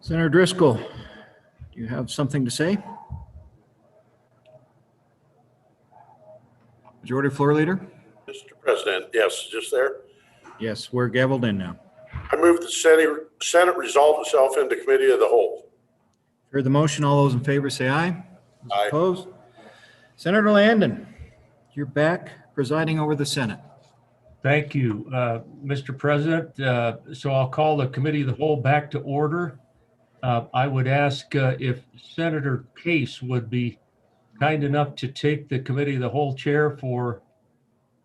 Senator Driscoll, do you have something to say? Majority Floor Leader? Mr. President, yes, just there. Yes, we're gavelled in now. I move the Senate resolve itself into committee of the whole. Heard the motion. All those in favor say aye. Those Aye. Opposed? Senator Landon, you're back presiding over the Senate. Thank you, Mr. President. So I'll call the committee of the whole back to order. I would ask if Senator Case would be kind enough to take the committee of the whole chair for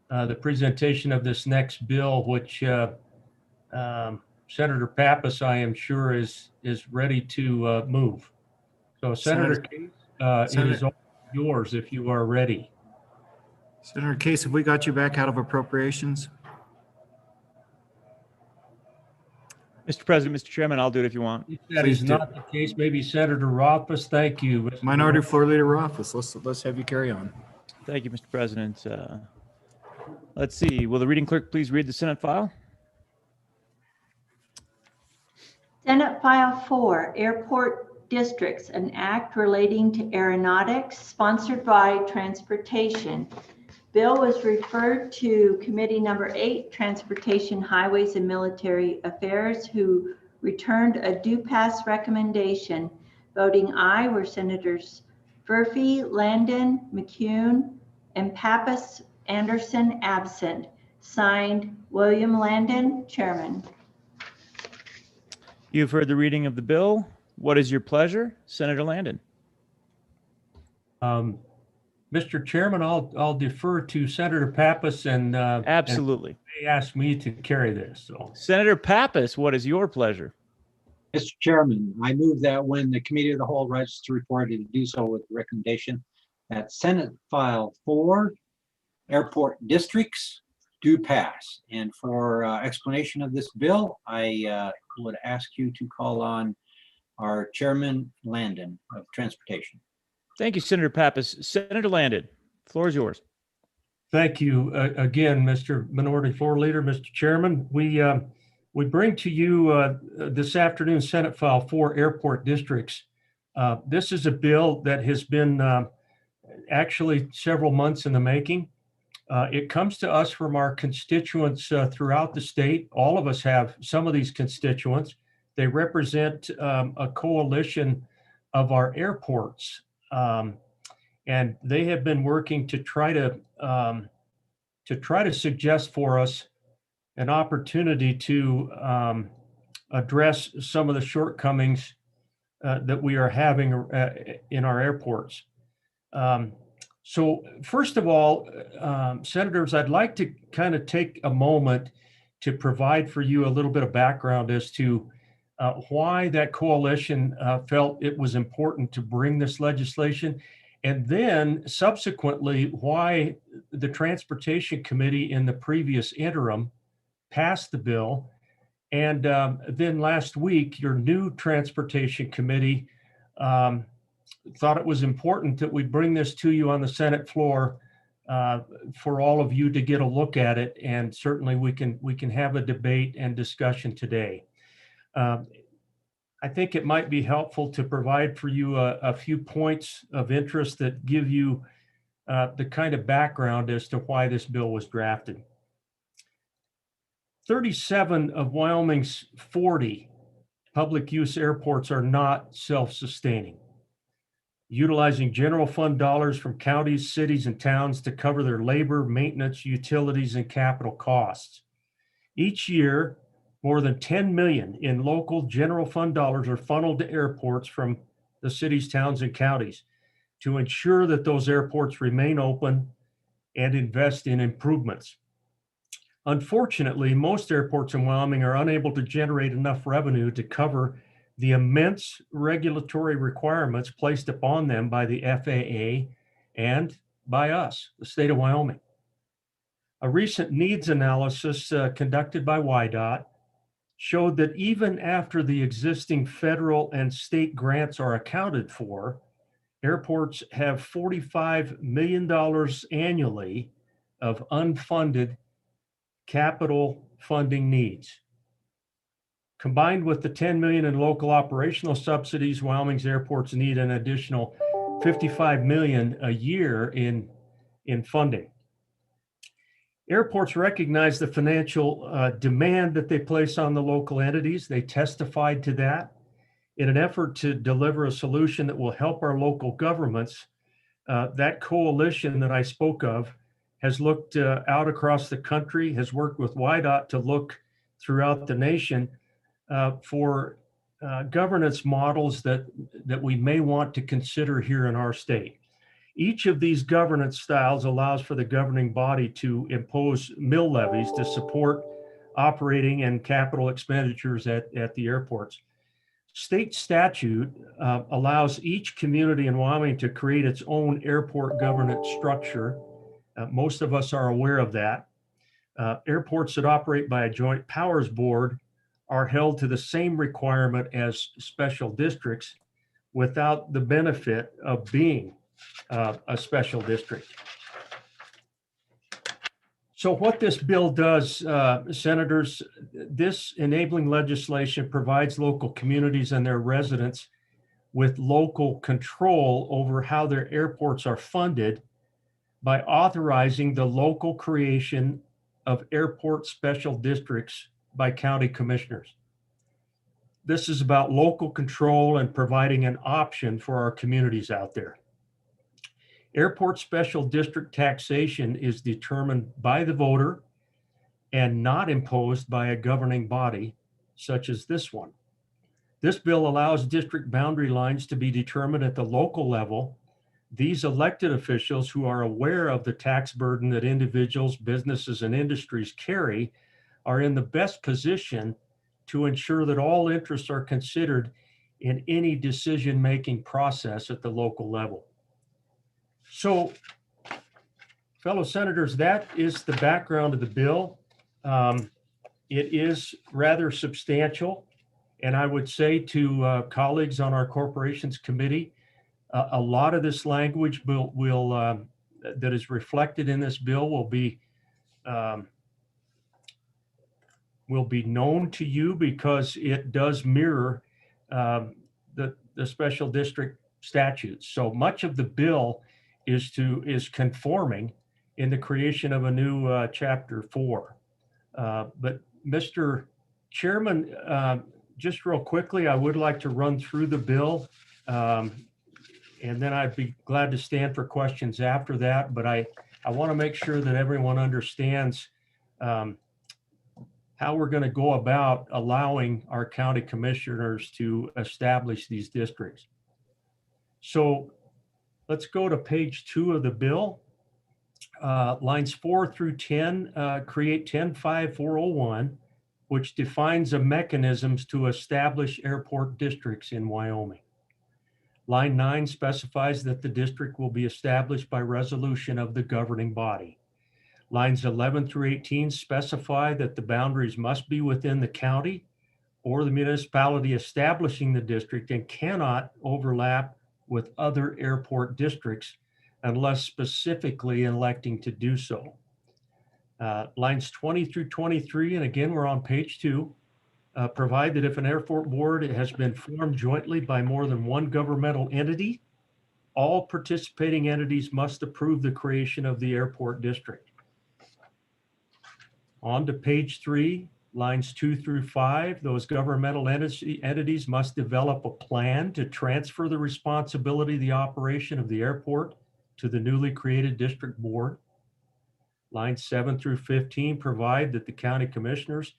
the presentation of this next bill, which Senator Pappas, I am sure, is ready to move. So Senator Case, it is all yours if you are ready. Senator Case, have we got you back out of appropriations? Mr. President, Mr. Chairman, I'll do it if you want. If that Please is do. not the case, maybe Senator Rothfuss. Thank you. Mr. Minority Floor Leader Rothfuss, let's have you carry on. Thank you, Mr. President. Let's see. Will the reading clerk please read the Senate file? Senate File 4, Airport Districts, an act relating to aeronautics, sponsored by Transportation. Bill was referred to Committee Number 8, Transportation, Highways, and Military Affairs, who returned a due pass recommendation. Voting aye were Senators Furphy, Landon, McCune, and Pappas Anderson absent. Signed, William Landon, Chairman. You've heard the reading of the bill. What is your pleasure? Senator Landon. Mr. Chairman, I'll defer to Senator Pappas and Absolutely. they asked me to carry this. So Senator Pappas, what is your pleasure? Mr. Chairman, I move that when the committee of the whole writes to report, to do so with recommendation that Senate File 4, Airport Districts, do pass. And for explanation of this bill, I would ask you to call on our Chairman Landon of Transportation. Thank you, Senator Pappas. Senator Landon, floor is yours. thank you again, Mr. Minority Floor Leader, Mr. Chairman. We bring to you this afternoon Senate File 4, Airport Districts. This is a bill that has been actually several months in the making. It comes to us from our constituents throughout the state. All of us have some of these constituents. They represent a coalition of our airports, and they have been working to try to suggest for us an opportunity to address some of the shortcomings that we are having in our airports. So first of all, Senators, I'd like to kind of take a moment to provide for you a little bit of background as to why that coalition felt it was important to bring this legislation, and then subsequently why the Transportation Committee in the previous interim passed the bill. And then last week, your new Transportation Committee thought it was important that we bring this to you on the Senate floor for all of you to get a look at it, and certainly we can have a debate and discussion today. I think it might be helpful to provide for you a few points of interest that give you the kind of background as to why this bill was drafted. 37 of Wyoming's 40 public use airports are not self-sustaining, utilizing general fund dollars from counties, cities, and towns to cover their labor, maintenance, utilities, and capital costs. Each year, more than 10 million in local general fund dollars are funneled to airports from the cities, towns, and counties to ensure that those airports remain open and invest in improvements. Unfortunately, most airports in Wyoming are unable to generate enough revenue to cover the immense regulatory requirements placed upon them by the FAA and by us, the state of Wyoming. A recent needs analysis conducted by WYDOT showed that even after the existing federal and state grants are accounted for, airports have $45 million annually of unfunded capital funding needs. Combined with the 10 million in local operational subsidies, Wyoming's airports need an additional 55 million a year in funding. Airports recognize the financial demand that they place on the local entities. They testified to that. In an effort to deliver a solution that will help our local governments, that coalition that I spoke of has looked out across the country, has worked with WYDOT to look throughout the nation for governance models that we may want to consider here in our state. Each of these governance styles allows for the governing body to impose mill levies to support operating and capital expenditures at the airports. State statute allows each community in Wyoming to create its own airport governance structure. Most of us are aware of that. Airports that operate by a joint powers board are held to the same requirement as special districts without the benefit of being a special district. So what this bill does, Senators, this enabling legislation provides local communities and their residents with local control over how their airports are funded by authorizing the local creation of airport special districts by county commissioners. This is about local control and providing an option for our communities out there. Airport special district taxation is determined by the voter and not imposed by a governing body such as this one. This bill allows district boundary lines to be determined at the local level. These elected officials who are aware of the tax burden that individuals, businesses, and industries carry are in the best position to ensure that all interests are considered in any decision-making process at the local level. So, fellow senators, that is the background of the bill. It is rather substantial, and I would say to colleagues on our corporations committee, a lot of this language will that is reflected in this bill will be known to you because it does mirror the special district statutes. So much of the bill is conforming in the creation of a new chapter 4. But Mr. Chairman, just real quickly, I would like to run through the bill. And then I'd be glad to stand for questions after that. But I want to make sure that everyone understands how we're going to go about allowing our county commissioners to establish these districts. So let's go to page 2 of the bill. Lines 4 through 10 create 10.5.401, which defines the mechanisms to establish airport districts in Wyoming. Line 9 specifies that the district will be established by resolution of the governing body. Lines 11 through 18 specify that the boundaries must be within the county or the municipality establishing the district and cannot overlap with other airport districts unless specifically electing to do so. Lines 20 through 23, and again, we're on page 2, provide that if an airport board has been formed jointly by more than one governmental entity, all participating entities must approve the creation of the airport district. On to page 3, lines 2 through 5, those governmental entities must develop a plan to transfer the responsibility of the operation of the airport to the newly created district board. Lines 7 through 15 provide that the county commissioners,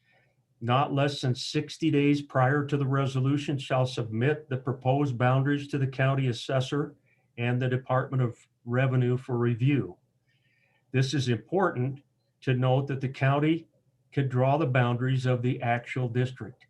not less than 60 days prior to the resolution, shall submit the proposed boundaries to the county assessor and the Department of Revenue for review. This is important to note that the county could draw the boundaries of the actual district.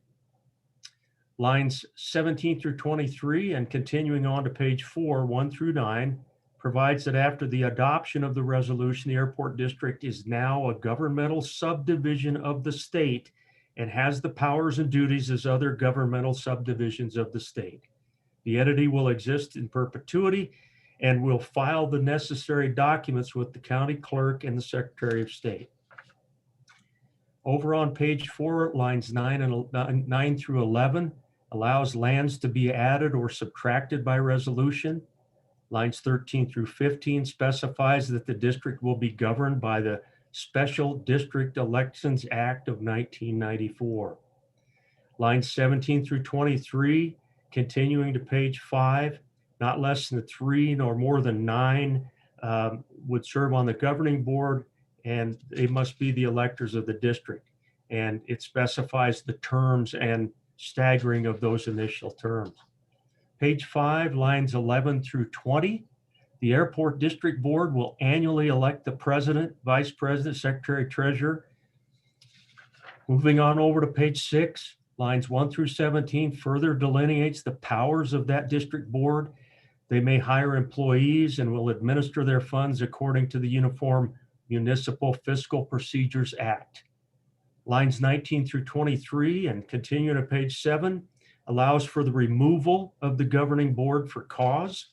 Lines 17 through 23 and continuing on to page 4, 1 through 9, provides that after the adoption of the resolution, the airport district is now a governmental subdivision of the state and has the powers and duties as other governmental subdivisions of the state. The entity will exist in perpetuity and will file the necessary documents with the county clerk and the Secretary of State. Over on page 4, lines 9 through 11 allows lands to be added or subtracted by resolution. Lines 13 through 15 specifies that the district will be governed by the Special District Elections Act of 1994. Lines 17 through 23, continuing to page 5, not less than 3 nor more than 9 would serve on the governing board, and they must be the electors of the district. And it specifies the terms and staggering of those initial terms. Page 5, lines 11 through 20. The Airport District Board will annually elect the president, vice president, secretary, treasurer. Moving on over to page 6, lines 1 through 17 further delineates the powers of that district board. They may hire employees and will administer their funds according to the Uniform Municipal Fiscal Procedures Act. Lines 19 through 23 and continuing to page 7 allows for the removal of the governing board for cause,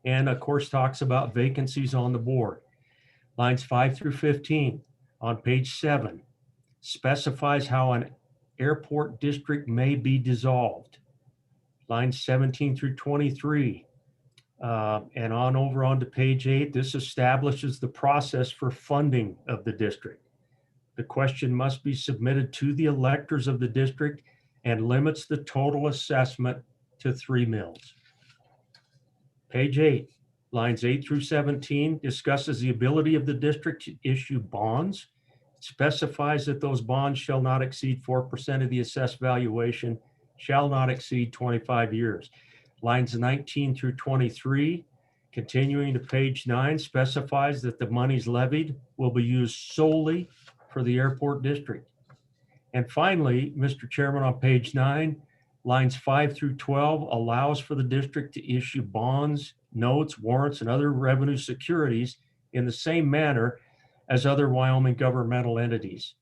and of course talks about vacancies on the board. Lines 5 through 15 on page 7 specifies how an airport district may be dissolved. Lines 17 through 23 and on over onto page 8, this establishes the process for funding of the district. The question must be submitted to the electors of the district and limits the total assessment to 3 mills. Page 8, lines 8 through 17 discusses the ability of the district to issue bonds. It specifies that those bonds shall not exceed 4% of the assessed valuation, shall not exceed 25 years. Lines 19 through 23, continuing to page 9, specifies that the monies levied will be used solely for the airport district. And finally, Mr. Chairman, on page 9, lines 5 through 12 allows for the district to issue bonds, notes, warrants, and other revenue securities in the same manner as other Wyoming governmental entities.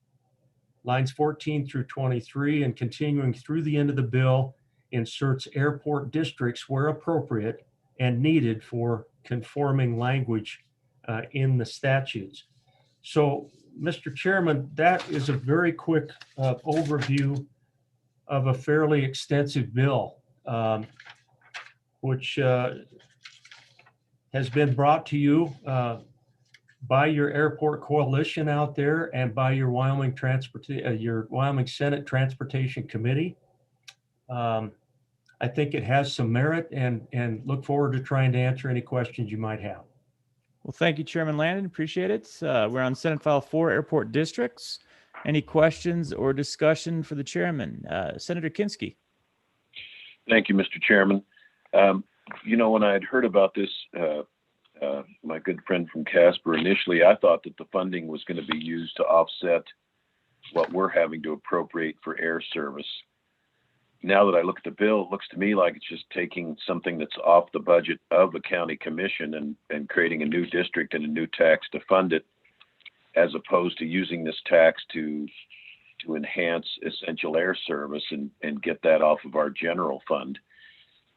Lines 14 through 23 and continuing through the end of the bill inserts airport districts where appropriate and needed for conforming language in the statutes. So, Mr. Chairman, that is a very quick overview of a fairly extensive bill, which has been brought to you by your airport coalition out there and by your Wyoming Senate Transportation Committee. I think it has some merit and look forward to trying to answer any questions you might have. Well, thank you, Chairman Landon. Appreciate it. We're on Senate File 4, Airport Districts. Any questions or discussion for the chairman? Senator Kinski. Thank you, Mr. Chairman. When I had heard about this, my good friend from Casper, initially I thought that the funding was going to be used to offset what we're having to appropriate for air service. Now that I look at the bill, it looks to me like it's just taking something that's off the budget of the county commission and creating a new district and a new tax to fund it, as opposed to using this tax to enhance essential air service and get that off of our general fund.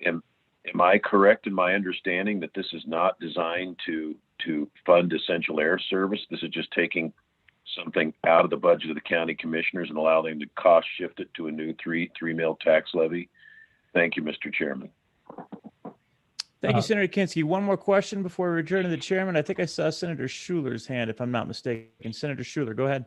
Am I correct in my understanding that this is not designed to fund essential air service? This is just taking something out of the budget of the county commissioners and allow them to cost shift it to a new three mil tax levy? Thank you, Mr. Chairman. Thank you, Senator Kinski. One more question before we return to the chairman. I think I saw Senator Schuler's hand, if I'm not mistaken. Senator Schuler, go ahead.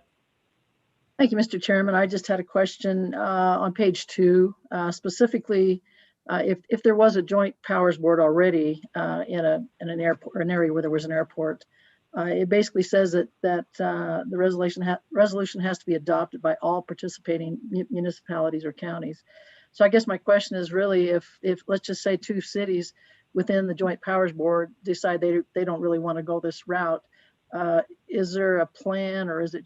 Thank you, Mr. Chairman. I just had a question on page 2, specifically if there was a joint powers board already in an airport, or an area where there was an airport. It basically says that the resolution has to be adopted by all participating municipalities or counties. So I guess my question is really if let's just say 2 cities within the Joint Powers Board decide they don't really want to go this route, is there a plan, or is it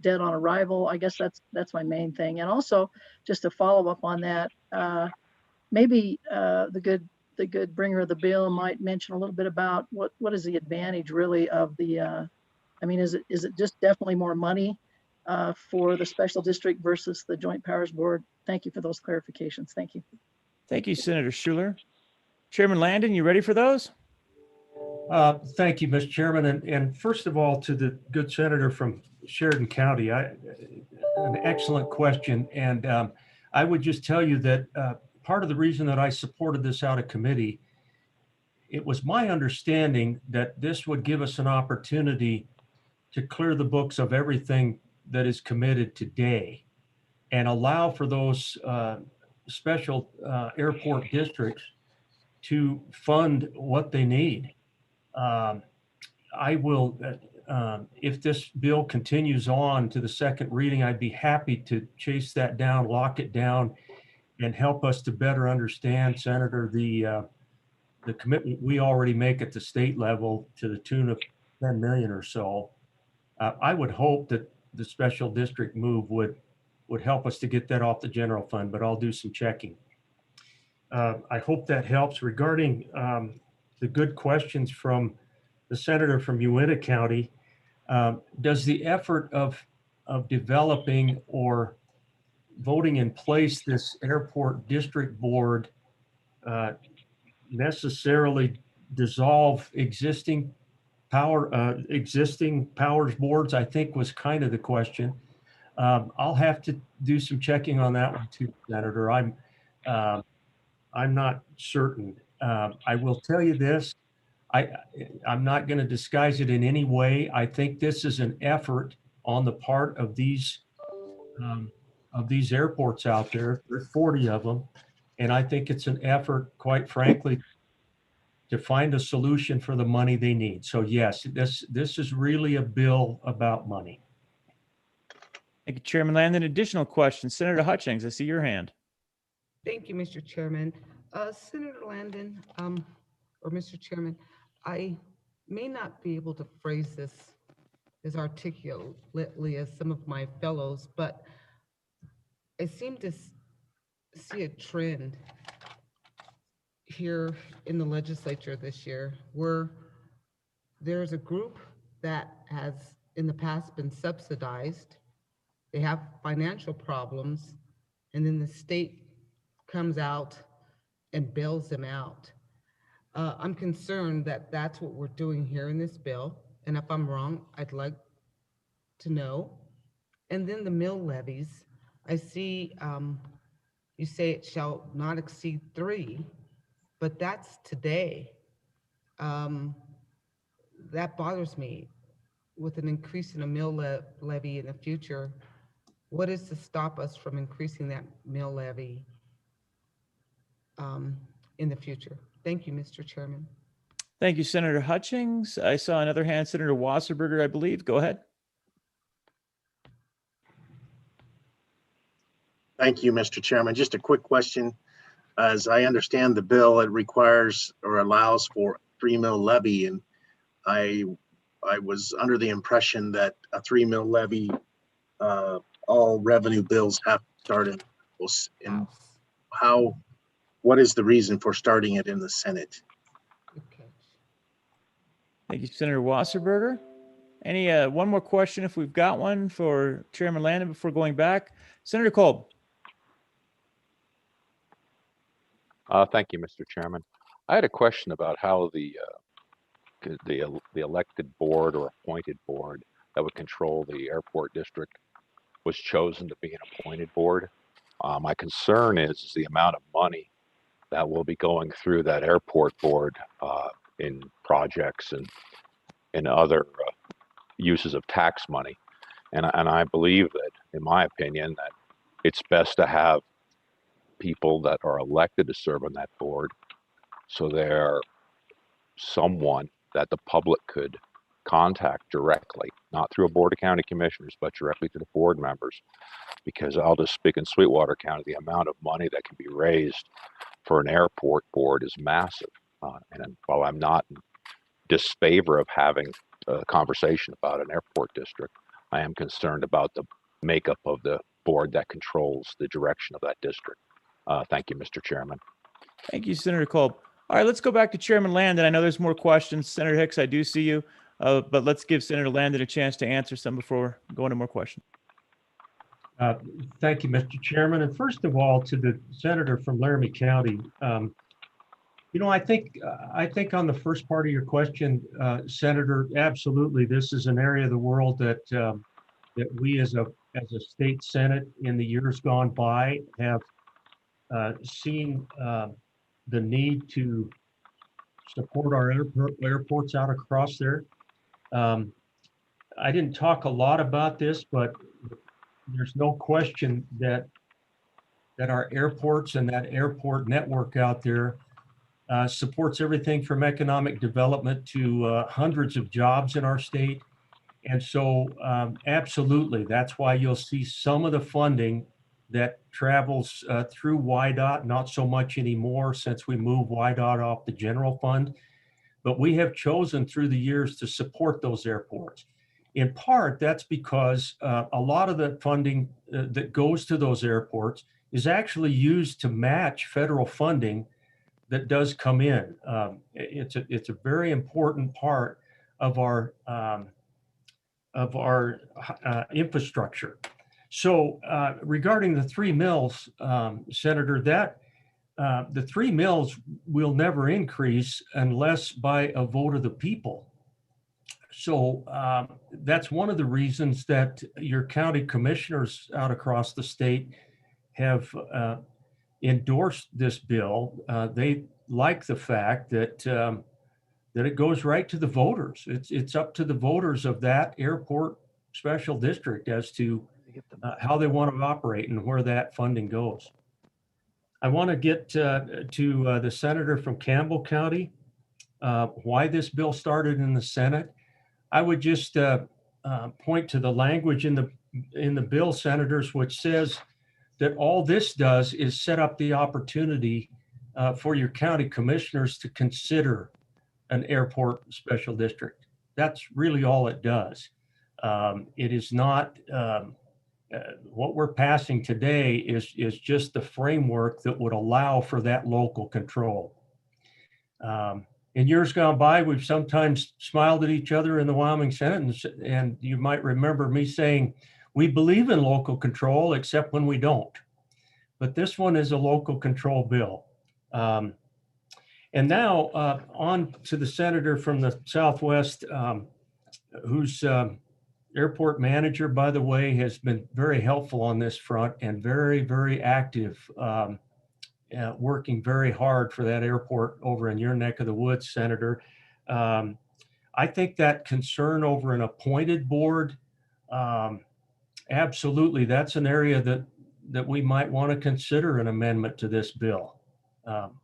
dead on arrival? I guess that's my main thing. And also, just to follow up on that, maybe the good bringer of the bill might mention a little bit about what is the advantage really of the, is it just definitely more money for the special district versus the Joint Powers Board? Thank you for those clarifications. Thank you. Thank you, Senator Schuler. Chairman Landon, you ready for those? Thank you, Mr. Chairman. And first of all, to the good senator from Sheridan County. An excellent question. And I would just tell you that part of the reason that I supported this out of committee, it was my understanding that this would give us an opportunity to clear the books of everything that is committed today and allow for those special airport districts to fund what they need. I will, if this bill continues on to the second reading, I'd be happy to chase that down, lock it down, and help us to better understand, Senator, the commitment we already make at the state level to the tune of 10 million or so. I would hope that the special district move would help us to get that off the general fund, but I'll do some checking. I hope that helps. Regarding the good questions from the senator from Uintah County, does the effort of developing or voting in place this airport district board necessarily dissolve existing powers boards, I think was kind of the question. I'll have to do some checking on that one too, Senator. I'm not certain. I will tell you this, I'm not going to disguise it in any way. I think this is an effort on the part of these airports out there. There's 40 of them. And I think it's an effort, quite frankly, to find a solution for the money they need. So yes, this is really a bill about money. Thank you, Chairman Landon. Additional questions. Senator Hutchings, I see your hand. Thank you, Mr. Chairman. Senator Landon, or Mr. Chairman, I may not be able to phrase this as articulately as some of my fellows, but I seem to see a trend here in the legislature this year where there's a group that has in the past been subsidized. They have financial problems, and then the state comes out and bails them out. I'm concerned that that's what we're doing here in this bill. And if I'm wrong, I'd like to know. And then the mill levies, I see you say it shall not exceed 3, but that's today. That bothers me. With an increase in a mill levy in the future, what is to stop us from increasing that mill levy in the future? Thank you, Mr. Chairman. Thank you, Senator Hutchings. I saw another hand, Senator Wasserberger, I believe. Go ahead. Thank you, Mr. Chairman. Just a quick question. As I understand the bill, it requires or allows for 3 mil levy, and I was under the impression that a 3 mil levy, all revenue bills have started. And what is the reason for starting it in the Senate? Okay. Thank you, Senator Wasserberger. Any one more question, if we've got one, for Chairman Landon before going back? Senator Kolb. Thank you, Mr. Chairman. I had a question about how the elected board or appointed board that would control the airport district was chosen to be an appointed board. My concern is the amount of money that will be going through that airport board in projects and other uses of tax money. And I believe that, in my opinion, that it's best to have people that are elected to serve on that board, so they're someone that the public could contact directly, not through a board of county commissioners, but directly to the board members. Because I'll just speak in Sweetwater County, the amount of money that can be raised for an airport board is massive. And while I'm not in disfavor of having a conversation about an airport district, I am concerned about the makeup of the board that controls the direction of that district. Thank you, Mr. Chairman. Thank you, Senator Kolb. All right, let's go back to Chairman Landon. I know there's more questions. Senator Hicks, I do see you, but let's give Senator Landon a chance to answer some before going to more questions. Thank you, Mr. Chairman. And first of all, to the senator from Laramie County, I think on the first part of your question, Senator, absolutely, this is an area of the world that that we as a state senate in the years gone by have seen the need to support our airports out across there. I didn't talk a lot about this, but there's no question that our airports and that airport network out there supports everything from economic development to hundreds of jobs in our state. And so absolutely, that's why you'll see some of the funding that travels through WYDOT, not so much anymore since we moved WYDOT off the general fund. But we have chosen through the years to support those airports. In part, that's because a lot of the funding that goes to those airports is actually used to match federal funding that does come in. It's a very important part of our infrastructure. So regarding the 3 mills, Senator, that the 3 mills will never increase unless by a vote of the people. So that's one of the reasons that your county commissioners out across the state have endorsed this bill. They like the fact that it goes right to the voters. It's up to the voters of that airport special district as to how they want to operate and where that funding goes. I want to get to the senator from Campbell County, why this bill started in the Senate. I would just point to the language in the bill, senators, which says that all this does is set up the opportunity for your county commissioners to consider an airport special district. That's really all it does. It is not, what we're passing today is just the framework that would allow for that local control. In years gone by, we've sometimes smiled at each other in the Wyoming Senate, and you might remember me saying, we believe in local control except when we don't. But this one is a local control bill. And now on to the senator from the Southwest, whose airport manager, by the way, has been very helpful on this front and very, very active, working very hard for that airport over in your neck of the woods, Senator. I think that concern over an appointed board, absolutely, that's an area that we might want to consider an amendment to this bill.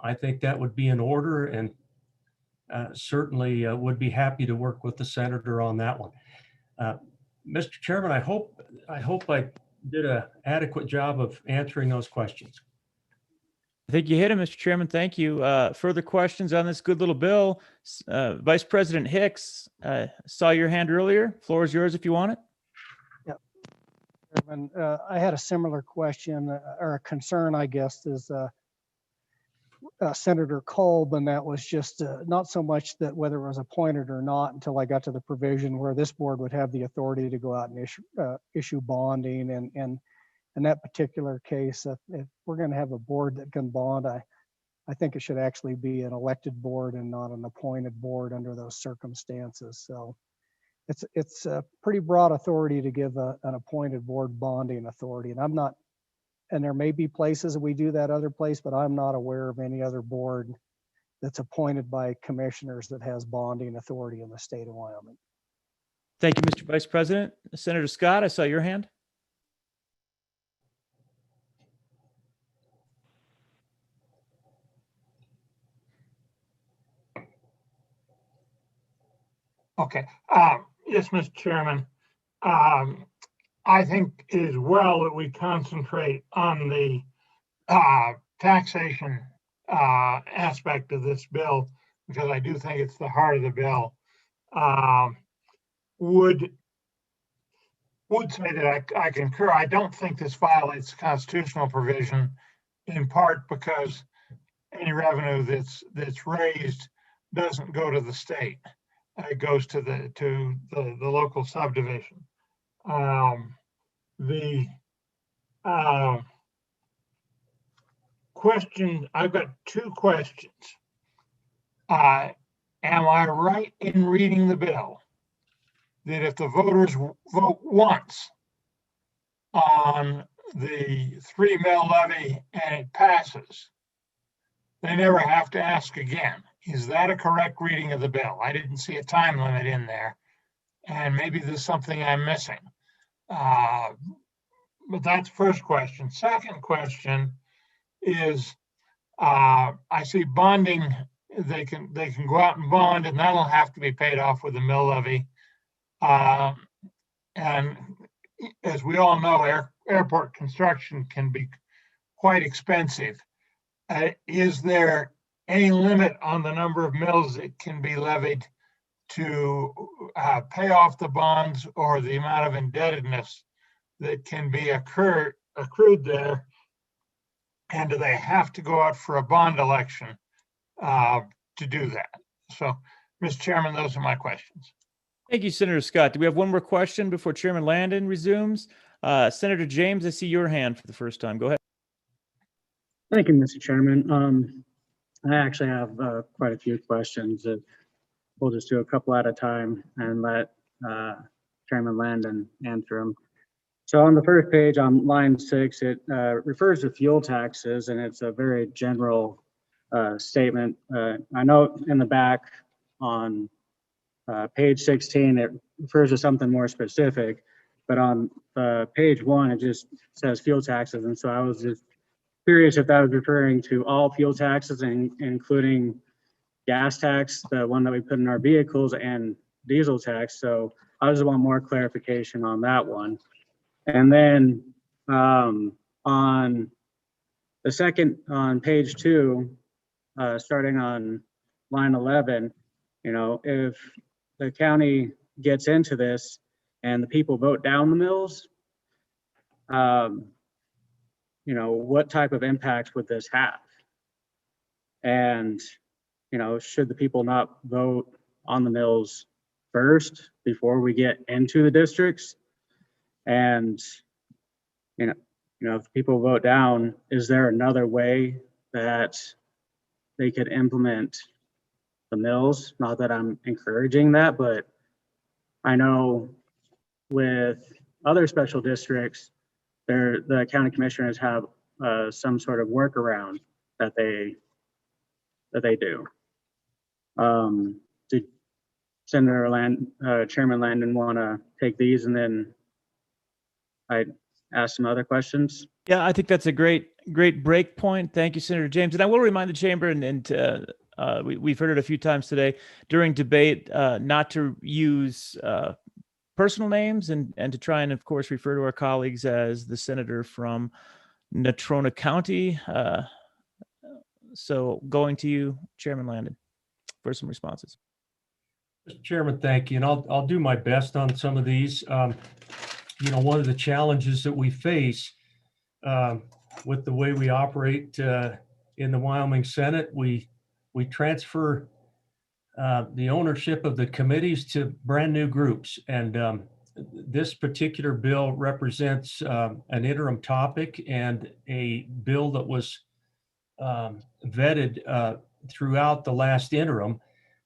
I think that would be in order, and certainly would be happy to work with the senator on that one. Mr. Chairman, I hope I did an adequate job of answering those questions. I think you hit him, Mr. Chairman. Thank you. Further questions on this good little bill? Vice President Hicks, saw your hand earlier. Floor is yours if you want it. Yep. Chairman, I had a similar question or a concern, I guess, is Senator Kolb, and that was just not so much that whether it was appointed or not until I got to the provision where this board would have the authority to go out and issue bonding. And in that particular case, if we're going to have a board that can bond, I think it should actually be an elected board and not an appointed board under those circumstances. So it's a pretty broad authority to give an appointed board bonding authority. And I'm not, and there may be places that we do that other place, but I'm not aware of any other board that's appointed by commissioners that has bonding authority in the state of Wyoming. Thank you, Mr. Vice President. Senator Scott, I saw your hand. Okay. Yes, Mr. Chairman. I think it is well that we concentrate on the taxation aspect of this bill, because I do think it's the heart of the bill. Would say that I concur. I don't think this violates the constitutional provision, in part because any revenue that's raised doesn't go to the state. It goes to the local subdivision. The question, I've got two questions. Am I right in reading the bill that if the voters vote once on the 3 mil levy and it passes, they never have to ask again. Is that a correct reading of the bill? I didn't see a time limit in there, and maybe there's something I'm missing. But that's first question. Second question is, I see bonding, they can go out and bond, and that'll have to be paid off with the mill levy. And as we all know, airport construction can be quite expensive. Is there any limit on the number of mills that can be levied to pay off the bonds, or the amount of indebtedness that can be accrued there? And do they have to go out for a bond election to do that? So, Mr. Chairman, those are my questions. Thank you, Senator Scott. Do we have one more question before Chairman Landon resumes? Senator James, I see your hand for the first time. Go ahead. Thank you, Mr. Chairman. I actually have quite a few questions. We'll just do a couple at a time and let Chairman Landon answer them. So on the first page on line 6, it refers to fuel taxes, and it's a very general statement. I know in the back on page 16, it refers to something more specific, but on page 1, it just says fuel taxes. And so I was just curious if that was referring to all fuel taxes, including gas tax, the one that we put in our vehicles, and diesel tax. So I just want more clarification on that one. And then on the second, on page 2, starting on line 11, if the county gets into this and the people vote down the mills, what type of impact would this have? And, should the people not vote on the mills first before we get into the districts? And, if people vote down, is there another way that they could implement the mills? Not that I'm encouraging that, but I know with other special districts, the county commissioners have some sort of workaround that they do. Did Chairman Landon want to take these, and then I ask some other questions? Yeah, I think that's a great break point. Thank you, Senator James. And I will remind the chamber, and we've heard it a few times today during debate, not to use personal names and to try and, of course, refer to our colleagues as the senator from Natrona County. So going to you, Chairman Landon, for some responses. Mr. Chairman, thank you. And I'll do my best on some of these. One of the challenges that we face with the way we operate in the Wyoming Senate, we transfer the ownership of the committees to brand new groups. And this particular bill represents an interim topic and a bill that was vetted throughout the last interim.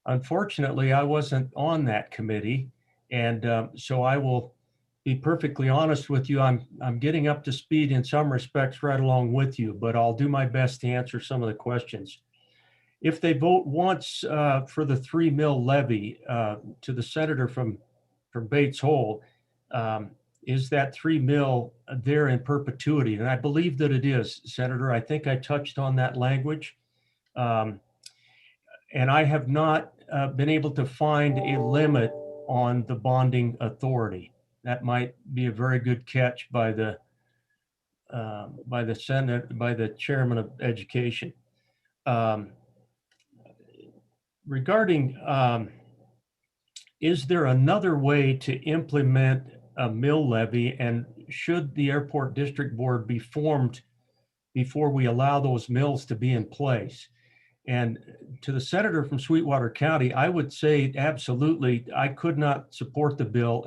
Unfortunately, I wasn't on that committee. And so I will be perfectly honest with you. I'm getting up to speed in some respects right along with you, but I'll do my best to answer some of the questions. If they vote once for the 3 mil levy to the senator from Bates Hole, is that 3 mil there in perpetuity? And I believe that it is, Senator. I think I touched on that language. And I have not been able to find a limit on the bonding authority. That might be a very good catch by the Senate, by the Chairman of Education. Regarding, is there another way to implement a mill levy, and should the Airport District Board be formed before we allow those mills to be in place? And to the senator from Sweetwater County, I would say absolutely, I could not support the bill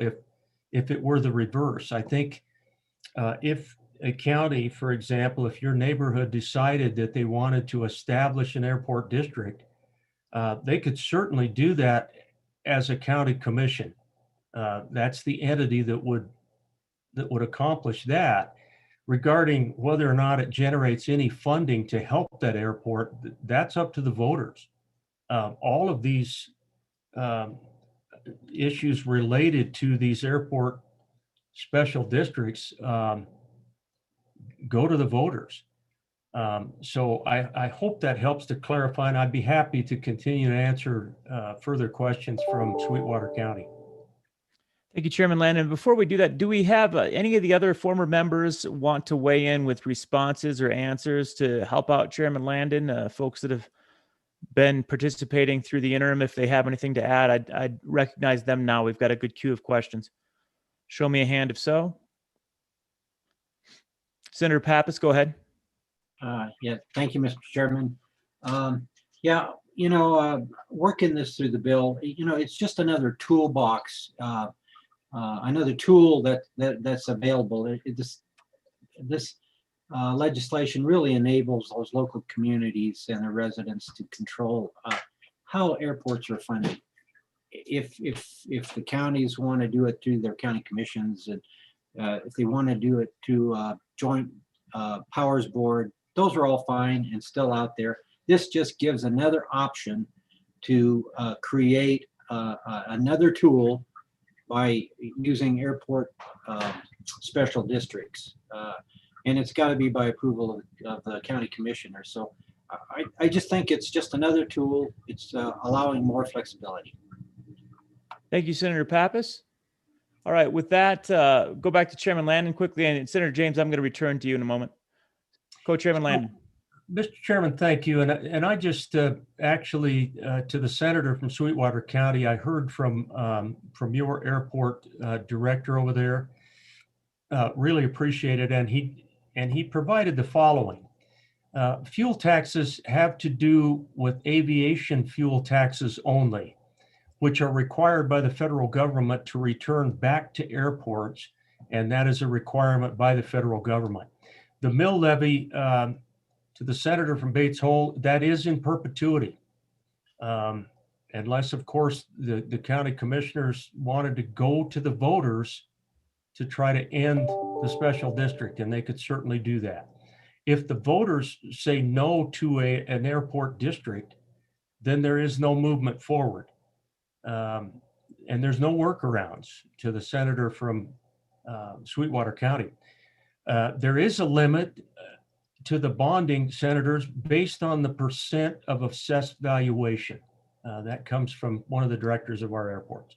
if it were the reverse. I think if a county, for example, if your neighborhood decided that they wanted to establish an airport district, they could certainly do that as a county commission. That's the entity that would that would accomplish that. Regarding whether or not it generates any funding to help that airport, that's up to the voters. All of these issues related to these airport special districts go to the voters. So I hope that helps to clarify, and I'd be happy to continue to answer further questions from Sweetwater County. Thank you, Chairman Landon. Before we do that, do we have any of the other former members want to weigh in with responses or answers to help out Chairman Landon? Folks that have been participating through the interim, if they have anything to add, I'd recognize them now. We've got a good queue of questions. Show me a hand if so. Senator Pappas, go ahead. Yeah, thank you, Mr. Chairman. Yeah, working this through the bill, it's just another toolbox, another tool that's available. This legislation really enables those local communities and their residents to control how airports are funded. If the counties want to do it through their county commissions, and if they want to do it to joint powers board, those are all fine and still out there. This just gives another option to create another tool by using airport special districts. And it's got to be by approval of the county commissioner. So I just think it's just another tool. It's allowing more flexibility. Thank you, Senator Pappas. All right, with that, go back to Chairman Landon quickly. And Senator James, I'm going to return to you in a moment. Co-Chairman Landon. Mr. Chairman, thank you. And I just actually, to the senator from Sweetwater County, I heard from your airport director over there. Really appreciate it. And he provided the following. Fuel taxes have to do with aviation fuel taxes only, which are required by the federal government to return back to airports. And that is a requirement by the federal government. The mill levy, to the senator from Bates Hole, that is in perpetuity. Unless, of course, the county commissioners wanted to go to the voters to try to end the special district, and they could certainly do that. If the voters say no to an airport district, then there is no movement forward. And there's no workarounds, to the senator from Sweetwater County. There is a limit to the bonding, senators, based on the percent of assessed valuation. That comes from one of the directors of our airports.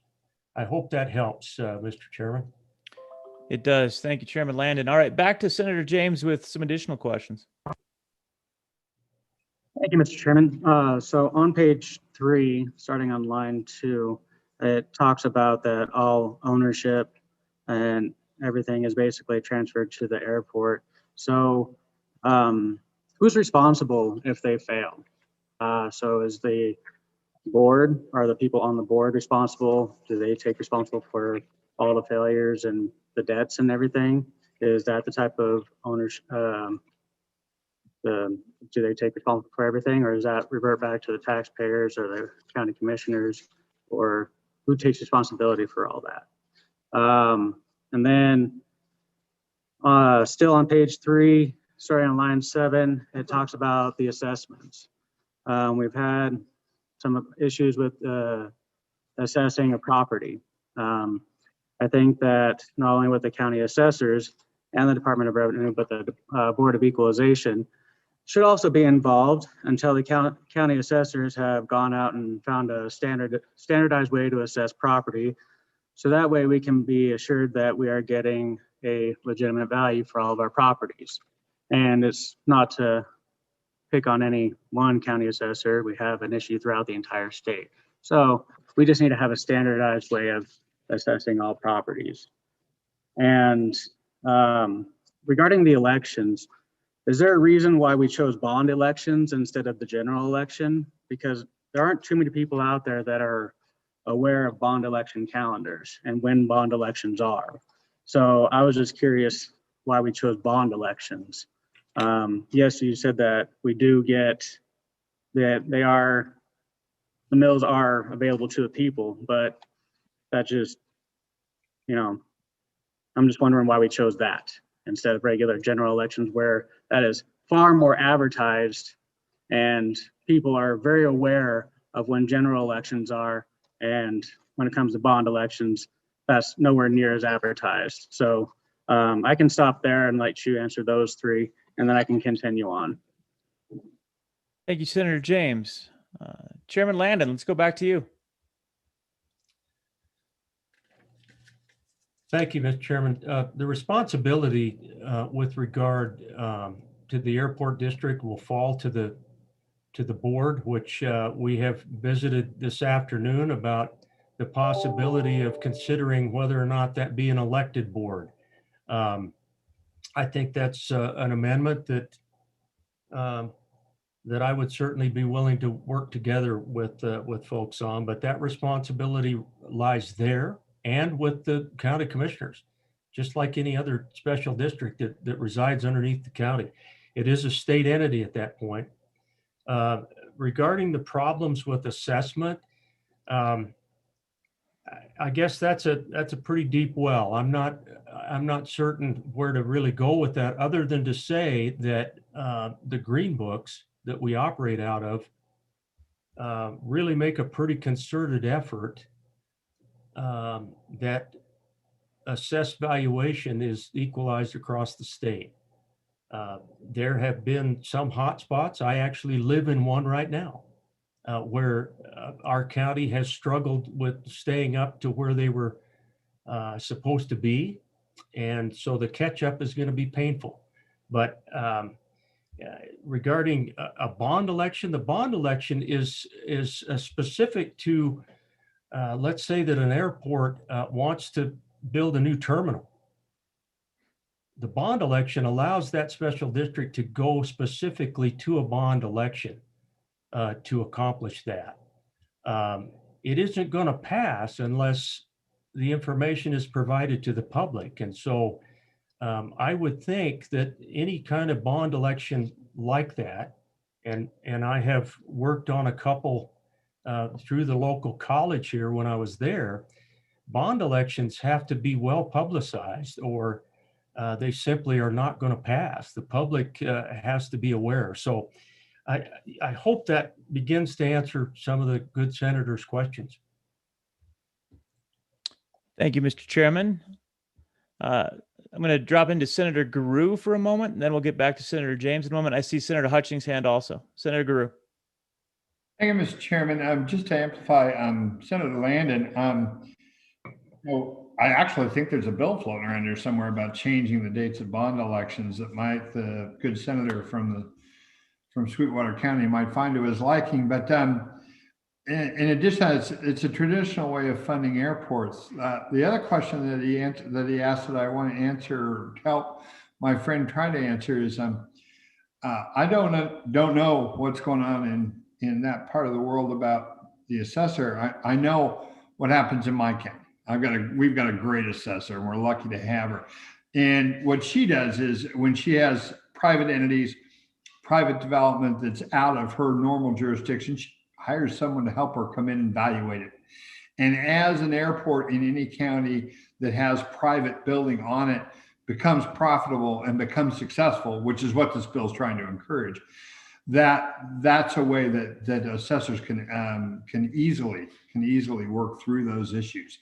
I hope that helps, Mr. Chairman. It does. Thank you, Chairman Landon. All right, back to Senator James with some additional questions. Thank you, Mr. Chairman. So on page 3, starting on line 2, it talks about that all ownership and everything is basically transferred to the airport. So who's responsible if they fail? So is the board, are the people on the board responsible? Do they take responsible for all the failures and the debts and everything? Is that the type of ownership? Do they take responsibility for everything, or does that revert back to the taxpayers or the county commissioners, or who takes responsibility for all that? And then still on page 3, starting on line 7, it talks about the assessments. We've had some issues with assessing a property. I think that not only with the county assessors and the Department of Revenue, but the Board of Equalization should also be involved until the county assessors have gone out and found a standardized way to assess property. So that way we can be assured that we are getting a legitimate value for all of our properties. And it's not to pick on any one county assessor. We have an issue throughout the entire state. So we just need to have a standardized way of assessing all properties. And regarding the elections, is there a reason why we chose bond elections instead of the general election? Because there aren't too many people out there that are aware of bond election calendars and when bond elections are. So I was just curious why we chose bond elections. Yes, you said that we do get that the mills are available to the people, but that just, I'm just wondering why we chose that instead of regular general elections, where that is far more advertised and people are very aware of when general elections are. And when it comes to bond elections, that's nowhere near as advertised. So I can stop there and let you answer those three, and then I can continue on. Thank you, Senator James. Chairman Landon, let's go back to you. Thank you, Mr. Chairman. The responsibility with regard to the airport district will fall to the board, which we have visited this afternoon about the possibility of considering whether or not that be an elected board. I think that's an amendment that that I would certainly be willing to work together with folks on, but that responsibility lies there and with the county commissioners, just like any other special district that resides underneath the county. It is a state entity at that point. Regarding the problems with assessment, I guess that's a pretty deep well. I'm not certain where to really go with that, other than to say that the green books that we operate out of really make a pretty concerted effort that assessed valuation is equalized across the state. There have been some hot spots. I actually live in one right now where our county has struggled with staying up to where they were supposed to be. And so the catch up is going to be painful. But regarding a bond election, the bond election is specific to, let's say that an airport wants to build a new terminal. The bond election allows that special district to go specifically to a bond election to accomplish that. It isn't going to pass unless the information is provided to the public. And so I would think that any kind of bond election like that, and I have worked on a couple through the local college here when I was there, bond elections have to be well publicized or they simply are not going to pass. The public has to be aware. So I hope that begins to answer some of the good senators' questions. Thank you, Mr. Chairman. I'm going to drop into Senator Guru for a moment, and then we'll get back to Senator James in a moment. I see Senator Hutchings' hand also. Senator Guru. Thank you, Mr. Chairman. Just to amplify Senator Landon, well, I actually think there's a bill floating around here somewhere about changing the dates of bond elections that might the good senator from Sweetwater County might find to his liking. But in addition, it's a traditional way of funding airports. The other question that he asked that I want to answer, help my friend try to answer, is I don't know what's going on in that part of the world about the assessor. I know what happens in my county. We've got a great assessor, and we're lucky to have her. And what she does is when she has private entities, private development that's out of her normal jurisdiction, she hires someone to help her come in and evaluate it. And as an airport in any county that has private building on it becomes profitable and becomes successful, which is what this bill is trying to encourage, that's a way that assessors can easily work through those issues.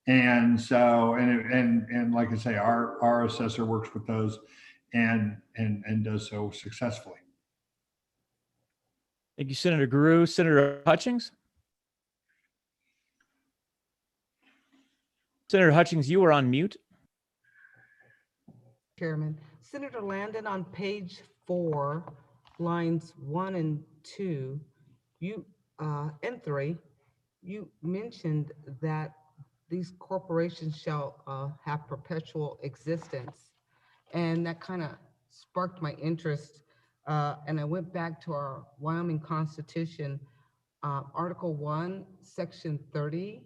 And so, and like I say, our assessor works with those and does so successfully. Thank you, Senator Guru. Senator Hutchings. Senator Hutchings, you are on mute. Chairman, Senator Landon, on page 4, lines 1 and 2, and 3, you mentioned that these corporations shall have perpetual existence. And that kind of sparked my interest. And I went back to our Wyoming Constitution, Article 1, Section 30.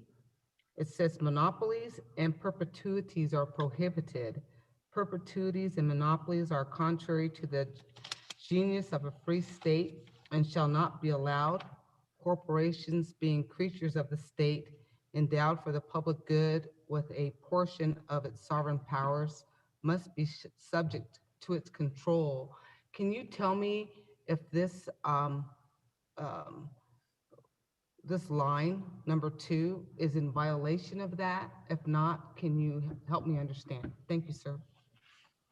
It says monopolies and perpetuities are prohibited. Perpetuities and monopolies are contrary to the genius of a free state and shall not be allowed. Corporations, being creatures of the state, endowed for the public good, with a portion of its sovereign powers must be subject to its control. Can you tell me if this this line, number 2, is in violation of that? If not, can you help me understand? Thank you, sir.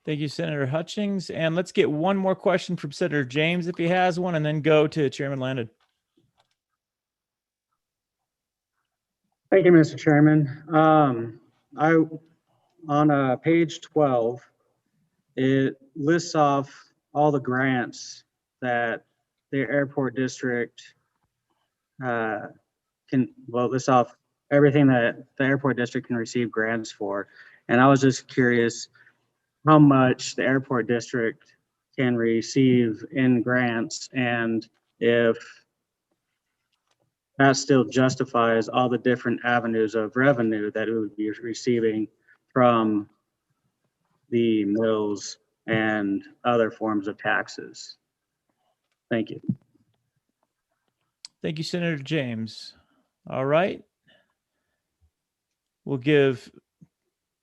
Thank you, Senator Hutchings. And let's get one more question from Senator James if he has one, and then go to Chairman Landon. Thank you, Mr. Chairman. On page 12, it lists off all the grants that the airport district lists off everything that the airport district can receive grants for. And I was just curious how much the airport district can receive in grants, and if that still justifies all the different avenues of revenue that it would be receiving from the mills and other forms of taxes. Thank you. Thank you, Senator James. All right. We'll give,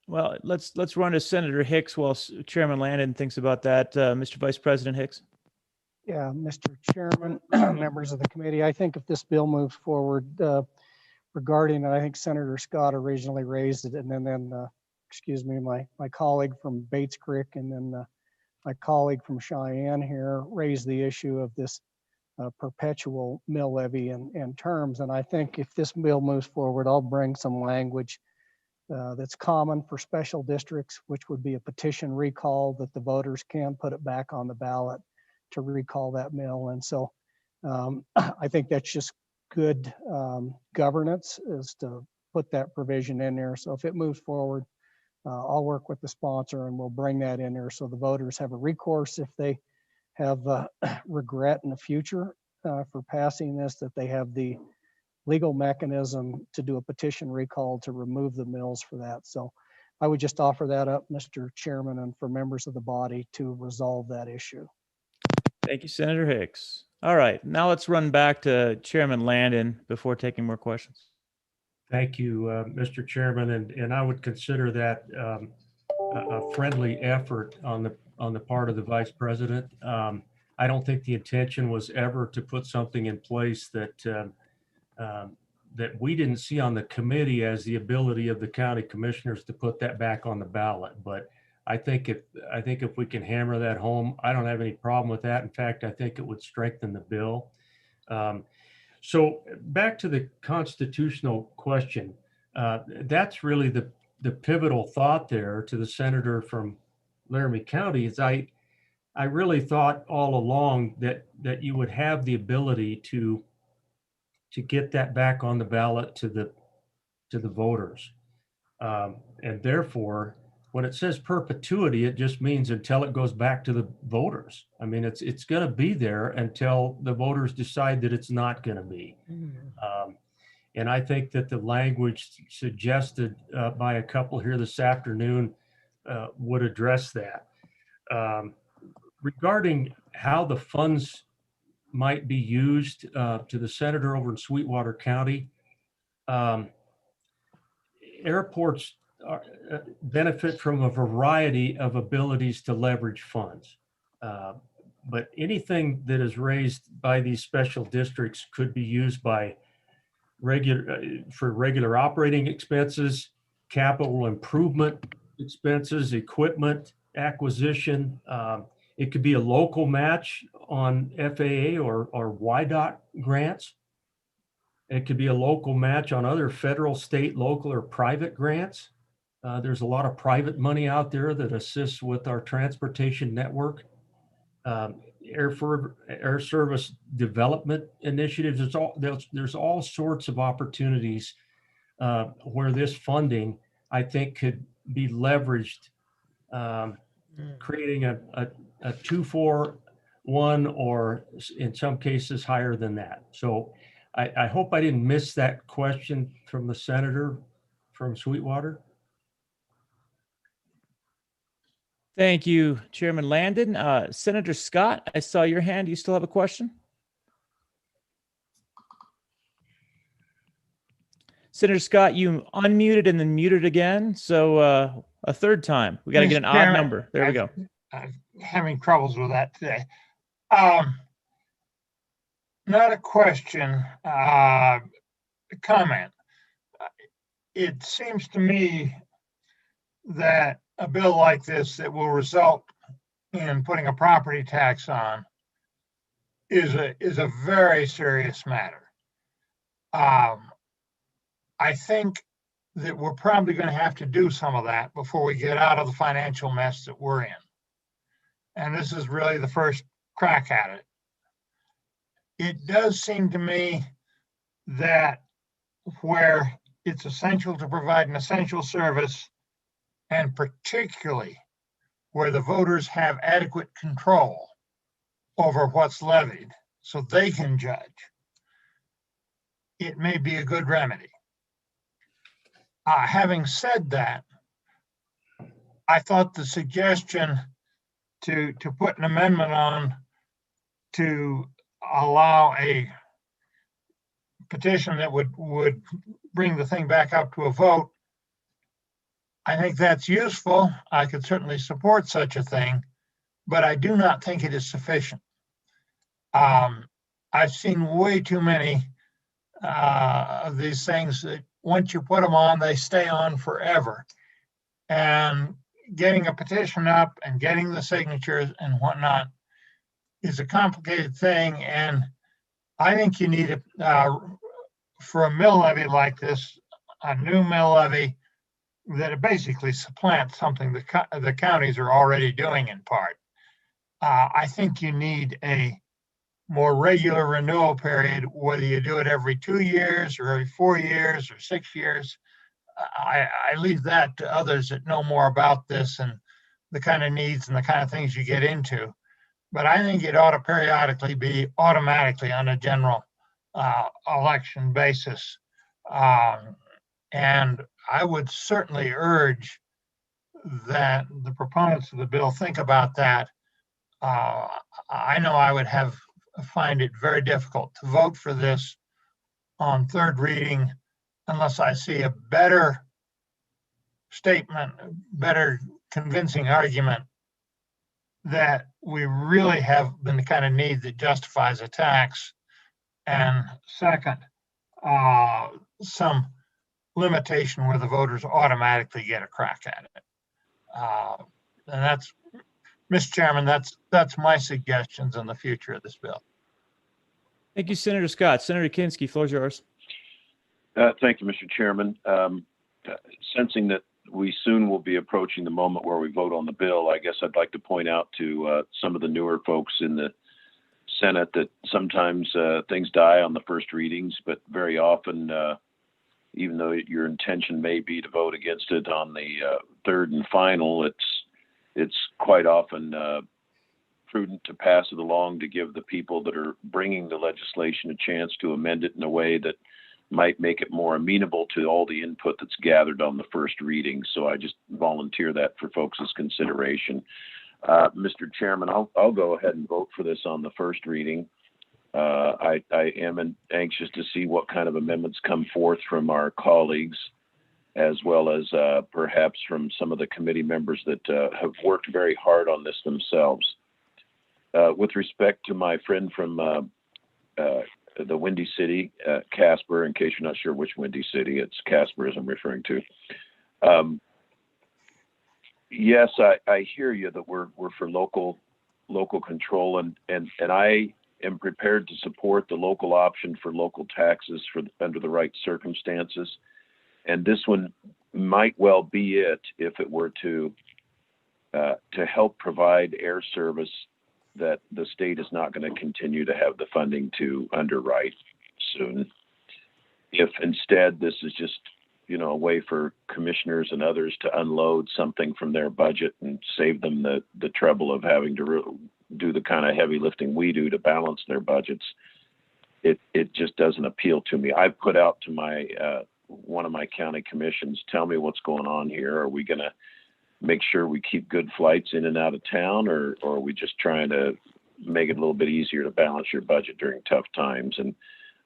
well, let's run to Senator Hicks while Chairman Landon thinks about that. Mr. Vice President Hicks. Yeah, Mr. Chairman, members of the committee, I think if this bill moves forward regarding, I think Senator Scott originally raised it, and then excuse me, my colleague from Bates Creek, and then my colleague from Cheyenne here raised the issue of this perpetual mill levy and terms. And I think if this bill moves forward, I'll bring some language that's common for special districts, which would be a petition recall that the voters can put it back on the ballot to recall that mill. And so I think that's just good governance, is to put that provision in there. So if it moves forward, I'll work with the sponsor and we'll bring that in there so the voters have a recourse if they have regret in the future for passing this, that they have the legal mechanism to do a petition recall to remove the mills for that. So I would just offer that up, Mr. Chairman, and for members of the body to resolve that issue. Thank you, Senator Hicks. All right, now let's run back to Chairman Landon before taking more questions. Thank you, Mr. Chairman, and I would consider that a friendly effort on the part of the Vice President. I don't think the intention was ever to put something in place that that we didn't see on the committee as the ability of the county commissioners to put that back on the ballot. But I think if we can hammer that home, I don't have any problem with that. In fact, I think it would strengthen the bill. So back to the constitutional question, that's really the pivotal thought there to the senator from Laramie County. Is I really thought all along that you would have the ability to get that back on the ballot to the voters, and therefore, when it says perpetuity, it just means until it goes back to the voters. I mean, it's going to be there until the voters decide that it's not going to be. And I think that the language suggested by a couple here this afternoon would address that. Regarding how the funds might be used, to the senator over in Sweetwater County, airports benefit from a variety of abilities to leverage funds. But anything that is raised by these special districts could be used by regular operating expenses, capital improvement expenses, equipment acquisition. It could be a local match on FAA or YDOT grants. It could be a local match on other federal, state, local, or private grants. There's a lot of private money out there that assists with our transportation network. Air service development initiatives. There's all sorts of opportunities where this funding, I think, could be leveraged, creating a 2-4-1, or in some cases higher than that. So I hope I didn't miss that question from the senator from Sweetwater. Thank you, Chairman Landon. Senator Scott, I saw your hand. Do you still have a question? Senator Scott, you unmuted and then muted again. So a third time. We got to get an Mr. odd Chairman, number. There we go. I'm having troubles with that today. Not a question, a comment. It seems to me that a bill like this that will result in putting a property tax on is a very serious matter. I think that we're probably going to have to do some of that before we get out of the financial mess that we're in. And this is really the first crack at it. It does seem to me that where it's essential to provide an essential service, and particularly where the voters have adequate control over what's levied so they can judge, it may be a good remedy. Having said that, I thought the suggestion to put an amendment on to allow a petition that would bring the thing back up to a vote, I think that's useful. I could certainly support such a thing, but I do not think it is sufficient. I've seen way too many of these things that once you put them on, they stay on forever. And getting a petition up and getting the signatures and whatnot is a complicated thing. And I think you need for a mill levy like this, a new mill levy that basically supplants something the counties are already doing in part. I think you need a more regular renewal period, whether you do it every 2 years or every 4 years or 6 years. I leave that to others that know more about this and the kind of needs and the kind of things you get into. But I think it ought to periodically be automatically on a general election basis. And I would certainly urge that the proponents of the bill think about that. I know I would find it very difficult to vote for this on third reading unless I see a better statement, better convincing argument that we really have the kind of need that justifies a tax. And second, some limitation where the voters automatically get a crack at it. And that's, Mr. Chairman, that's my suggestions on the future of this bill. Thank you, Senator Scott. Senator Kinski, floor is yours. Thank you, Mr. Chairman. Sensing that we soon will be approaching the moment where we vote on the bill, I guess I'd like to point out to some of the newer folks in the Senate that sometimes things die on the first readings, but very often, even though your intention may be to vote against it on the third and final, it's quite often prudent to pass it along to give the people that are bringing the legislation a chance to amend it in a way that might make it more amenable to all the input that's gathered on the first reading. So I just volunteer that for folks' consideration. Mr. Chairman, I'll go ahead and vote for this on the first reading. I am anxious to see what kind of amendments come forth from our colleagues, as well as perhaps from some of the committee members that have worked very hard on this themselves. With respect to my friend from the Windy City, Casper, in case you're not sure which Windy City, it's Casper as I'm referring to. Yes, I hear you that we're for local control, and I am prepared to support the local option for local taxes under the right circumstances. And this one might well be it if it were to help provide air service that the state is not going to continue to have the funding to underwrite soon. If instead this is just, a way for commissioners and others to unload something from their budget and save them the trouble of having to do the kind of heavy lifting we do to balance their budgets, it just doesn't appeal to me. I've put out to my one of my county commissions, tell me what's going on here. Are we going to make sure we keep good flights in and out of town, or are we just trying to make it a little bit easier to balance your budget during tough times? And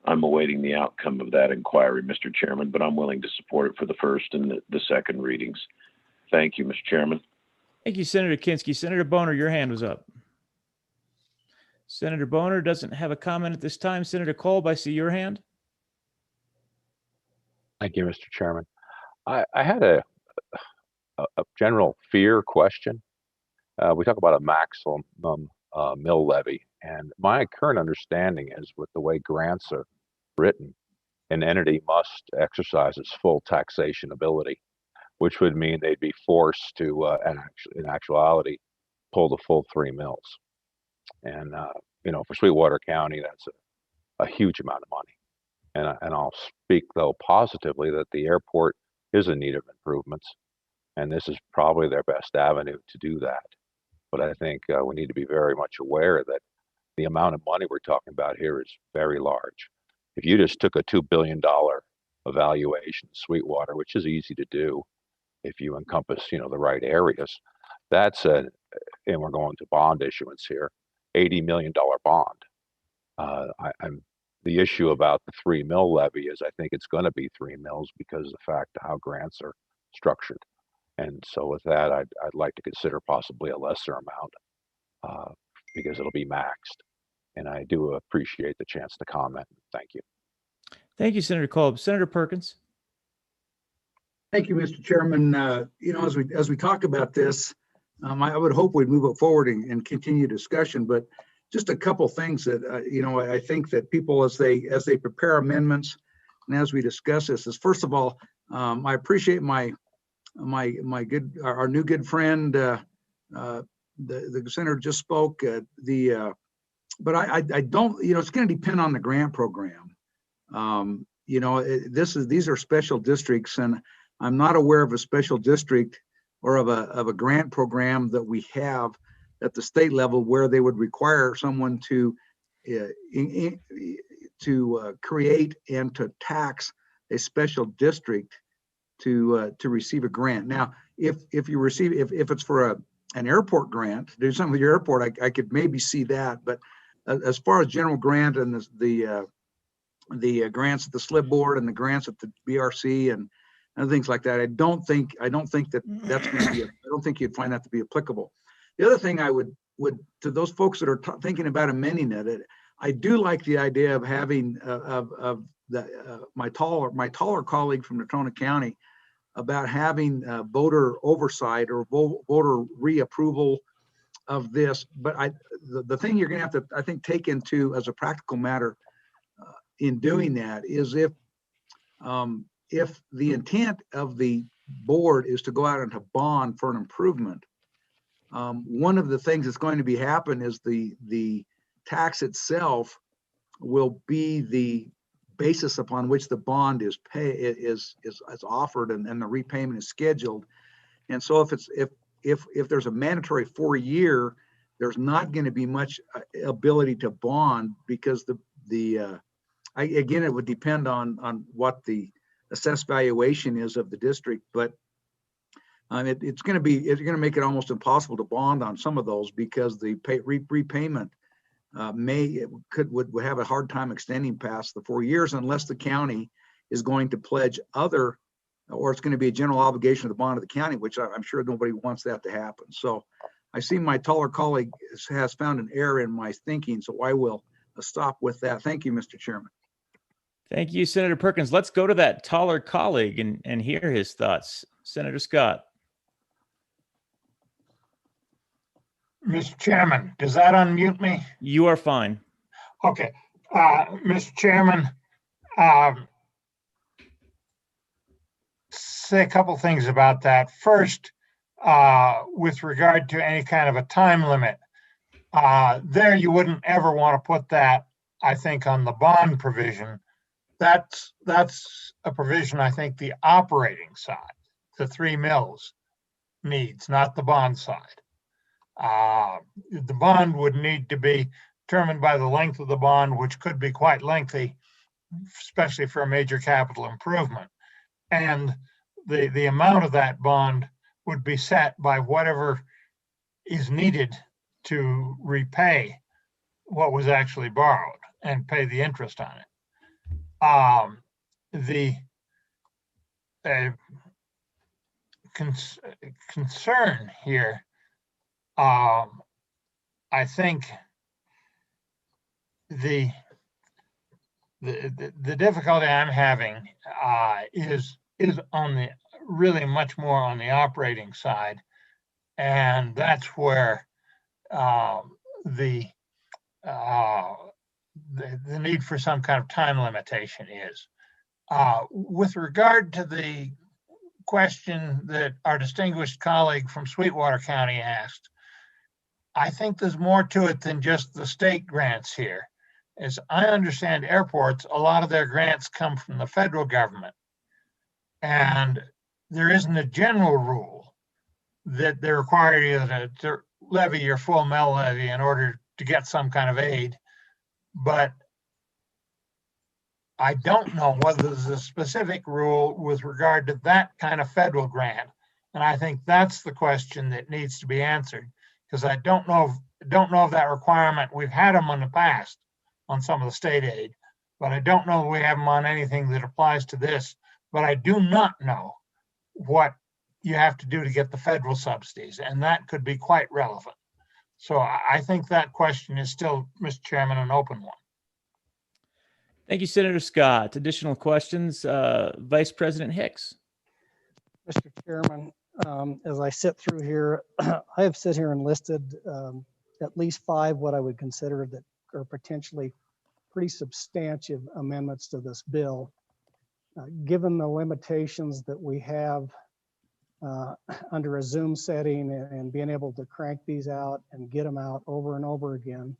I'm awaiting the outcome of that inquiry, Mr. Chairman, but I'm willing to support it for the first and the second readings. Thank you, Mr. Chairman. Thank you, Senator Kinski. Senator Boner, your hand was up. Senator Boner doesn't have a comment at this time. Senator Kolb, I see your hand. Thank you, Mr. Chairman. I had a general fear question. We talk about a maximum mill levy, and my current understanding is with the way grants are written, an entity must exercise its full taxation ability, which would mean they'd be forced to, in actuality, pull the full 3 mills. And for Sweetwater County, that's a huge amount of money. And I'll speak though positively that the airport is in need of improvements, and this is probably their best avenue to do that. But I think we need to be very much aware that the amount of money we're talking about here is very large. If you just took a $2 billion evaluation of Sweetwater, which is easy to do if you encompass, the right areas, that's and we're going to bond issuance here, $80 million bond. The issue about the 3 mill levy is I think it's going to be 3 mills because of the fact of how grants are structured. And so with that, I'd like to consider possibly a lesser amount because it'll be maxed. And I do appreciate the chance to comment. Thank you. Thank you, Senator Kolb. Senator Perkins. Thank you, Mr. Chairman. As we talk about this, I would hope we'd move it forward and continue discussion, but just a couple things that, I think that people, as they prepare amendments and as we discuss this, is first of all, I appreciate our new good friend, the senator just spoke, but I don't, it's going to depend on the grant program. These are special districts, and I'm not aware of a special district or of a grant program that we have at the state level where they would require someone to create and to tax a special district to receive a grant. Now, if it's for an airport grant, to do something with your airport, I could maybe see that. But as far as general grant and the grants at the SLIB board and the grants at the BRC and things like that, I don't think that's going to be. I don't think you'd find that to be applicable. The other thing I would to those folks that are thinking about amending it, I do like the idea of having my taller colleague from Natrona County about having voter oversight or voter reapproval of this. But the thing you're going to have to, I think, take into as a practical matter in doing that is if the intent of the board is to go out and to bond for an improvement, one of the things that's going to be happen is the tax itself will be the basis upon which the bond is offered and the repayment is scheduled. And so if there's a mandatory 4-year, there's not going to be much ability to bond because again, it would depend on what the assessed valuation is of the district, but it's going to make it almost impossible to bond on some of those because the repayment would have a hard time extending past the 4 years unless the county is going to pledge or it's going to be a general obligation of the bond of the county, which I'm sure nobody wants that to happen. So I see my taller colleague has found an error in my thinking, so I will stop with that. Thank you, Mr. Chairman. Thank you, Senator Perkins. Let's go to that taller colleague and hear his thoughts. Senator Scott. Mr. Chairman, does that unmute me? You are fine. Okay. Mr. Chairman, say a couple things about that. First, with regard to any kind of a time limit, there you wouldn't ever want to put that, I think, on the bond provision. That's a provision I think the operating side, the 3 mills, needs, not the bond side. The bond would need to be determined by the length of the bond, which could be quite lengthy, especially for a major capital improvement. And the amount of that bond would be set by whatever is needed to repay what was actually borrowed and pay the interest on it. the concern here, I think the difficulty I'm having is on the really much more on the operating side, and that's where the need for some kind of time limitation is. With regard to the question that our distinguished colleague from Sweetwater County asked, I think there's more to it than just the state grants here. As I understand airports, a lot of their grants come from the federal government. And there isn't a general rule that they require you to levy your full mill levy in order to get some kind of aid. But I don't know whether there's a specific rule with regard to that kind of federal grant. And I think that's the question that needs to be answered, because I don't know if that requirement, we've had them in the past on some of the state aid, but I don't know if we have them on anything that applies to this. But I do not know what you have to do to get the federal subsidies, and that could be quite relevant. So I think that question is still, Mr. Chairman, an open one. Thank you, Senator Scott. Additional questions, Vice President Hicks. Mr. Chairman, as I sit through here, I have sit here and listed at least 5 what I would consider that are potentially pretty substantive amendments to this bill. Given the limitations that we have under a Zoom setting and being able to crank these out and get them out over and over again,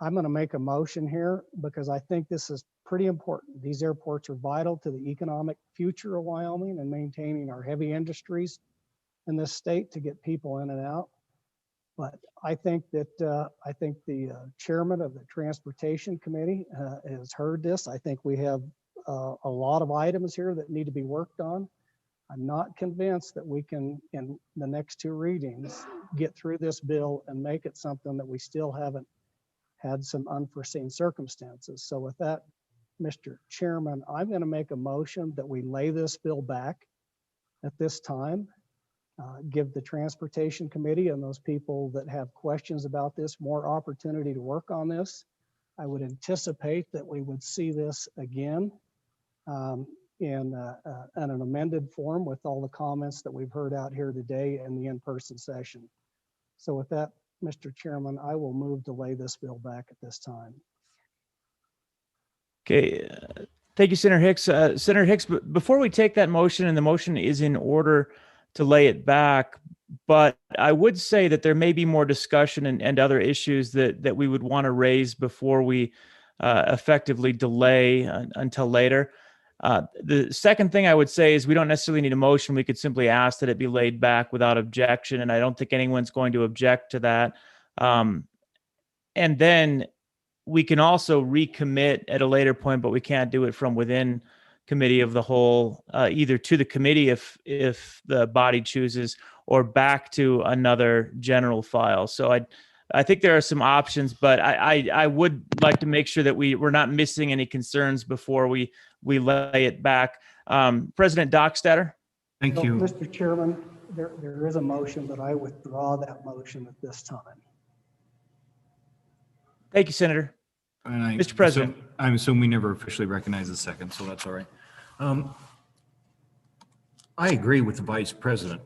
I'm going to make a motion here because I think this is pretty important. These airports are vital to the economic future of Wyoming and maintaining our heavy industries in this state to get people in and out. But I think that the chairman of the Transportation Committee has heard this. I think we have a lot of items here that need to be worked on. I'm not convinced that we can, in the next 2 readings, get through this bill and make it something that we still haven't had some unforeseen circumstances. So with that, Mr. Chairman, I'm going to make a motion that we lay this bill back at this time, give the Transportation Committee and those people that have questions about this more opportunity to work on this. I would anticipate that we would see this again in an amended form with all the comments that we've heard out here today in the in-person session. So with that, Mr. Chairman, I will move to lay this bill back at this time. Okay, thank you, Senator Hicks. Senator Hicks, before we take that motion, and the motion is in order to lay it back, but I would say that there may be more discussion and other issues that we would want to raise before we effectively delay until later. The second thing I would say is we don't necessarily need a motion. We could simply ask that it be laid back without objection, and I don't think anyone's going to object to that. And then we can also recommit at a later point, but we can't do it from within committee of the whole, either to the committee if the body chooses, or back to another general file. So I think there are some options, but I would like to make sure that we're not missing any concerns before we lay it back. President Dockstader. Thank you. Mr. Chairman, there is a motion, but I withdraw that motion at this time. Thank you, Senator. Mr. President. I'm assuming we never officially recognize the second, so that's all right. I agree with the Vice President.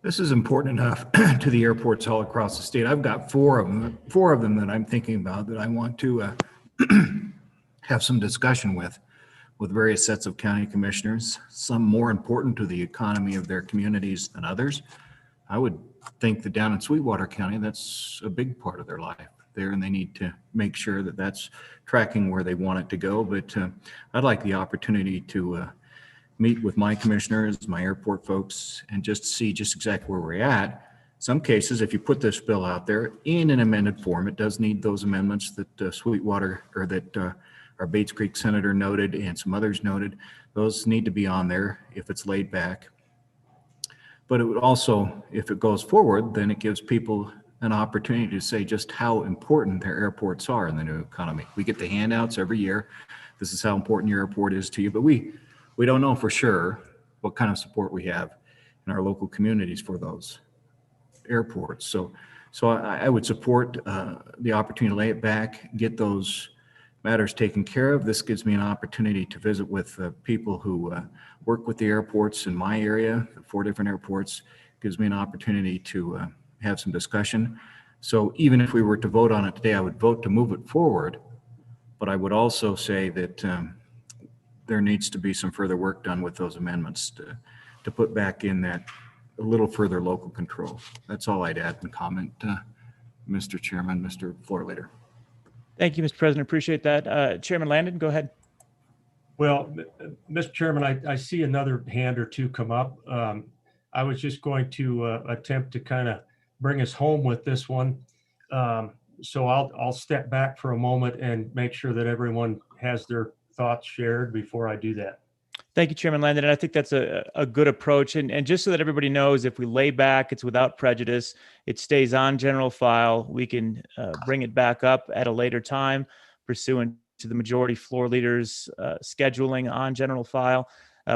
This is important enough to the airports all across the state. I've got four of them that I'm thinking about that I want to have some discussion with various sets of county commissioners, some more important to the economy of their communities than others. I would think that down in Sweetwater County, that's a big part of their life there, and they need to make sure that that's tracking where they want it to go. But I'd like the opportunity to meet with my commissioners, my airport folks, and just see just exactly where we're at. Some cases, if you put this bill out there in an amended form, it does need those amendments that Sweetwater, or that our Bates Creek Senator noted and some others noted. Those need to be on there if it's laid back. But it would also, if it goes forward, then it gives people an opportunity to say just how important their airports are in the new economy. We get the handouts every year. This is how important your airport is to you, but we don't know for sure what kind of support we have in our local communities for those airports. So I would support the opportunity to lay it back, get those matters taken care of. This gives me an opportunity to visit with people who work with the airports in my area, the 4 different airports. Gives me an opportunity to have some discussion. So even if we were to vote on it today, I would vote to move it forward. But I would also say that there needs to be some further work done with those amendments to put back in that a little further local control. That's all I'd add and comment, Mr. Chairman, Mr. Floor Leader. Thank you, Mr. President. Appreciate that. Chairman Landon, go ahead. Well, Mr. Chairman, I see another hand or two come up. I was just going to attempt to kind of bring us home with this one. So I'll step back for a moment and make sure that everyone has their thoughts shared before I do that. Thank you, Chairman Landon. And I think that's a good approach. And just so that everybody knows, if we lay back, it's without prejudice. It stays on general file. We can bring it back up at a later time pursuant to the majority floor leaders scheduling on general file.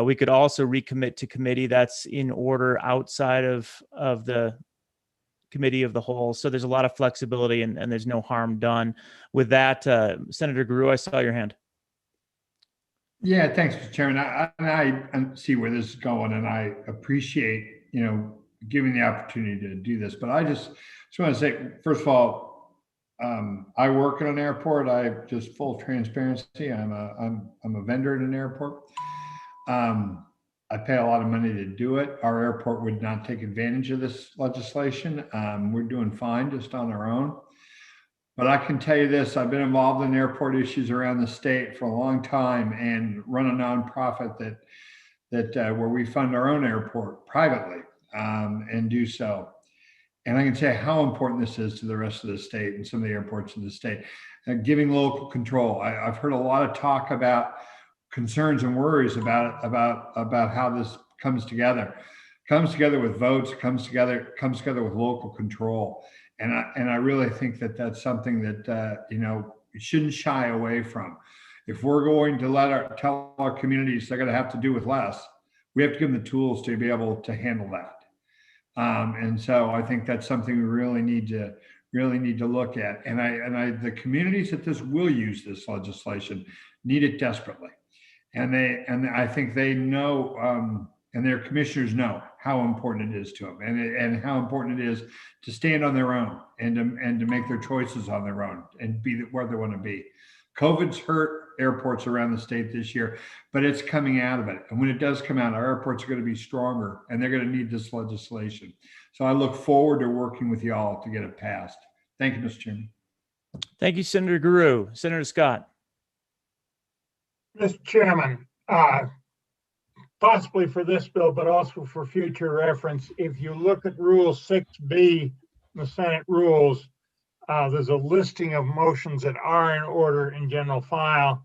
We could also recommit to committee. That's in order outside of the committee of the whole. So there's a lot of flexibility and there's no harm done. With that, Senator Guru, I saw your hand. Yeah, thanks, Mr. Chairman. I see where this is going, and I appreciate, giving the opportunity to do this. But I just want to say, first of all, I work at an airport. I just full transparency. I'm a vendor at an airport. I pay a lot of money to do it. Our airport would not take advantage of this legislation. We're doing fine just on our own. But I can tell you this, I've been involved in airport issues around the state for a long time and run a nonprofit that where we fund our own airport privately and do so. And I can tell you how important this is to the rest of the state and some of the airports in the state. Giving local control. I've heard a lot of talk about concerns and worries about how this comes together. Comes together with votes, comes together with local control. And I really think that that's something that, we shouldn't shy away from. If we're going to tell our communities they're going to have to do with less, we have to give them the tools to be able to handle that. And so I think that's something we really need to look at. And the communities that will use this legislation need it desperately. And I think they know, and their commissioners know how important it is to them and how important it is to stand on their own and to make their choices on their own and be where they want to be. COVID's hurt airports around the state this year, but it's coming out of it. And when it does come out, our airports are going to be stronger and they're going to need this legislation. So I look forward to working with y'all to get it passed. Thank you, Mr. Chairman. Thank you, Senator Guru. Senator Scott. Mr. Chairman, possibly for this bill, but also for future reference, if you look at Rule 6B in the Senate rules, there's a listing of motions that are in order in general file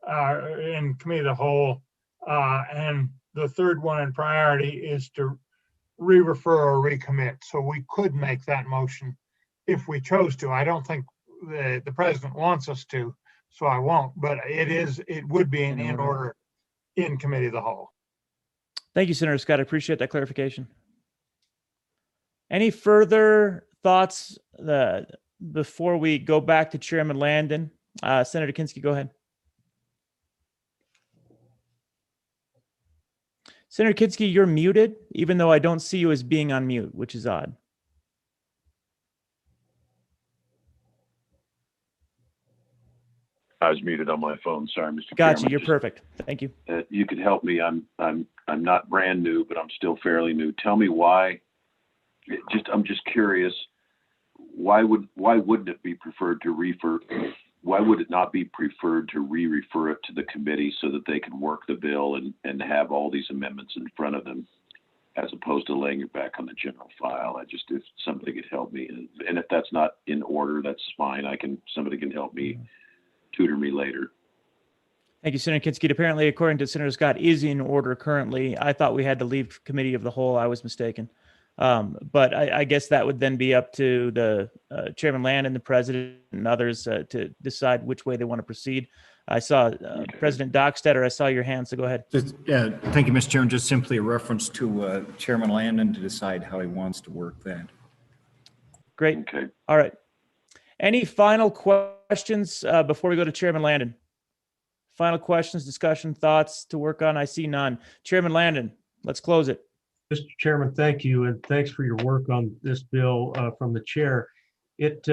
in committee of the whole. And the third one in priority is to re-refer or recommit. So we could make that motion if we chose to. I don't think the president wants us to, so I won't, but it would be in order in committee of the whole. Thank you, Senator Scott. I appreciate that clarification. Any further thoughts before we go back to Chairman Landon? Senator Kinski, go ahead. Senator Kinski, you're muted, even though I don't see you as being on mute, which is odd. I was muted on my phone. Sorry, Mr. Gotcha. Chairman. You're perfect. Thank you. You could help me. I'm not brand new, but I'm still fairly new. Tell me why. I'm just curious. Why wouldn't it be preferred to refer? Why would it not be preferred to re-refer it to the committee so that they can work the bill and have all these amendments in front of them, as opposed to laying it back on the general file? If somebody could help me, and if that's not in order, that's fine. Somebody can help me, tutor me later. Thank you, Senator Kinski. Apparently, according to Senator Scott, is in order currently. I thought we had to leave committee of the whole. I was mistaken. But I guess that would then be up to the Chairman Land and the president and others to decide which way they want to proceed. I saw President Dockstader, I saw your hand, so go ahead. Thank you, Mr. Chairman. Just simply a reference to Chairman Landon to decide how he wants to work that. Great. Okay. All right. Any final questions before we go to Chairman Landon? Final questions, discussion, thoughts to work on? I see none. Chairman Landon, let's close it. Mr. Chairman, thank you, and thanks for your work on this bill from the chair. It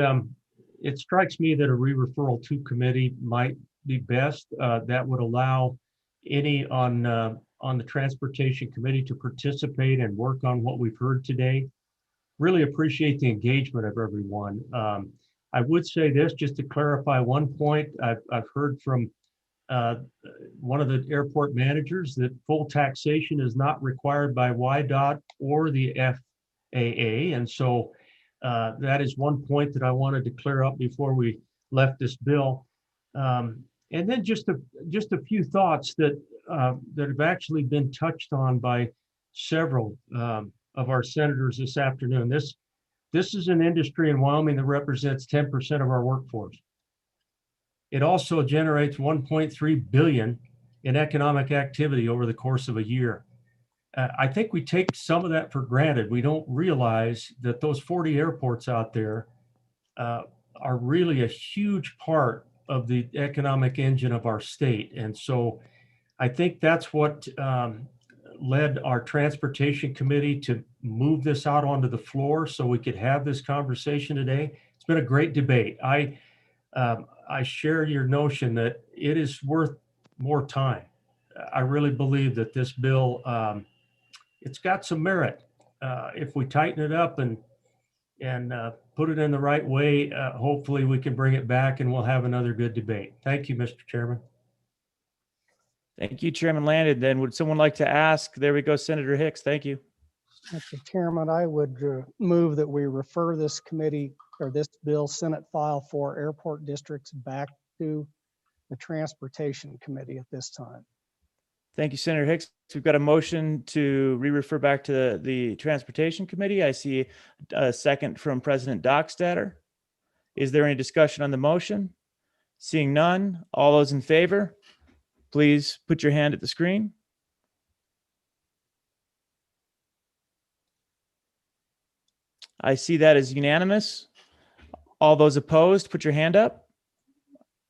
strikes me that a re-referral to committee might be best. That would allow any on the Transportation Committee to participate and work on what we've heard today. Really appreciate the engagement of everyone. I would say this, just to clarify one point, I've heard from one of the airport managers that full taxation is not required by YDOT or the FAA. And so that is one point that I wanted to clear up before we left this bill. And then just a few thoughts that have actually been touched on by several of our senators this afternoon. This is an industry in Wyoming that represents 10% of our workforce. It also generates 1.3 billion in economic activity over the course of a year. I think we take some of that for granted. We don't realize that those 40 airports out there are really a huge part of the economic engine of our state. And so I think that's what led our Transportation Committee to move this out onto the floor so we could have this conversation today. It's been a great debate. I share your notion that it is worth more time. I really believe that this bill, it's got some merit. If we tighten it up and put it in the right way, hopefully we can bring it back and we'll have another good debate. Thank you, Mr. Chairman. Thank you, Chairman Landon. Then would someone like to ask? There we go, Senator Hicks. Thank you. Mr. Chairman, I would move that we refer this committee or this bill, Senate File 4 Airport Districts, back to the Transportation Committee at this time. Thank you, Senator Hicks. We've got a motion to re-refer back to the Transportation Committee. I see a second from President Dockstader. Is there any discussion on the motion? Seeing none, all those in favor, please put your hand at the screen. I see that as unanimous. All those opposed, put your hand up.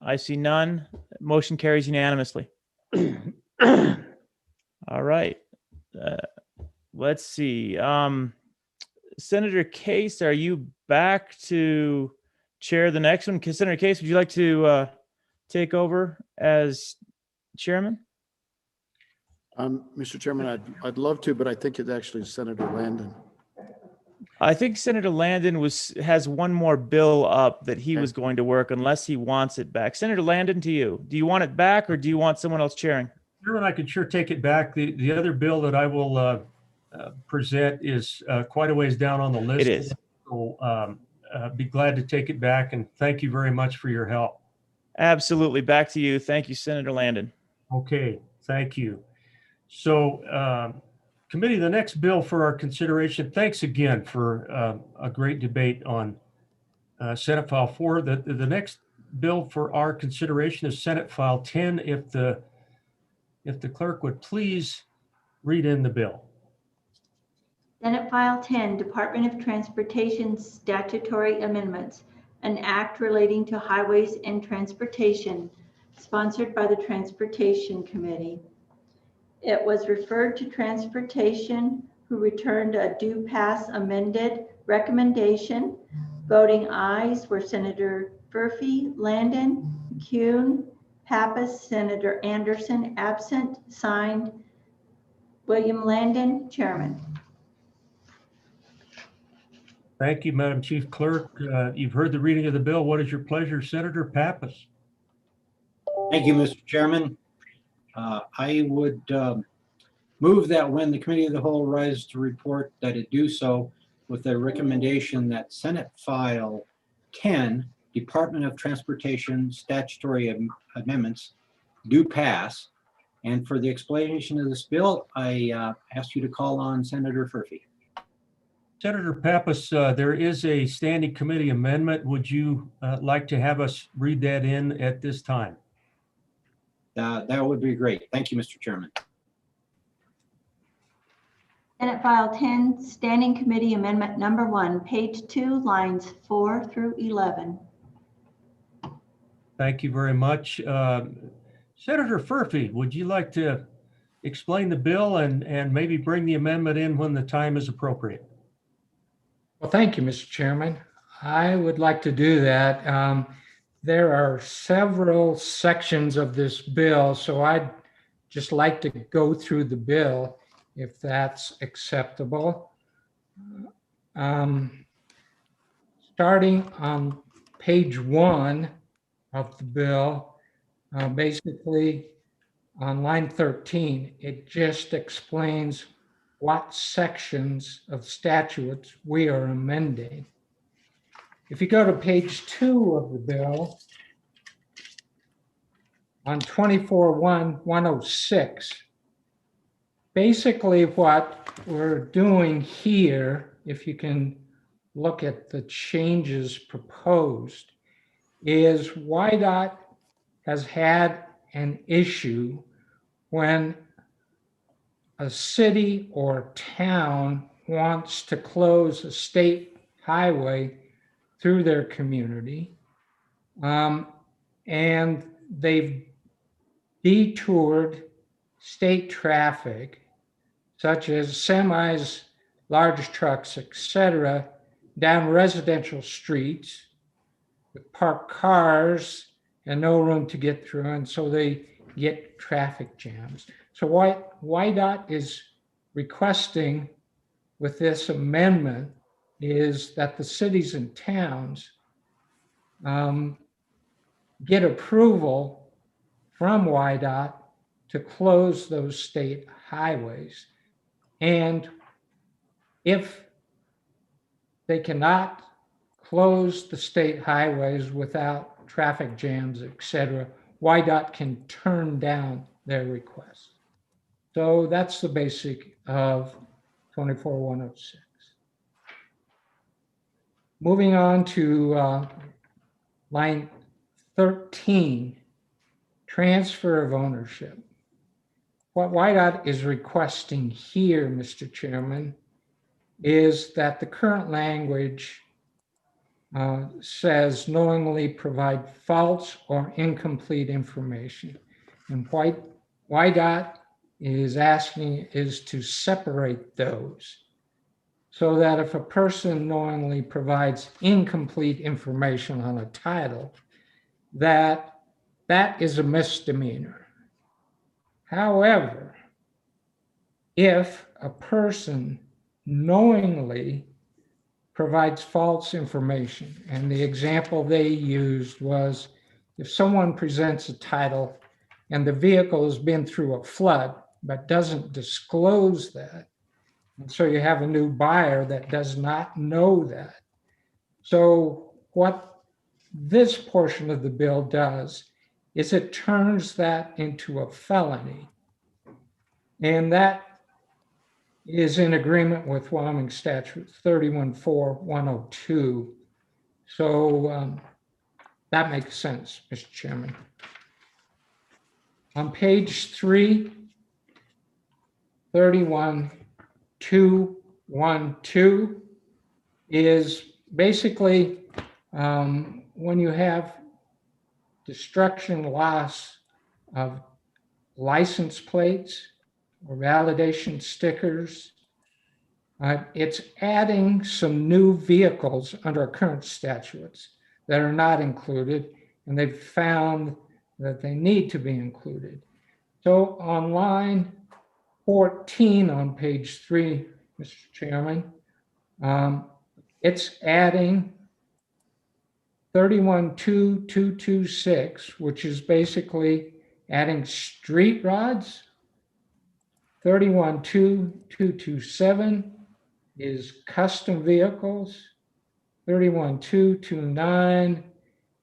I see none. Motion carries unanimously. All right. Let's see. Senator Case, are you back to chair the next one? Senator Case, would you like to take over as chairman? Mr. Chairman, I'd love to, but I think it's actually Senator Landon. I think Senator Landon has one more bill up that he was going to work unless he wants it back. Senator Landon, to you. Do you want it back or do you want someone else chairing? Chairman, I could sure take it back. The other bill that I will present is quite a ways down on the list. It is. So be glad to take it back, and thank you very much for your help. Absolutely. Back to you. Thank you, Senator Landon. Okay, thank you. So committee, the next bill for our consideration, thanks again for a great debate on Senate File 4. The next bill for our consideration is Senate File 10. If the clerk would please read in the bill. Senate File 10, Department of Transportation Statutory Amendments, an act relating to highways and transportation, sponsored by the Transportation Committee. It was referred to Transportation, who returned a due pass amended recommendation. Voting ayes were Senator Furphy, Landon, Kuhn, Pappas, Senator Anderson, absent, signed, William Landon, Chairman. Thank you, Madam Chief Clerk. You've heard the reading of the bill. What is your pleasure, Senator Pappas? Thank you, Mr. Chairman. I would move that when the Committee of the Whole rises to report, that it do so with the recommendation that Senate File 10, Department of Transportation Statutory Amendments, do pass. And for the explanation of this bill, I ask you to call on Senator Furphy. Senator Pappas, there is a standing committee amendment. Would you like to have us read that in at this time? That would be great. Thank you, Mr. Chairman. Senate File 10, Standing Committee Amendment Number 1, page 2, lines 4 through 11. Thank you very much. Senator Furphy, would you like to explain the bill and maybe bring the amendment in when the time is appropriate? Well, thank you, Mr. Chairman. I would like to do that. There are several sections of this bill, so I'd just like to go through the bill if that's acceptable. Starting on page 1 of the bill, basically on line 13, it just explains what sections of statutes we are amending. If you go to page 2 of the bill, on 24.1.106, basically what we're doing here, if you can look at the changes proposed, is WYDOT has had an issue when a city or town wants to close a state highway through their community, and they've detoured state traffic, such as semis, large trucks, etc., down residential streets with parked cars and no room to get through, and so they get traffic jams. So WYDOT is requesting with this amendment is that the cities and towns get approval from WYDOT to close those state highways. And if they cannot close the state highways without traffic jams, etc., WYDOT can turn down their request. So that's the basic of 24.106. Moving on to line 13, transfer of ownership. What WYDOT is requesting here, Mr. Chairman, is that the current language says knowingly provide false or incomplete information. And what WYDOT is asking is to separate those so that if a person knowingly provides incomplete information on a title, that is a misdemeanor. However, if a person knowingly provides false information, and the example they used was if someone presents a title and the vehicle has been through a flood but doesn't disclose that, and so you have a new buyer that does not know that. So what this portion of the bill does is it turns that into a felony. And that is in agreement with Wyoming Statute 31.4.102. So that makes sense, Mr. Chairman. On page 3, 31.2.1.2 is basically when you have destruction, loss of license plates or validation stickers, it's adding some new vehicles under our current statutes that are not included, and they've found that they need to be included. So on line 14 on page 3, Mr. Chairman, it's adding 31.2.226, which is basically adding street rods. 31.2.227 is custom vehicles. 31.2.29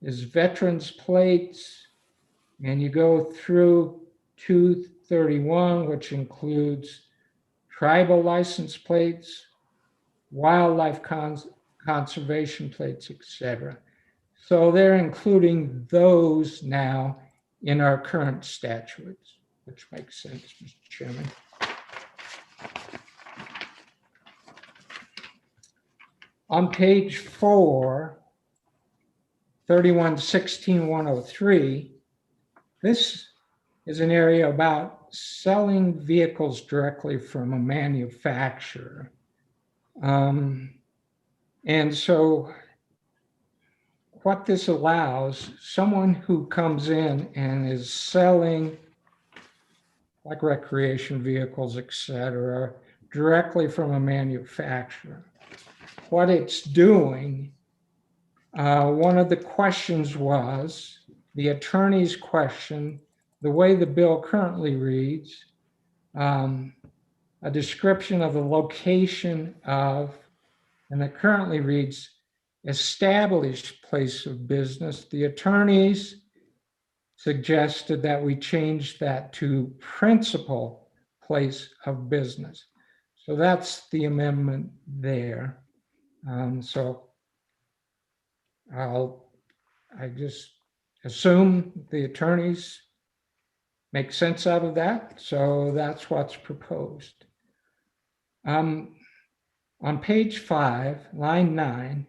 is veterans plates. And you go through 231, which includes tribal license plates, wildlife conservation plates, etc. So they're including those now in our current statutes, which makes sense, Mr. Chairman. On page 4, 3116-103, this is an area about selling vehicles directly from a manufacturer. And so what this allows, someone who comes in and is selling like recreation vehicles, et cetera, directly from a manufacturer. What it's doing, one of the questions was, the attorney's question, the way the bill currently reads, a description of the location of, and it currently reads, established place of business. The attorneys suggested that we change that to principal place of business. So that's the amendment there. So I just assume the attorneys make sense out of that. So that's what's proposed. On page 5, line 9,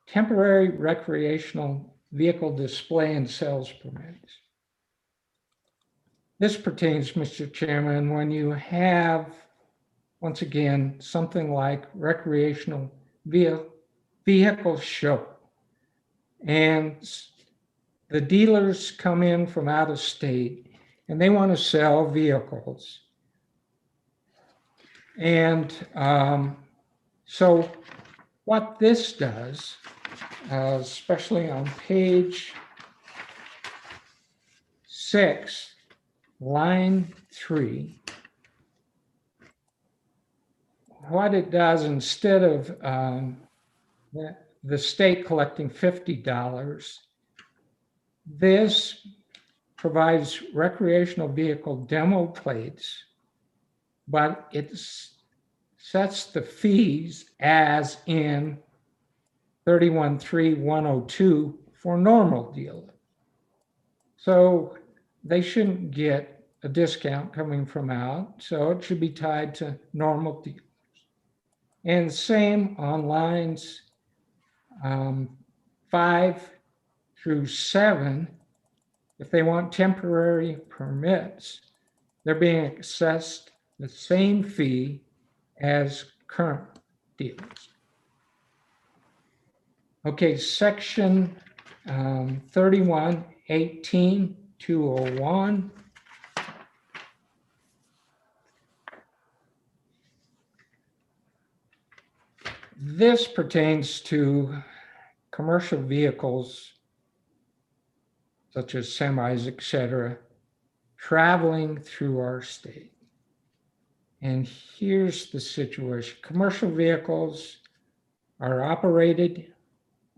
temporary recreational vehicle display and sales permits. This pertains, Mr. Chairman, when you have, once again, something like recreational vehicle show, and the dealers come in from out of state and they want to sell vehicles. And so what this does, especially on page 6, line 3, what it does, instead of the state collecting $50, this provides recreational vehicle demo plates, but it sets the fees as in 31.3.102 for normal dealers. So they shouldn't get a discount coming from out, so it should be tied to normal dealers. And same on lines 5 through 7, if they want temporary permits, they're being assessed the same fee as current dealers. Okay, section 31.18.201. This pertains to commercial vehicles such as semis, et cetera, traveling through our state. And here's the situation. Commercial vehicles are operated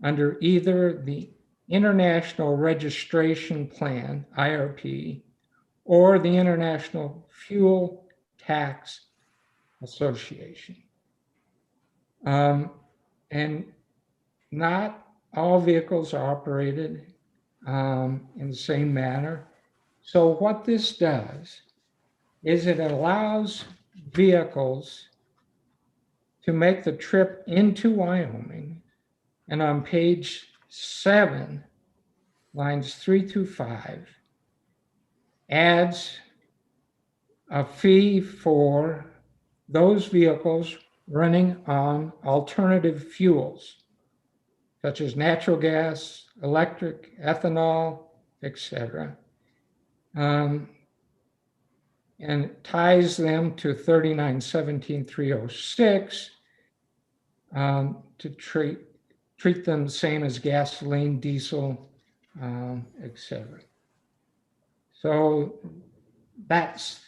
under either the International Registration Plan, IRP, or the International Fuel Tax Association. And not all vehicles are operated in the same manner. So what this does is it allows vehicles to make the trip into Wyoming, and on page 7, lines 3 through 5, adds a fee for those vehicles running on alternative fuels, such as natural gas, electric, ethanol, etc. And ties them to 39.17.306 to treat them the same as gasoline, diesel, etc. So that's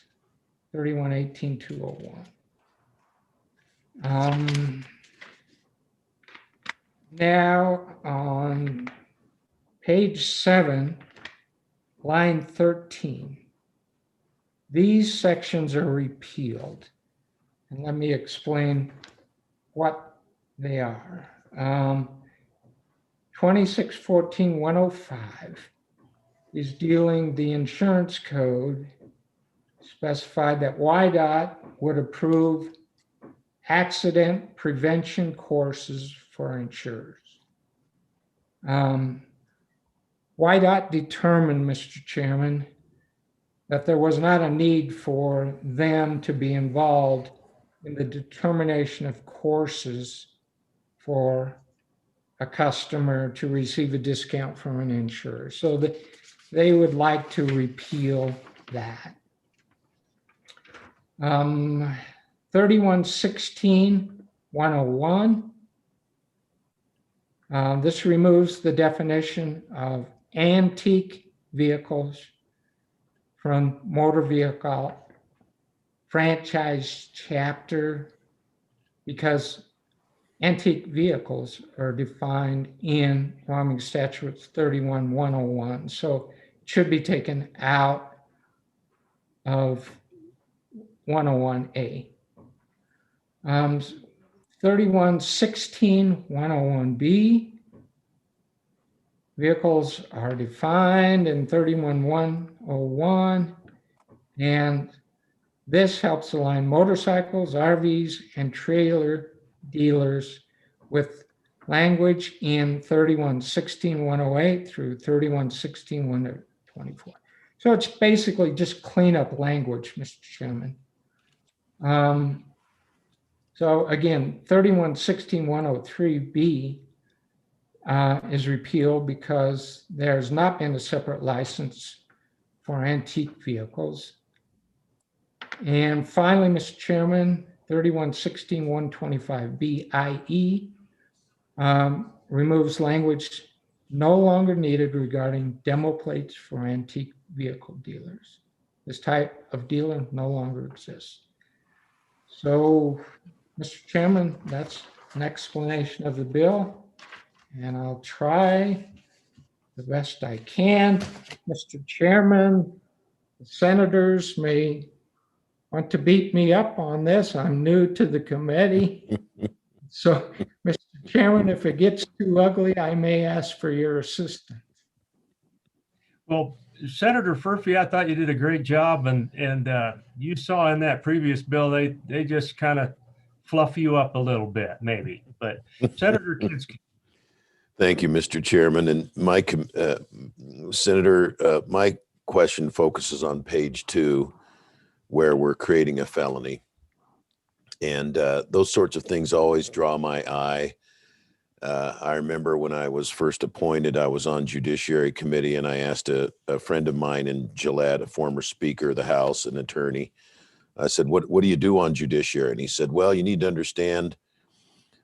31.18.201. Now on page 7, line 13, these sections are repealed. And let me explain what they are. 2614-105 is dealing the insurance code, specified that YDOT would approve accident prevention courses for insurers. YDOT determined, Mr. Chairman, that there was not a need for them to be involved in the determination of courses for a customer to receive a discount from an insurer. So that they would like to repeal that. 3116-101. This removes the definition of antique vehicles from motor vehicle franchise chapter, because antique vehicles are defined in Wyoming statutes 31-101. So it should be taken out of 101A. 3116-101B. Vehicles are defined in 31-101, and this helps align motorcycles, RVs, and trailer dealers with language in 3116-108 through 3116-124. So it's basically just cleanup language, Mr. Chairman. So again, 3116-103B is repealed because there's not been a separate license for antique vehicles. And finally, Mr. Chairman, 3116-125B, removes language no longer needed regarding demo plates for antique vehicle dealers. This type of dealer no longer exists. So, Mr. Chairman, that's an explanation of the bill, and I'll try the best I can. Mr. Chairman, the senators may want to beat me up on this. I'm new to the committee. So, Mr. Chairman, if it gets too ugly, I may ask for your assistance. Well, Senator Furphy, I thought you did a great job, and you saw in that previous bill, they just kind of fluff you up a little bit, maybe. But Senator Kinski. Thank you, Mr. Chairman. And Senator, my question focuses on page 2, where we're creating a felony. And those sorts of things always draw my eye. I remember when I was first appointed, I was on Judiciary Committee, and I asked a friend of mine in Gillette, a former Speaker of the House, an attorney, I said, what do you do on Judiciary? And he said, well, you need to understand,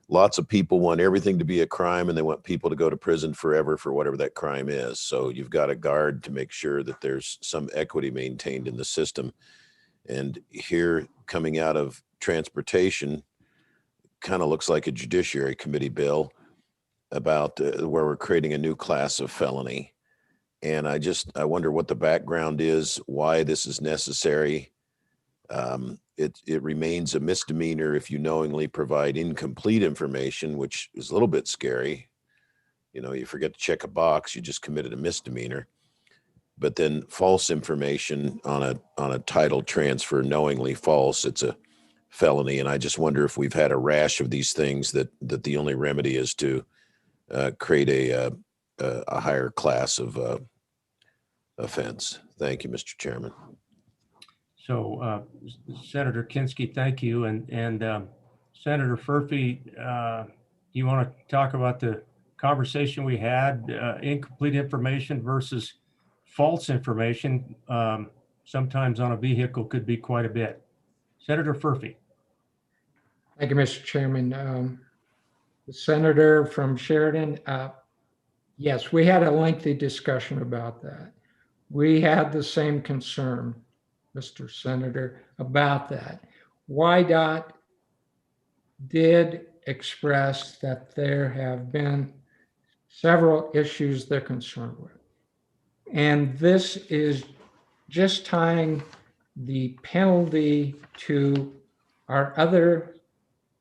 lots of people want everything to be a crime, and they want people to go to prison forever for whatever that crime is. So you've got to guard to make sure that there's some equity maintained in the system. And here, coming out of transportation, kind of looks like a Judiciary Committee bill about where we're creating a new class of felony. And I wonder what the background is, why this is necessary. It remains a misdemeanor if you knowingly provide incomplete information, which is a little bit scary. You know, you forget to check a box, you just committed a misdemeanor. But then false information on a title transfer, knowingly false, it's a felony. And I just wonder if we've had a rash of these things that the only remedy is to create a higher class of offense. Thank you, Mr. Chairman. So, Senator Kinski, thank you. And Senator Furphy, you want to talk about the conversation we had, incomplete information versus false information, sometimes on a vehicle could be quite a bit. Senator Furphy. Thank you, Mr. Chairman. The senator from Sheridan, yes, we had a lengthy discussion about that. We had the same concern, Mr. Senator, about that. YDOT did express that there have been several issues they're concerned with. And this is just tying the penalty to our other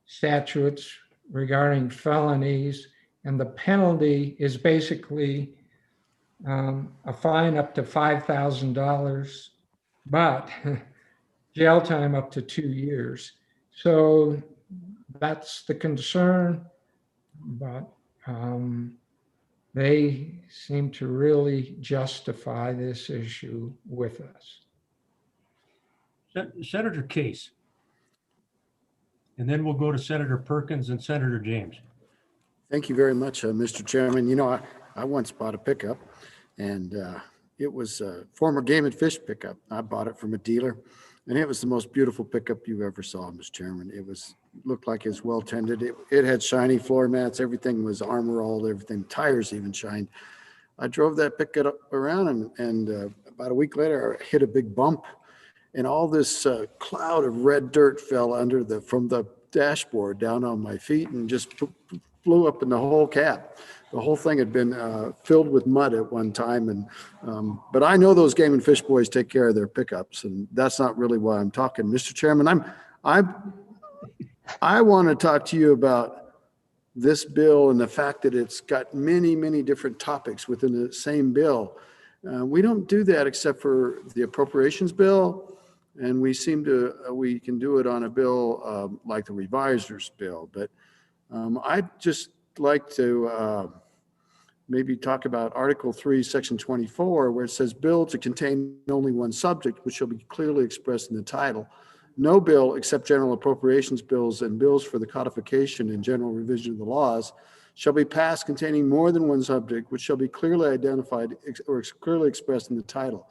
statutes regarding felonies, and the penalty is basically a fine up to $5,000, but jail time up to 2 years. So that's the concern, but they seem to really justify this issue with us. Senator Case. And then we'll go to Senator Perkins and Senator James. Thank you very much, Mr. Chairman. You know, I once bought a pickup, and it was a former Game and Fish pickup. I bought it from a dealer, and it was the most beautiful pickup you ever saw, Mr. Chairman. It looked like it was well tended. It had shiny floor mats. Everything was armor all, everything. Tires even shined. I drove that pickup around, and about a week later, I hit a big bump, and all this cloud of red dirt fell from the dashboard down on my feet and just flew up in the whole cab. The whole thing had been filled with mud at one time. And but I know those Game and Fish boys take care of their pickups, and that's not really why I'm talking. Mr. Chairman, I want to talk to you about this bill and the fact that it's got many, many different topics within the same bill. We don't do that except for the appropriations bill. And we can do it on a bill like the reviser's bill. But I'd just like to maybe talk about Article 3, Section 24, where it says bill to contain only one subject, which shall be clearly expressed in the title. No bill except general appropriations bills and bills for the codification and general revision of the laws shall be passed containing more than one subject, which shall be clearly identified or clearly expressed in the title.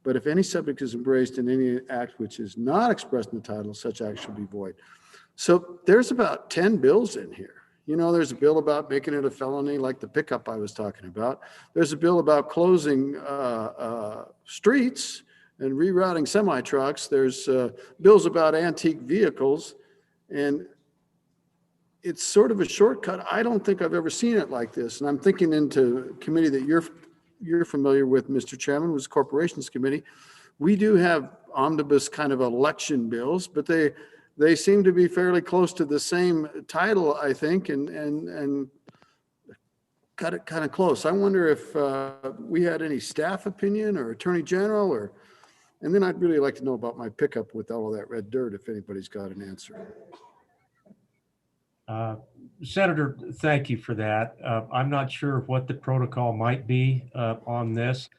But if any subject is embraced in any act which is not expressed in the title, such act shall be void. So there's about 10 bills in here. You know, there's a bill about making it a felony, like the pickup I was talking about. There's a bill about closing streets and rerouting semi-trucks. There's bills about antique vehicles. And it's sort of a shortcut. I don't think I've ever seen it like this. And I'm thinking into a committee that you're familiar with, Mr. Chairman, was Corporations Committee. We do have omnibus kind of election bills, but they seem to be fairly close to the same title, I think, and got it kind of close. I wonder if we had any staff opinion or Attorney General, and then I'd really like to know about my pickup with all of that red dirt, if anybody's got an answer. Senator, thank you for that. I'm not sure what the protocol might be on this.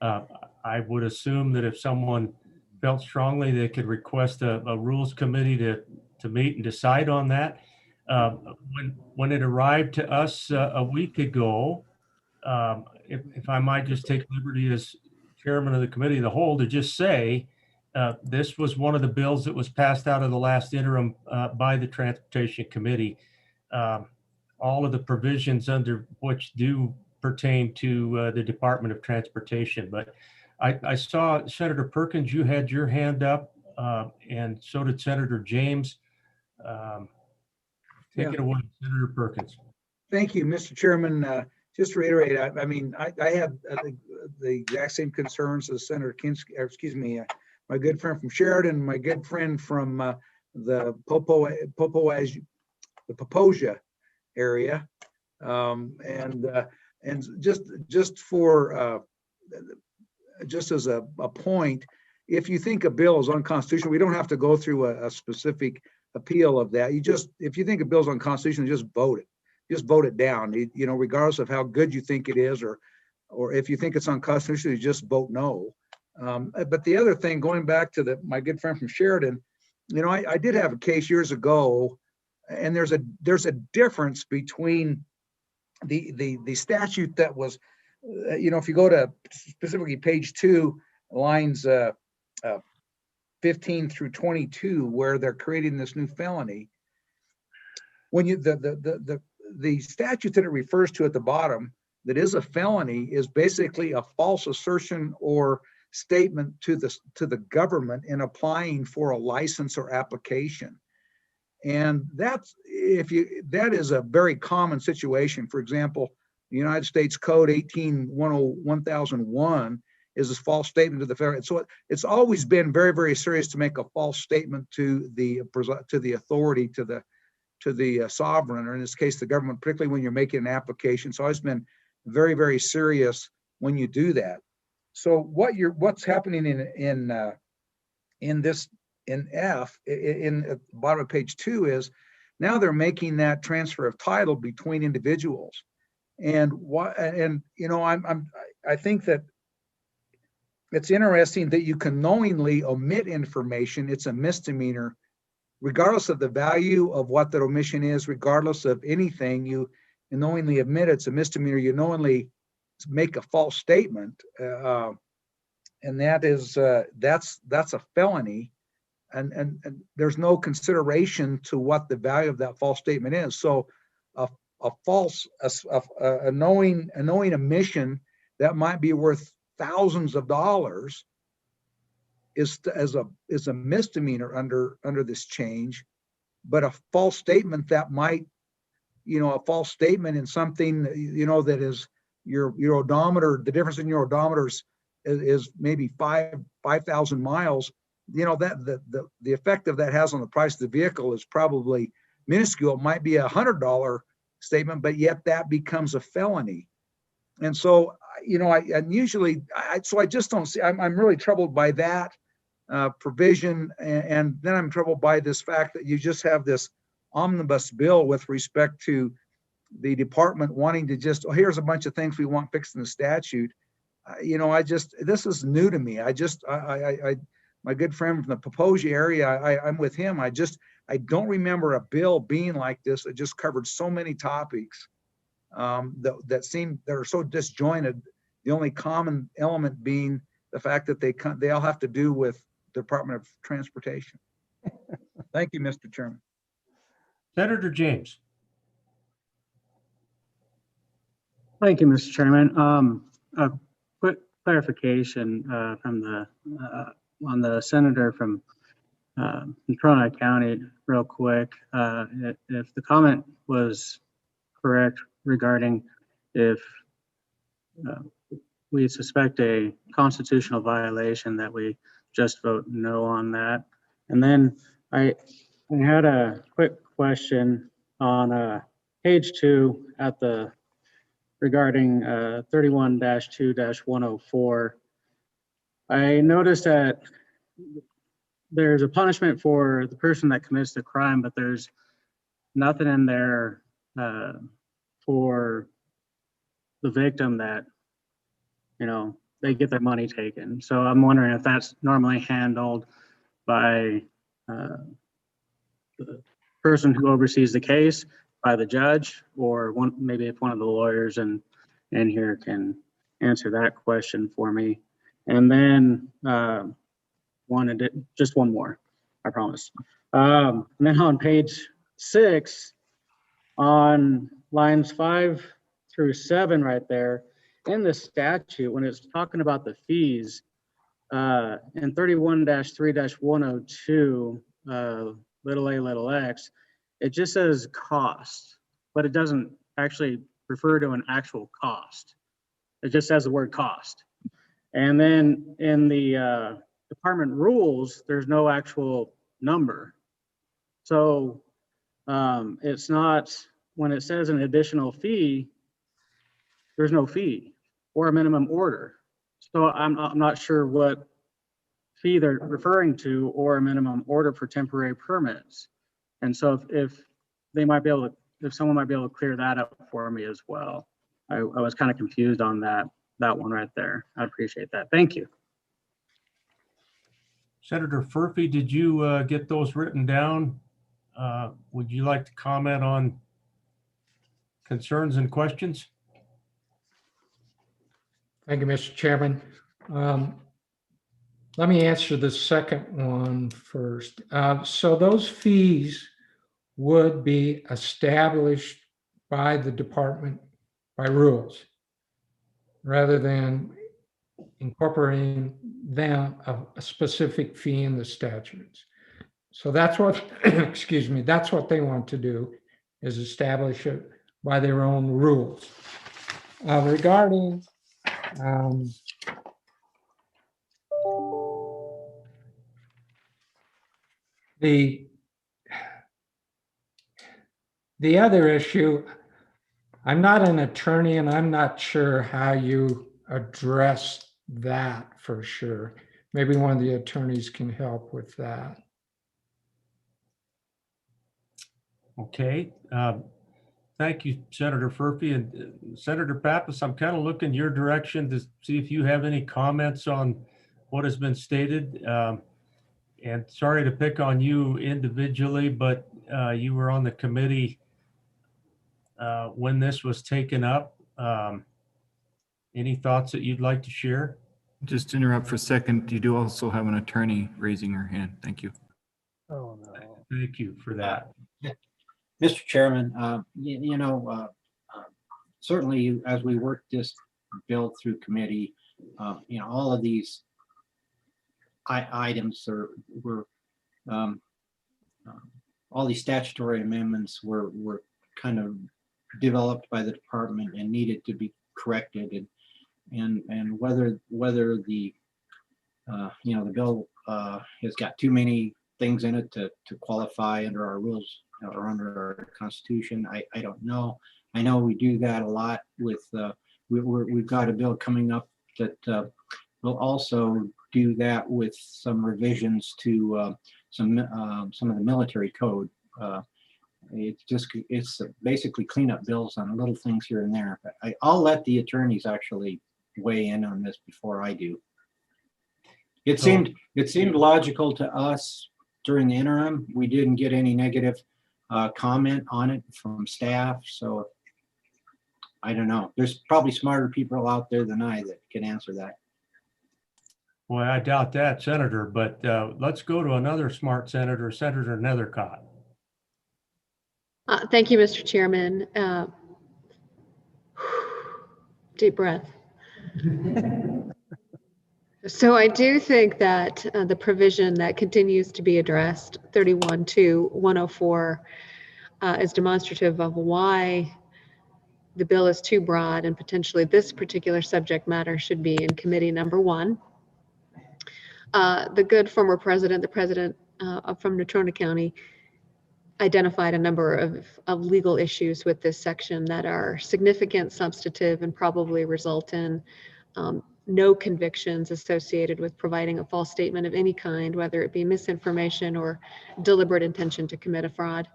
I would assume that if someone felt strongly, they could request a rules committee to meet and decide on that. When it arrived to us a week ago, if I might just take liberty as chairman of the committee of the whole to just say, this was one of the bills that was passed out of the last interim by the Transportation Committee. All of the provisions under which do pertain to the Department of Transportation. But I saw Senator Perkins, you had your hand up, and so did Senator James. Take it away, Senator Perkins. Thank you, Mr. Chairman. Just to reiterate, I mean, I had the exact same concerns as Senator Kinski, or excuse me, my good friend from Sheridan, my good friend from the Poposia area, and just as a point, if you think a bill is unconstitutional, we don't have to go through a specific appeal of that. If you think a bill is unconstitutional, just vote it. Just vote it down. You know, regardless of how good you think it is, or if you think it's unconstitutional, you just vote no. But the other thing, going back to my good friend from Sheridan, you know, I did have a case years ago, and there's a difference between the statute that was, you know, if you go to specifically page 2, lines 15 through 22, where they're creating this new felony. When the statute that it refers to at the bottom, that is a felony, is basically a false assertion or statement to the government in applying for a license or application. And that is a very common situation. For example, the United States Code 18-1001 is a false statement to the federal. So it's always been very, very serious to make a false statement to the authority, to sovereign, or in this case, the government, particularly when you're making an application. It's always been very, very serious when you do that. So what's happening in F, in at the bottom of page 2 is now they're making that transfer of title between individuals. And I think that it's interesting that you can knowingly omit information. It's a misdemeanor, regardless of the value of what that omission is, regardless of anything. You knowingly omit, it's a misdemeanor. You knowingly make a false statement, and that is that's a felony. And there's no consideration to what the value of that false statement is. So a knowing omission that might be worth thousands of dollars is a misdemeanor under this change. But a false statement that might, a false statement in something, that is your odometer, the difference in your odometers is maybe 5,000 miles. That the effect of that has on the price of the vehicle is probably minuscule. It might be $100 statement, but yet that becomes a felony. And so, I just don't see, I'm really troubled by that provision. And then I'm troubled by this fact that you just have this omnibus bill with respect to the department wanting to just, here's a bunch of things we want fixed in the statute. This is new to me. My good friend from the Poposia area, I'm with him. I don't remember a bill being like this that just covered so many topics that are so disjointed. The only common element being the fact that they all have to do with the Department of Transportation. Thank you, Mr. Chairman. Senator James. Thank you, Mr. Chairman. A quick clarification from on the senator from Trona County, real quick. If the comment was correct regarding if we suspect a constitutional violation, that we just vote no on that. And then I had a quick question on page 2 regarding 31-2-104. I noticed that there's a punishment for the person that commits the crime, but there's nothing in there for the victim that, they get their money taken. So I'm wondering if that's normally handled by the person who oversees the case, by the judge, or maybe if one of the lawyers in here can answer that question for me. And then just one more, I promise. And then on page 6, on lines 5 through 7 right there, in the statute, when it's talking about the fees, in 31-3-102, little a, little x, it just says cost, but it doesn't actually refer to an actual cost. It just says the word cost. And then in the department rules, there's no actual number. So it's not, when it says an additional fee, there's no fee or a minimum order. So I'm not sure what fee they're referring to or a minimum order for temporary permits. And so if they might be able to, if someone might be able to clear that up for me as well. I was kind of confused on that one right there. I appreciate that. Thank you. Senator Furphy, did you get those written down? Would you like to comment on concerns and questions? Thank you, Mr. Chairman. Let me answer the second one first. So those fees would be established by the department by rules, rather than incorporating them a specific fee in the statutes. So that's what, excuse me, that's what they want to do, is establish it by their own rules. Regarding The other issue, I'm not an attorney and I'm not sure how you address that for sure. Maybe one of the attorneys can help with that. Okay. Thank you, Senator Furphy. And Senator Pappas, I'm kind of looking your direction to see if you have any comments on what has been stated. And sorry to pick on you individually, but you were on the committee when this was taken up. Any thoughts that you'd like to share? Just to interrupt for a second, you do also have an attorney raising her hand. Thank you. Oh, no. Thank you for that. Mr. Chairman, certainly as we work this bill through committee, all of these items were all these statutory amendments were kind of developed by the department and needed to be corrected, and whether the the bill has got too many things in it to qualify under our rules or under our Constitution, I don't know. I know we do that a lot with we've got a bill coming up that will also do that with some revisions to some of the military code. It's basically cleanup bills on little things here and there. But I'll let the attorneys actually weigh in on this before I do. It seemed logical to us during the interim. We didn't get any negative comment on it from staff, so I don't know. There's probably smarter people out there than I that can answer that. Well, I doubt that, Senator, but let's go to another smart senator, Senator Nethercott. Thank you, Mr. Chairman. Deep breath. So I do think that the provision that continues to be addressed, 31-104, is demonstrative of why the bill is too broad and potentially this particular subject matter should be in committee number 1. The good former president, the president from Natrona County, identified a number of legal issues with this section that are significant, substantive, and probably result in no convictions associated with providing a false statement of any kind, whether it be misinformation or deliberate intention to commit a fraud.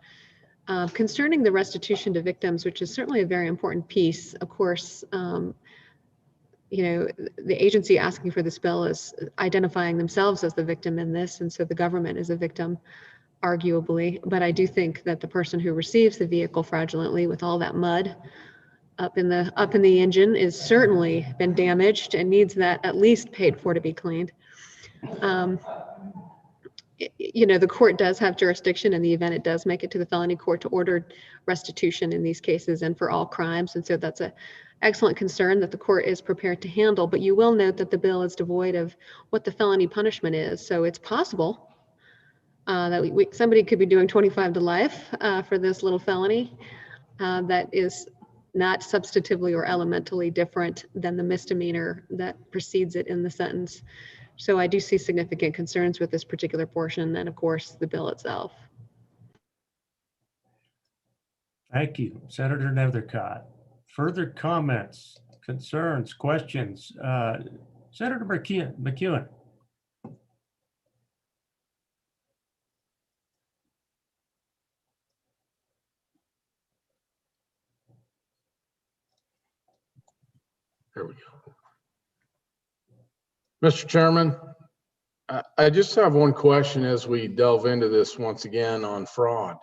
Concerning the restitution to victims, which is certainly a very important piece, of course, the agency asking for this bill is identifying themselves as the victim in this, and so the government is a victim, arguably. But I do think that the person who receives the vehicle fraudulently with all that mud up in the engine is certainly been damaged and needs that at least paid for to be cleaned. The court does have jurisdiction in the event it does make it to the felony court to order restitution in these cases and for all crimes. And so that's an excellent concern that the court is prepared to handle. But you will note that the bill is devoid of what the felony punishment is. So it's possible that somebody could be doing 25 to life for this little felony that is not substantively or elementally different than the misdemeanor that precedes it in the sentence. So I do see significant concerns with this particular portion and, of course, the bill itself. Thank you, Senator Nethercott. Further comments, concerns, questions? Senator McEwen. There we go. Mr. Chairman, I just have one question as we delve into this once again on fraud.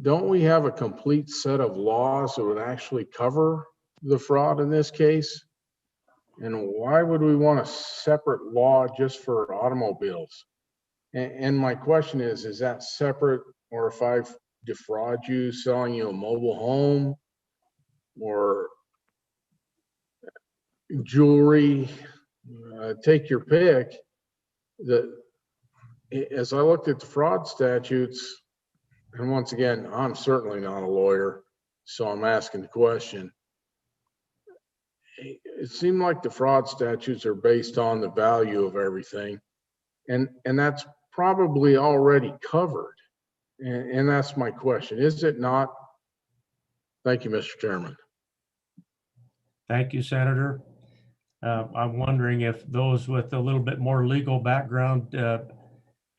Don't we have a complete set of laws that would actually cover the fraud in this case? And why would we want a separate law just for automobiles? And my question is that separate, or if I defraud you selling you a mobile home or jewelry, take your pick. As I looked at the fraud statutes, and once again, I'm certainly not a lawyer, so I'm asking the question. It seemed like the fraud statutes are based on the value of everything, and that's probably already covered. And that's my question. Is it not Thank you, Mr. Chairman. Thank you, Senator. I'm wondering if those with a little bit more legal background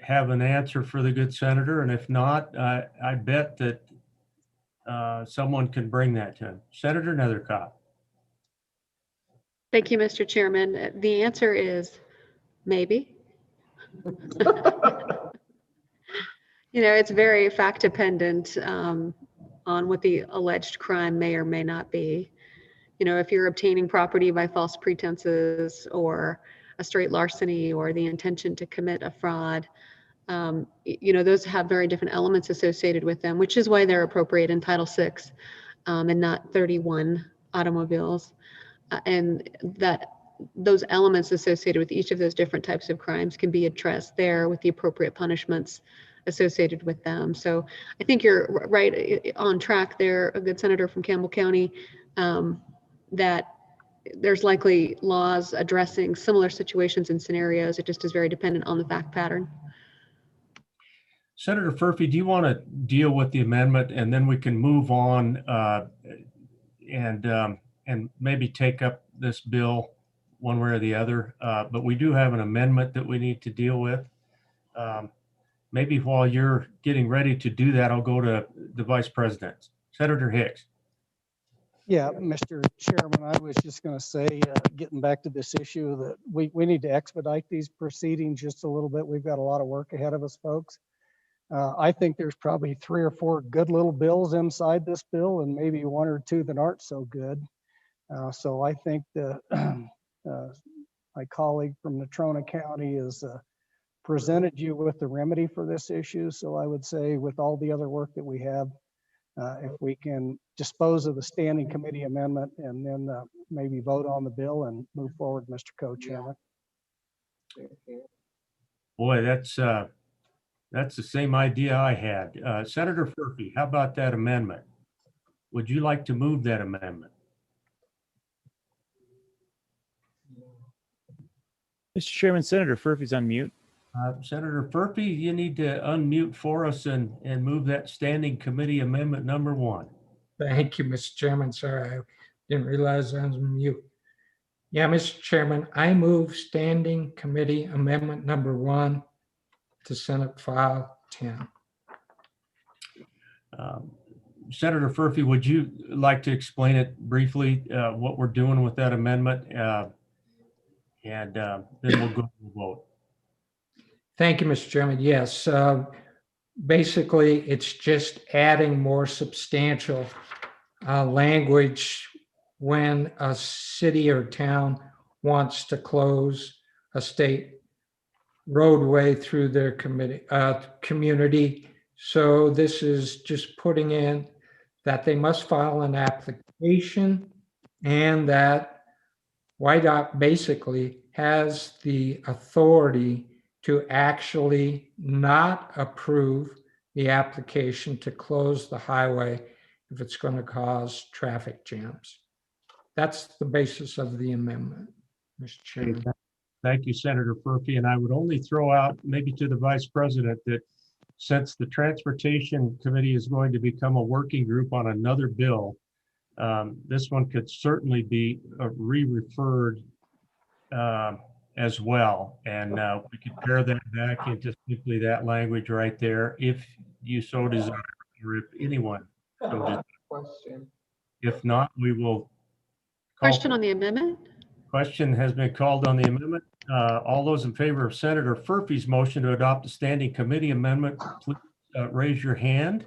have an answer for the good senator, and if not, I bet that someone can bring that to him. Senator Nethercott. Thank you, Mr. Chairman. The answer is maybe. It's very fact dependent on what the alleged crime may or may not be. If you're obtaining property by false pretenses or a straight larceny or the intention to commit a fraud, those have very different elements associated with them, which is why they're appropriate in Title VI and not 31 automobiles. And that those elements associated with each of those different types of crimes can be addressed there with the appropriate punishments associated with them. So I think you're right on track there, a good senator from Campbell County, that there's likely laws addressing similar situations and scenarios. It just is very dependent on the fact pattern. Senator Furphy, do you want to deal with the amendment and then we can move on and maybe take up this bill one way or the other? But we do have an amendment that we need to deal with. Maybe while you're getting ready to do that, I'll go to the Vice President. Senator Hicks. Yeah, Mr. Chairman, I was just going to say, getting back to this issue, that we need to expedite these proceedings just a little bit. We've got a lot of work ahead of us, folks. I think there's probably 3 or 4 good little bills inside this bill and maybe 1 or 2 that aren't so good. So I think my colleague from Natrona County has presented you with the remedy for this issue. So I would say with all the other work that we have, if we can dispose of the standing committee amendment and then maybe vote on the bill and move forward, Mr. Co-Chairman. Boy, that's the same idea I had. Senator Furphy, how about that amendment? Would you like to move that amendment? Mr. Chairman, Senator Furphy's on mute. Senator Furphy, you need to unmute for us and move that standing committee amendment number 1. Thank you, Mr. Chairman. Sorry, I didn't realize I was on mute. Yeah, Mr. Chairman, I move standing committee amendment number 1 to Senate File 10. Senator Furphy, would you like to explain it briefly, what we're doing with that amendment? And then we'll go to the vote. Thank you, Mr. Chairman. Yes, basically, it's just adding more substantial language when a city or town wants to close a state roadway through their community. So this is just putting in that they must file an application and that WYDOT basically has the authority to actually not approve the application to close the highway if it's going to cause traffic jams. That's the basis of the amendment, Mr. Chairman. Thank you, Senator Furphy. And I would only throw out maybe to the Vice President that since the Transportation Committee is going to become a working group on another bill, this one could certainly be re-referred as well. And we could pair that back into simply that language right there if you so desire, or if anyone so desires. If not, we will. Question on the amendment? Question has been called on the amendment. All those in favor of Senator Furphy's motion to adopt the standing committee amendment, please raise your hand.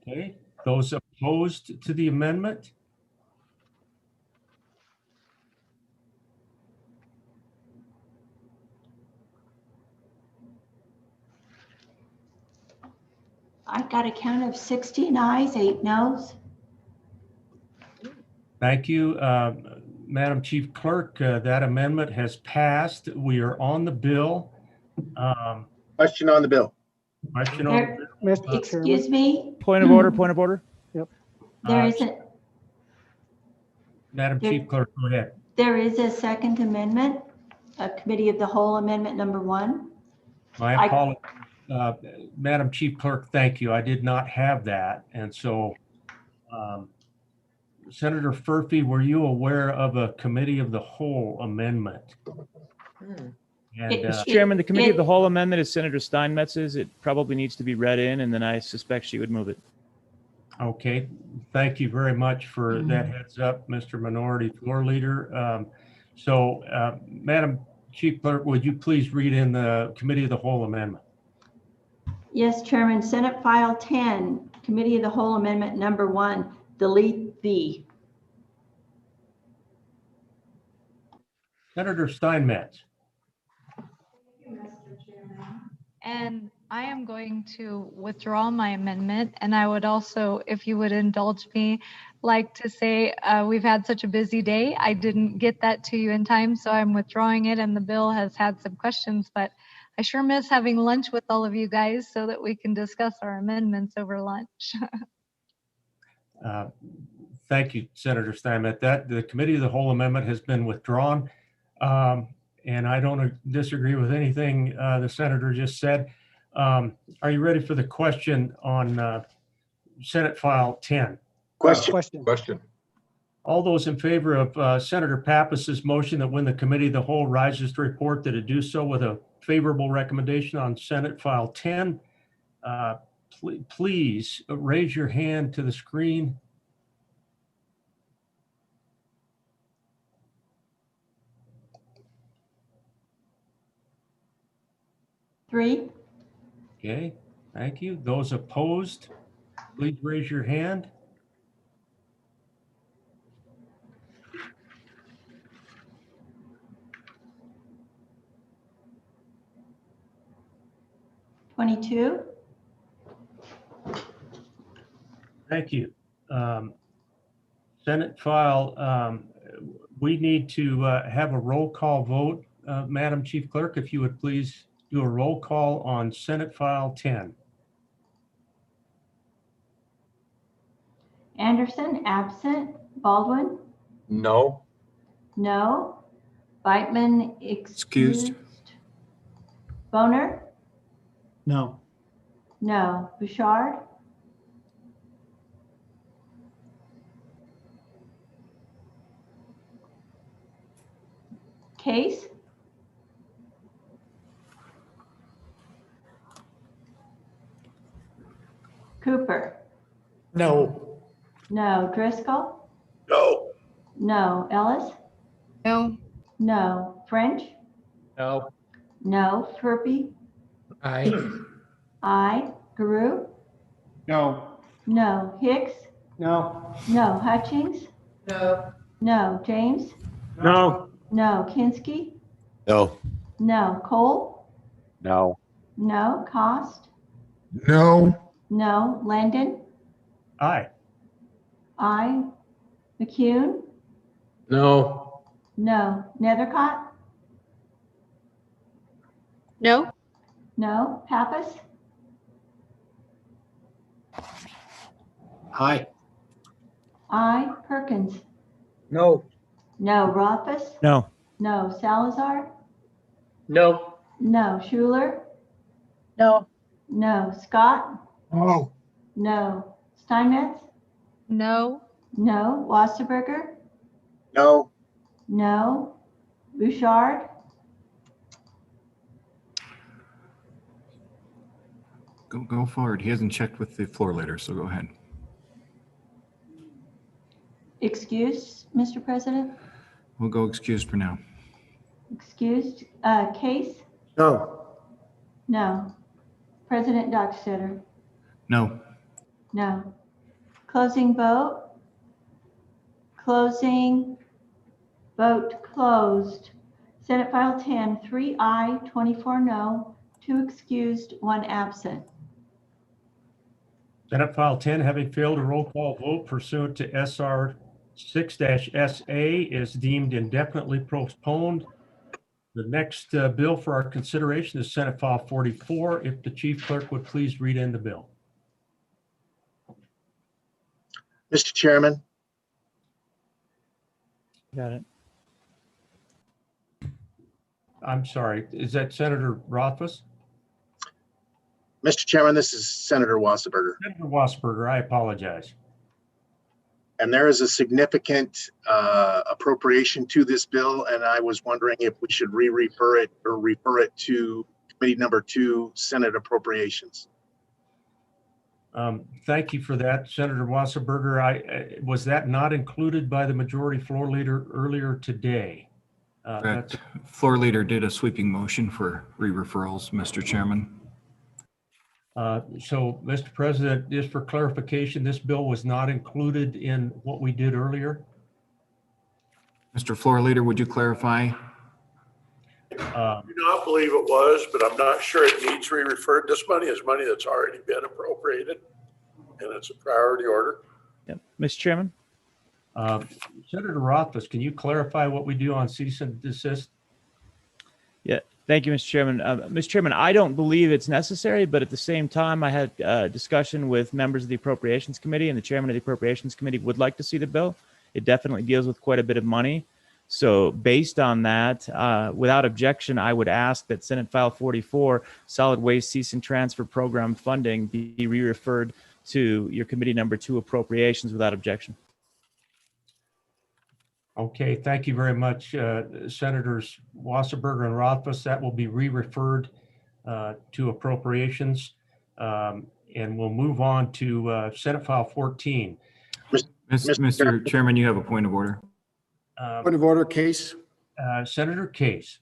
Okay, those opposed to the amendment? I got a count of 16 ayes, 8 noes. Thank you, Madam Chief Clerk. That amendment has passed. We are on the bill. Question on the bill. Question on the bill. Excuse me? Point of order, point of order. Yep. There isn't. Madam Chief Clerk, go ahead. There is a second amendment, a committee of the whole amendment number 1. My apologies. Madam Chief Clerk, thank you. I did not have that. And so, Senator Furphy, were you aware of a committee of the whole amendment? And, Mr. Chairman, the committee of the whole amendment is Senator Steinmetz's. It probably needs to be read in, and then I suspect she would move it. Okay, thank you very much for that heads up, Mr. Minority Floor Leader. Madam Chief Clerk, would you please read in the committee of the whole amendment? Yes, Chairman. Senate File 10, committee of the whole amendment number 1, delete the. Senator Steinmetz. And I am going to withdraw my amendment. And I would also, if you would indulge me, like to say we've had such a busy day. I didn't get that to you in time, so I'm withdrawing it. And the bill has had some questions, but I sure miss having lunch with all of you guys so that we can discuss our amendments over lunch. Thank you, Senator Steinmetz. The committee of the whole amendment has been withdrawn. And I don't disagree with anything the senator just said. Are you ready for the question on Senate File 10? Question. All those in favor of Senator Pappas's motion that when the committee of the whole rises to report, that it do so with a favorable recommendation on Senate File 10, please raise your hand to the screen. Three. Okay, thank you. Those opposed, please raise your hand. $22. Thank you. Senate File, we need to have a roll call vote. Madam Chief Clerk, if you would please do a roll call on Senate File 10. Anderson, absent. Baldwin? No. No. Beitman, excused. Boner? No. No. Bouchard? Case? Cooper? No. No. Driscoll? No. No. Ellis? No. No. French? No. No. Furby? Aye. Aye. Guru? No. No. Hicks? No. No. Hutchings? No. No. James? No. No. Kinsky? No. No. Cole? No. No. Cost? No. No. Landon? Aye. Aye. McCune? No. No. Nethercott? No? No. Pappas? Aye. Aye. Perkins? No. No. Rothfuss? No. No. Salazar? No. No. Schuler? No. No. Scott? No. No. Steinmetz? No. No. Wasserberger? No. No. Bouchard? Go forward. He hasn't checked with the floor leader, so go ahead. Excused, Mr. President? We'll go excused for now. Excused. Case? No. No. President Dockstader? No. No. Closing vote? Closing. Vote closed. Senate File 10, 3 aye, 24 no, 2 excused, 1 absent. Senate File 10, having failed a roll call vote pursuant to SR 6-SA, is deemed indefinitely postponed. The next bill for our consideration is Senate File 44. If the Chief Clerk would please read in the bill. Mr. Chairman, Got it. I'm sorry, is that Senator Rothfuss? Mr. Chairman, this is Senator Wasserberger. Senator Wasserberger, I apologize. And there is a significant appropriation to this bill, and I was wondering if we should re-refer it or refer it to Committee Number 2, Senate Appropriations. Thank you for that, Senator Wasserberger. Was that not included by the majority floor leader earlier today? Correct. Floor leader did a sweeping motion for re-referrals, Mr. Chairman. So, Mr. President, just for clarification, this bill was not included in what we did earlier? Mr. Floor Leader, would you clarify? I do not believe it was, but I'm not sure it needs re-referred. This money is money that's already been appropriated, and it's a priority order. Yep. Mr. Chairman? Senator Rothfuss, can you clarify what we do on cease and desist? Yeah, thank you, Mr. Chairman. Mr. Chairman, I don't believe it's necessary, but at the same time, I had a discussion with members of the Appropriations Committee, and the chairman of the Appropriations Committee would like to see the bill. It definitely deals with quite a bit of money. So based on that, without objection, I would ask that Senate File 44, Solid Waste Cease and Transfer Program funding, be re-referred to your Committee Number 2, Appropriations, without objection. Okay, thank you very much, Senators Wasserberger and Rothfuss. That will be re-referred to Appropriations, and we'll move on to Senate File 14. Mr. Chairman, you have a point of order. Point of order, Case. Senator Case.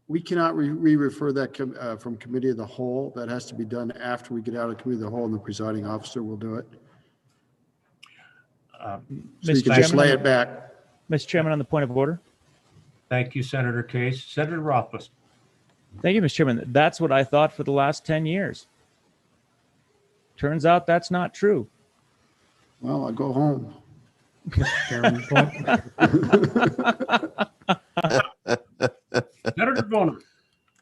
We cannot re-refer that from Committee of the Whole. That has to be done after we get out of Committee of the Whole, and the presiding officer will do it. So you can just lay it back. Mr. Chairman, on the point of order. Thank you, Senator Case. Senator Rothfuss. Thank you, Mr. Chairman. That's what I thought for the last 10 years. Turns out that's not true. Well, I'll go home. Senator Bonner.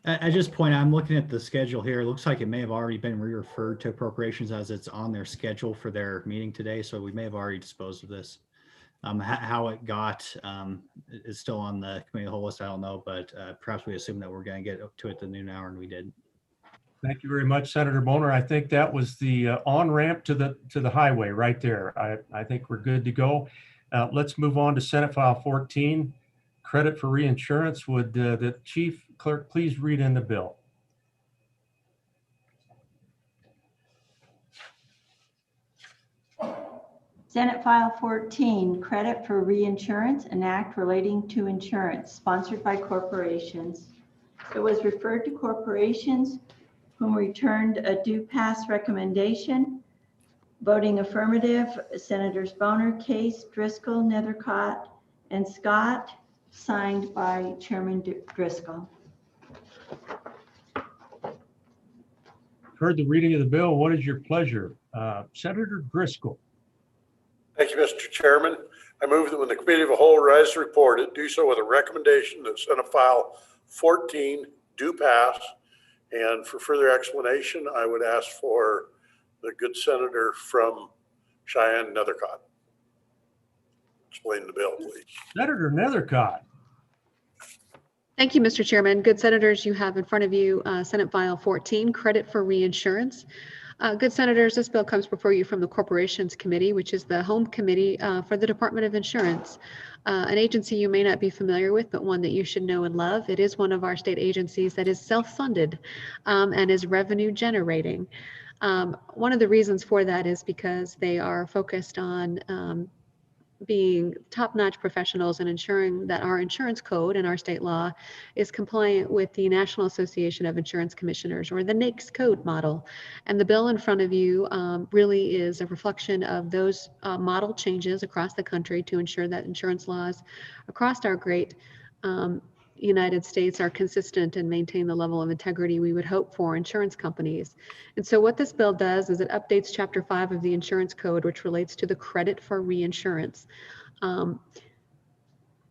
I just point out, I'm looking at the schedule here. It looks like it may have already been re-referred to Appropriations as it's on their schedule for their meeting today. So we may have already disposed of this. How it got is still on the Committee of the Whole list. I don't know, but perhaps we assume that we're going to get to it the noon hour, and we did. Thank you very much, Senator Bonner. I think that was the on-ramp to the highway right there. I think we're good to go. Let's move on to Senate File 14, credit for reinsurance. Would the Chief Clerk please read in the bill? Senate File 14, credit for reinsurance, an act relating to insurance, sponsored by corporations. It was referred to corporations whom returned a due pass recommendation. Voting affirmative, Senators Bonner, Case, Driscoll, Nethercott, and Scott, signed by Chairman Driscoll. Heard the reading of the bill. What is your pleasure? Senator Driscoll. Thank you, Mr. Chairman. I move that when the Committee of the Whole rise to report it, do so with a recommendation that Senate File 14 do pass. And for further explanation, I would ask for the good senator from Cheyenne, Nethercott. Explain the bill, please. Senator Nethercott. Thank you, Mr. Chairman. Good senators, you have in front of you Senate File 14, credit for reinsurance. Good senators, this bill comes before you from the Corporations Committee, which is the home committee for the Department of Insurance, an agency you may not be familiar with, but one that you should know and love. It is one of our state agencies that is self-funded and is revenue generating. One of the reasons for that is because they are focused on being top-notch professionals and ensuring that our insurance code and our state law is compliant with the National Association of Insurance Commissioners, or the NAICS code model. And the bill in front of you really is a reflection of those model changes across the country to ensure that insurance laws across our great United States are consistent and maintain the level of integrity we would hope for insurance companies. And so what this bill does is it updates Chapter 5 of the Insurance Code, which relates to the credit for reinsurance.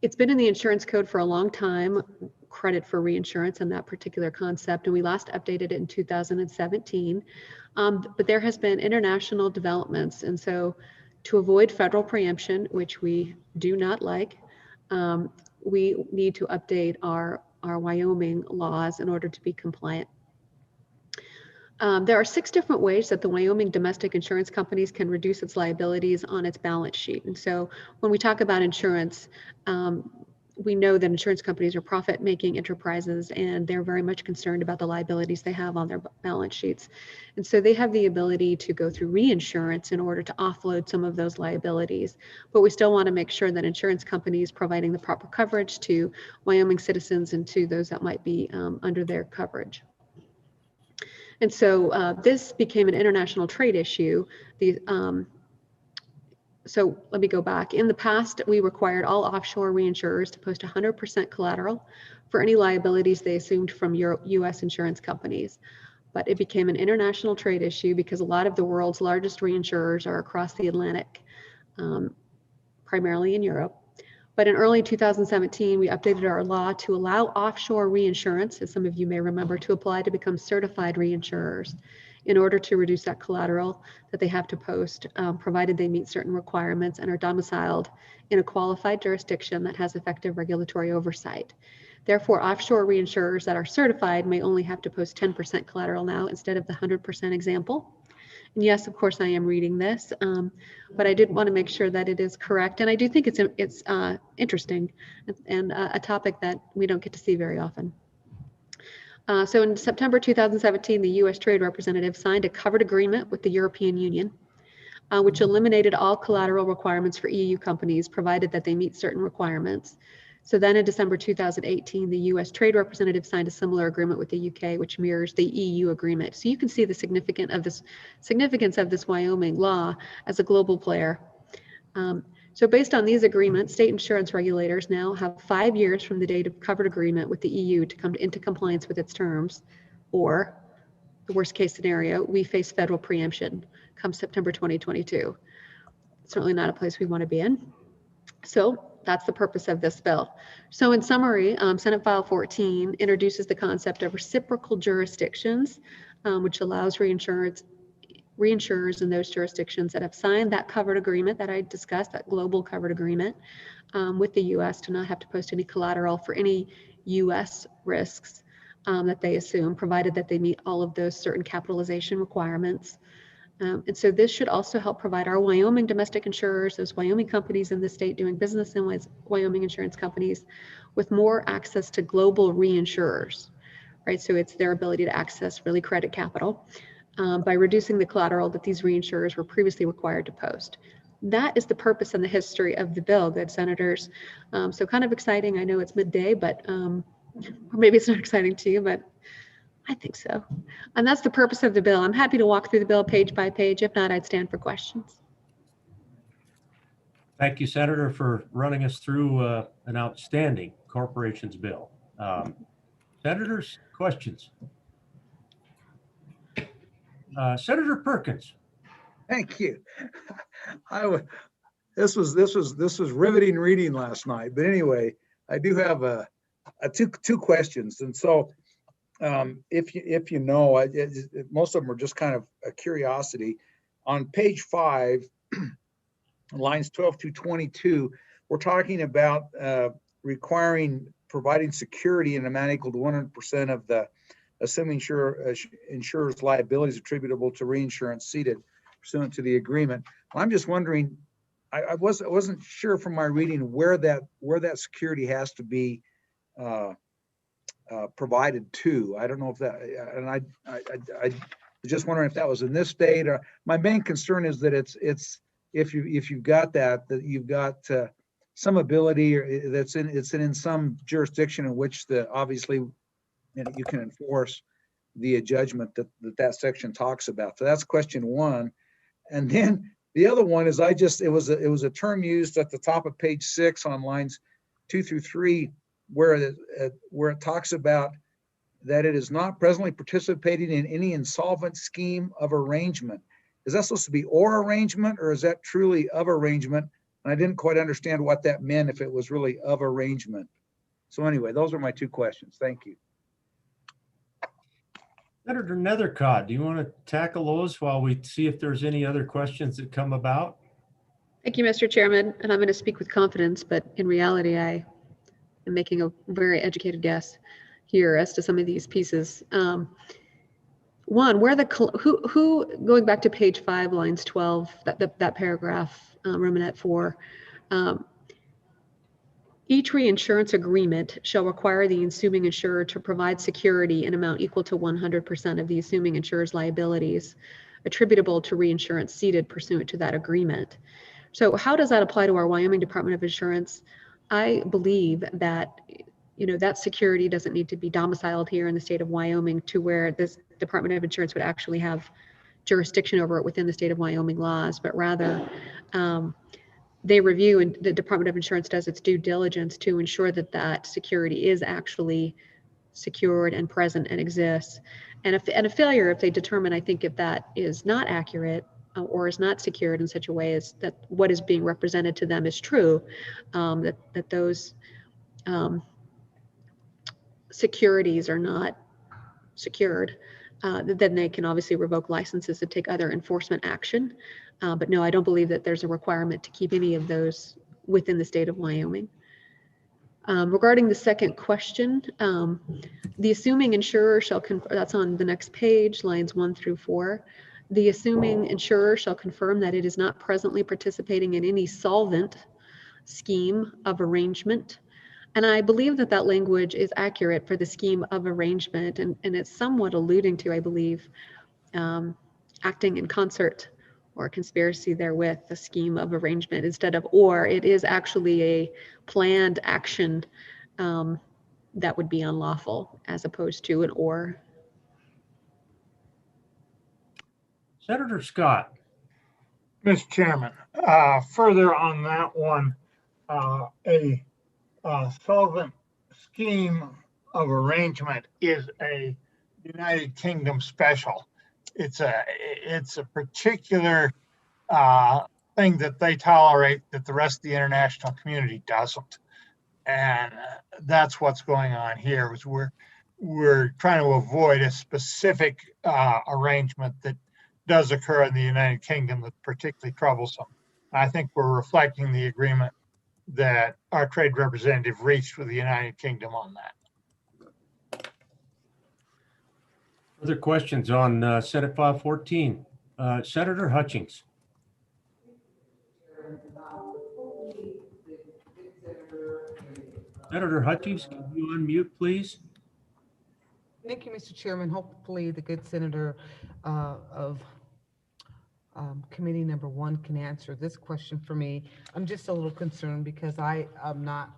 It's been in the Insurance Code for a long time, credit for reinsurance and that particular concept, and we last updated it in 2017. But there has been international developments, and so to avoid federal preemption, which we do not like, we need to update our Wyoming laws in order to be compliant. There are 6 different ways that the Wyoming domestic insurance companies can reduce its liabilities on its balance sheet. And so when we talk about insurance, we know that insurance companies are profit-making enterprises, and they're very much concerned about the liabilities they have on their balance sheets. And so they have the ability to go through reinsurance in order to offload some of those liabilities. But we still want to make sure that insurance companies providing the proper coverage to Wyoming citizens and to those that might be under their coverage. And so this became an international trade issue. So let me go back. In the past, we required all offshore reinsurers to post 100% collateral for any liabilities they assumed from U.S. insurance companies. But it became an international trade issue because a lot of the world's largest reinsurers are across the Atlantic, primarily in Europe. But in early 2017, we updated our law to allow offshore reinsurance, as some of you may remember, to apply to become certified reinsurers in order to reduce that collateral that they have to post, provided they meet certain requirements and are domiciled in a qualified jurisdiction that has effective regulatory oversight. Therefore, offshore reinsurers that are certified may only have to post 10% collateral now instead of the 100% example. And yes, of course, I am reading this, but I did want to make sure that it is correct. And I do think it's interesting and a topic that we don't get to see very often. So in September 2017, the U.S. Trade Representative signed a covered agreement with the European Union, which eliminated all collateral requirements for EU companies, provided that they meet certain requirements. So then in December 2018, the U.S. Trade Representative signed a similar agreement with the UK, which mirrors the EU agreement. So you can see the significance of this Wyoming law as a global player. So based on these agreements, state insurance regulators now have 5 years from the date of covered agreement with the EU to come into compliance with its terms, or the worst case scenario, we face federal preemption come September 2022. Certainly not a place we want to be in. So that's the purpose of this bill. So in summary, Senate File 14 introduces the concept of reciprocal jurisdictions, which allows reinsurers in those jurisdictions that have signed that covered agreement that I discussed, that global covered agreement with the U.S. to not have to post any collateral for any U.S. risks that they assume, provided that they meet all of those certain capitalization requirements. And so this should also help provide our Wyoming domestic insurers, those Wyoming companies in the state doing business in Wyoming insurance companies, with more access to global reinsurers, right? So it's their ability to access really credit capital by reducing the collateral that these reinsurers were previously required to post. That is the purpose and the history of the bill, good senators. So kind of exciting. I know it's midday, but or maybe it's not exciting to you, but I think so. And that's the purpose of the bill. I'm happy to walk through the bill page by page. If not, I'd stand for questions. Thank you, Senator, for running us through an outstanding corporations bill. Senators, questions? Senator Perkins. Thank you. This was riveting reading last night. But anyway, I do have two questions, and so if you know, most of them are just kind of a curiosity. On page 5, lines 12 through 22, we're talking about providing security in an amount equal to 100% of the assuming insurer's liabilities attributable to reinsurance ceded pursuant to the agreement. I'm just wondering, I wasn't sure from my reading where that security has to be provided to. I don't know if that, and I was just wondering if that was in this state. Or my main concern is that it's if you've got that you've got some ability, or it's in some jurisdiction in which obviously you can enforce the judgment that section talks about. So that's question one. And then the other one is it was a term used at the top of page 6 on lines 2 through 3 where it talks about that it is not presently participating in any insolvent scheme of arrangement. Is that supposed to be or arrangement, or is that truly of arrangement? And I didn't quite understand what that meant, if it was really of arrangement. So anyway, those are my two questions. Thank you. Senator Nethercott, do you want to tackle those while we see if there's any other questions that come about? Thank you, Mr. Chairman. And I'm going to speak with confidence, but in reality, I am making a very educated guess here as to some of these pieces. One, where the, who, going back to page 5, lines 12, that paragraph, Romanet 4, each reinsurance agreement shall require the assuming insurer to provide security in amount equal to 100% of the assuming insurer's liabilities attributable to reinsurance ceded pursuant to that agreement. So how does that apply to our Wyoming Department of Insurance? I believe that, you know, that security doesn't need to be domiciled here in the state of Wyoming to where this Department of Insurance would actually have jurisdiction over it within the state of Wyoming laws, but rather they review, and the Department of Insurance does its due diligence to ensure that that security is actually secured and present and exists. And a failure, if they determine, I think, if that is not accurate or is not secured in such a way as that what is being represented to them is true, that those securities are not secured, then they can obviously revoke licenses and take other enforcement action. But no, I don't believe that there's a requirement to keep any of those within the state of Wyoming. Regarding the second question, the assuming insurer shall, that's on the next page, lines 1 through 4. The assuming insurer shall confirm that it is not presently participating in any solvent scheme of arrangement. And I believe that that language is accurate for the scheme of arrangement, and it's somewhat alluding to, I believe, acting in concert or conspiracy therewith, the scheme of arrangement instead of or. It is actually a planned action that would be unlawful as opposed to an or. Senator Scott. Mr. Chairman, further on that one, a solvent scheme of arrangement is a United Kingdom special. It's a particular thing that they tolerate that the rest of the international community doesn't, and that's what's going on here. Is we're trying to avoid a specific arrangement that does occur in the United Kingdom that's particularly troublesome. I think we're reflecting the agreement that our trade representative reached with the United Kingdom on that. Other questions on Senate File 14? Senator Hutchings. Senator Hutchings, can you unmute, please? Thank you, Mr. Chairman. Hopefully the good senator of committee number 1 can answer this question for me. I'm just a little concerned because I am not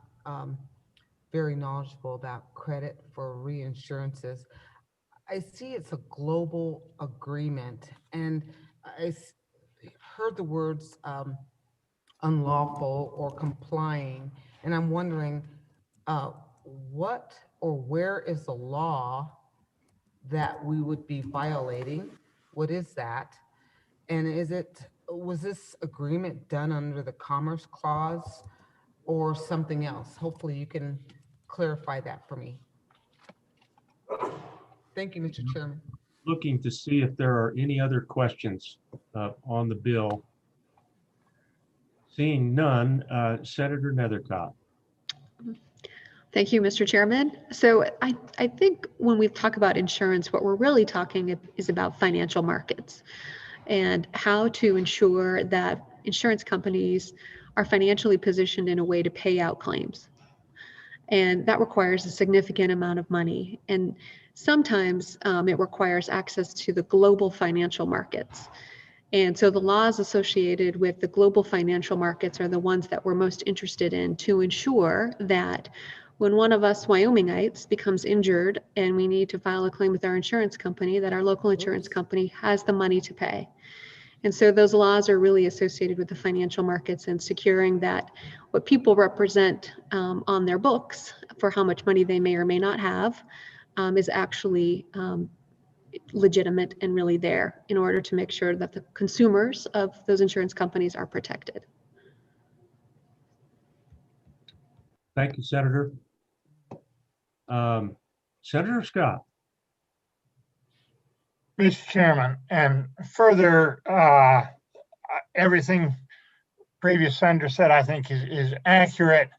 very knowledgeable about credit for reinsurances. I see it's a global agreement, and I heard the words unlawful or complying, and I'm wondering what or where is the law that we would be violating? What is that? And was this agreement done under the Commerce Clause or something else? Hopefully you can clarify that for me. Thank you, Mr. Chairman. Looking to see if there are any other questions on the bill. Seeing none, Senator Nethercott. Thank you, Mr. Chairman. So I think when we talk about insurance, what we're really talking is about financial markets and how to ensure that insurance companies are financially positioned in a way to pay out claims. And that requires a significant amount of money. And sometimes it requires access to the global financial markets. And so the laws associated with the global financial markets are the ones that we're most interested in to ensure that when one of us Wyomingites becomes injured and we need to file a claim with our insurance company, that our local insurance company has the money to pay. And so those laws are really associated with the financial markets and securing that what people represent on their books for how much money they may or may not have is actually legitimate and really there in order to make sure that the consumers of those insurance companies are protected. Thank you, Senator. Senator Scott. Mr. Chairman, and further, everything previous senator said, I think is accurate.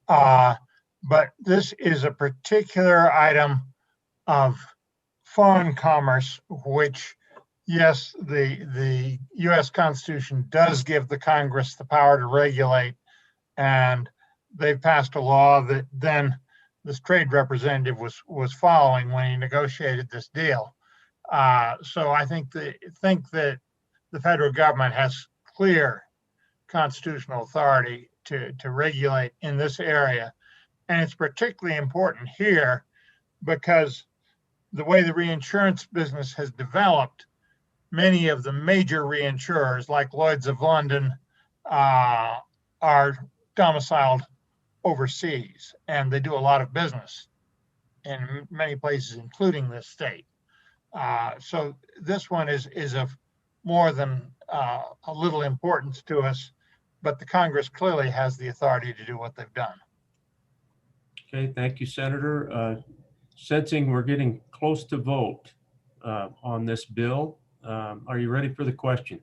But this is a particular item of foreign commerce, which, yes, the US Constitution does give the Congress the power to regulate. And they've passed a law that then this trade representative was following when he negotiated this deal. So I think that the federal government has clear constitutional authority to regulate in this area. And it's particularly important here because the way the reinsurance business has developed, many of the major reinsurers like Lloyd's of London are domiciled overseas, and they do a lot of business in many places, including this state. So this one is of more than a little importance to us, but the Congress clearly has the authority to do what they've done. Okay, thank you, Senator. Sensing we're getting close to vote on this bill, are you ready for the question?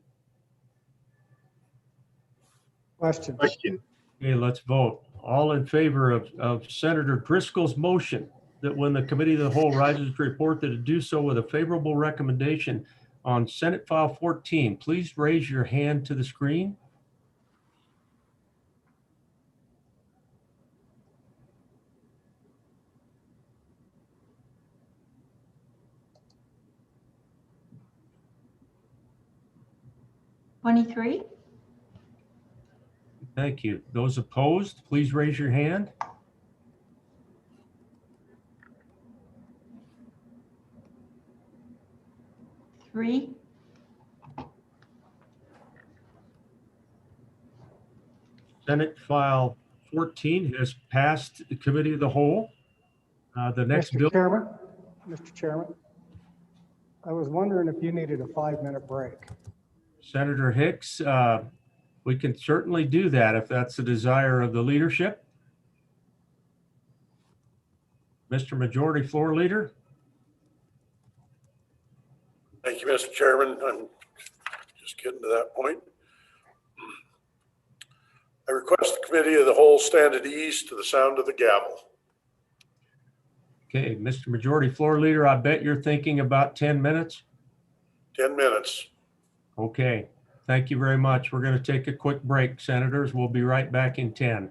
Question. Okay, let's vote. All in favor of Senator Driscoll's motion that when the committee of the whole rises to report that it do so with a favorable recommendation on Senate File 14, please raise your hand to the screen. 23. Thank you. Those opposed, please raise your hand. Three. Senate File 14 has passed the committee of the whole. The next bill. Mr. Chairman, I was wondering if you needed a 5-minute break. Senator Hicks, we can certainly do that if that's the desire of the leadership. Mr. Majority Floor Leader. Thank you, Mr. Chairman. I'm just getting to that point. I request the committee of the whole stand at ease to the sound of the gavel. Okay, Mr. Majority Floor Leader, I bet you're thinking about 10 minutes. 10 minutes. Okay, thank you very much. We're going to take a quick break, Senators. We'll be right back in 10.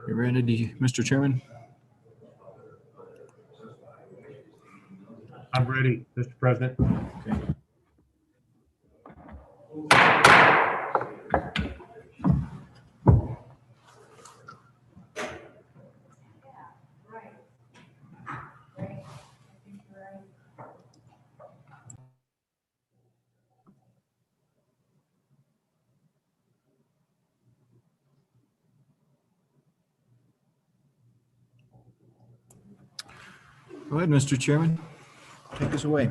You ready, Mr. Chairman? I'm ready, Mr. President. Okay. Go ahead, Mr. Chairman. Take us away.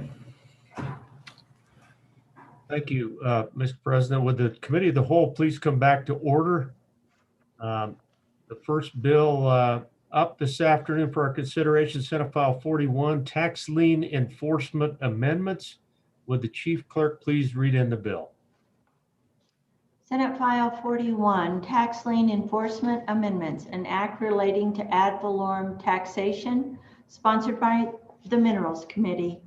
Thank you, Mr. President. Would the Committee of the Whole please come back to order? The first bill up this afternoon for our consideration, Senate File 41, Tax Lien Enforcement Amendments. Would the Chief Clerk please read in the bill? Senate File 41, Tax Lien Enforcement Amendments, an act relating to ad valorem taxation, sponsored by the Minerals Committee,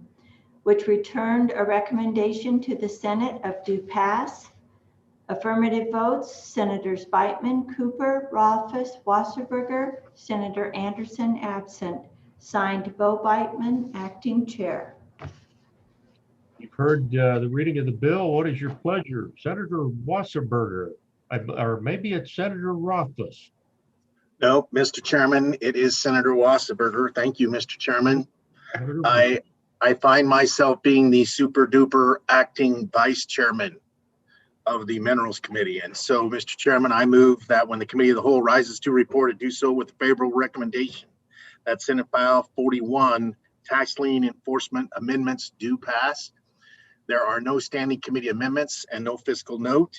which returned a recommendation to the Senate of do pass. Affirmative votes, Senators Beitman, Cooper, Rothfuss, Wasserberger, Senator Anderson absent. Signed, Bo Beitman, Acting Chair. You've heard the reading of the bill. What is your pleasure? Senator Wasserberger, or maybe it's Senator Rothfuss. No, Mr. Chairman, it is Senator Wasserberger. Thank you, Mr. Chairman. I find myself being the super duper acting vice chairman of the Minerals Committee. And so, Mr. Chairman, I move that when the Committee of the Whole rises to report, it do so with a favorable recommendation that Senate File 41, Tax Lien Enforcement Amendments do pass. There are no standing committee amendments and no fiscal note.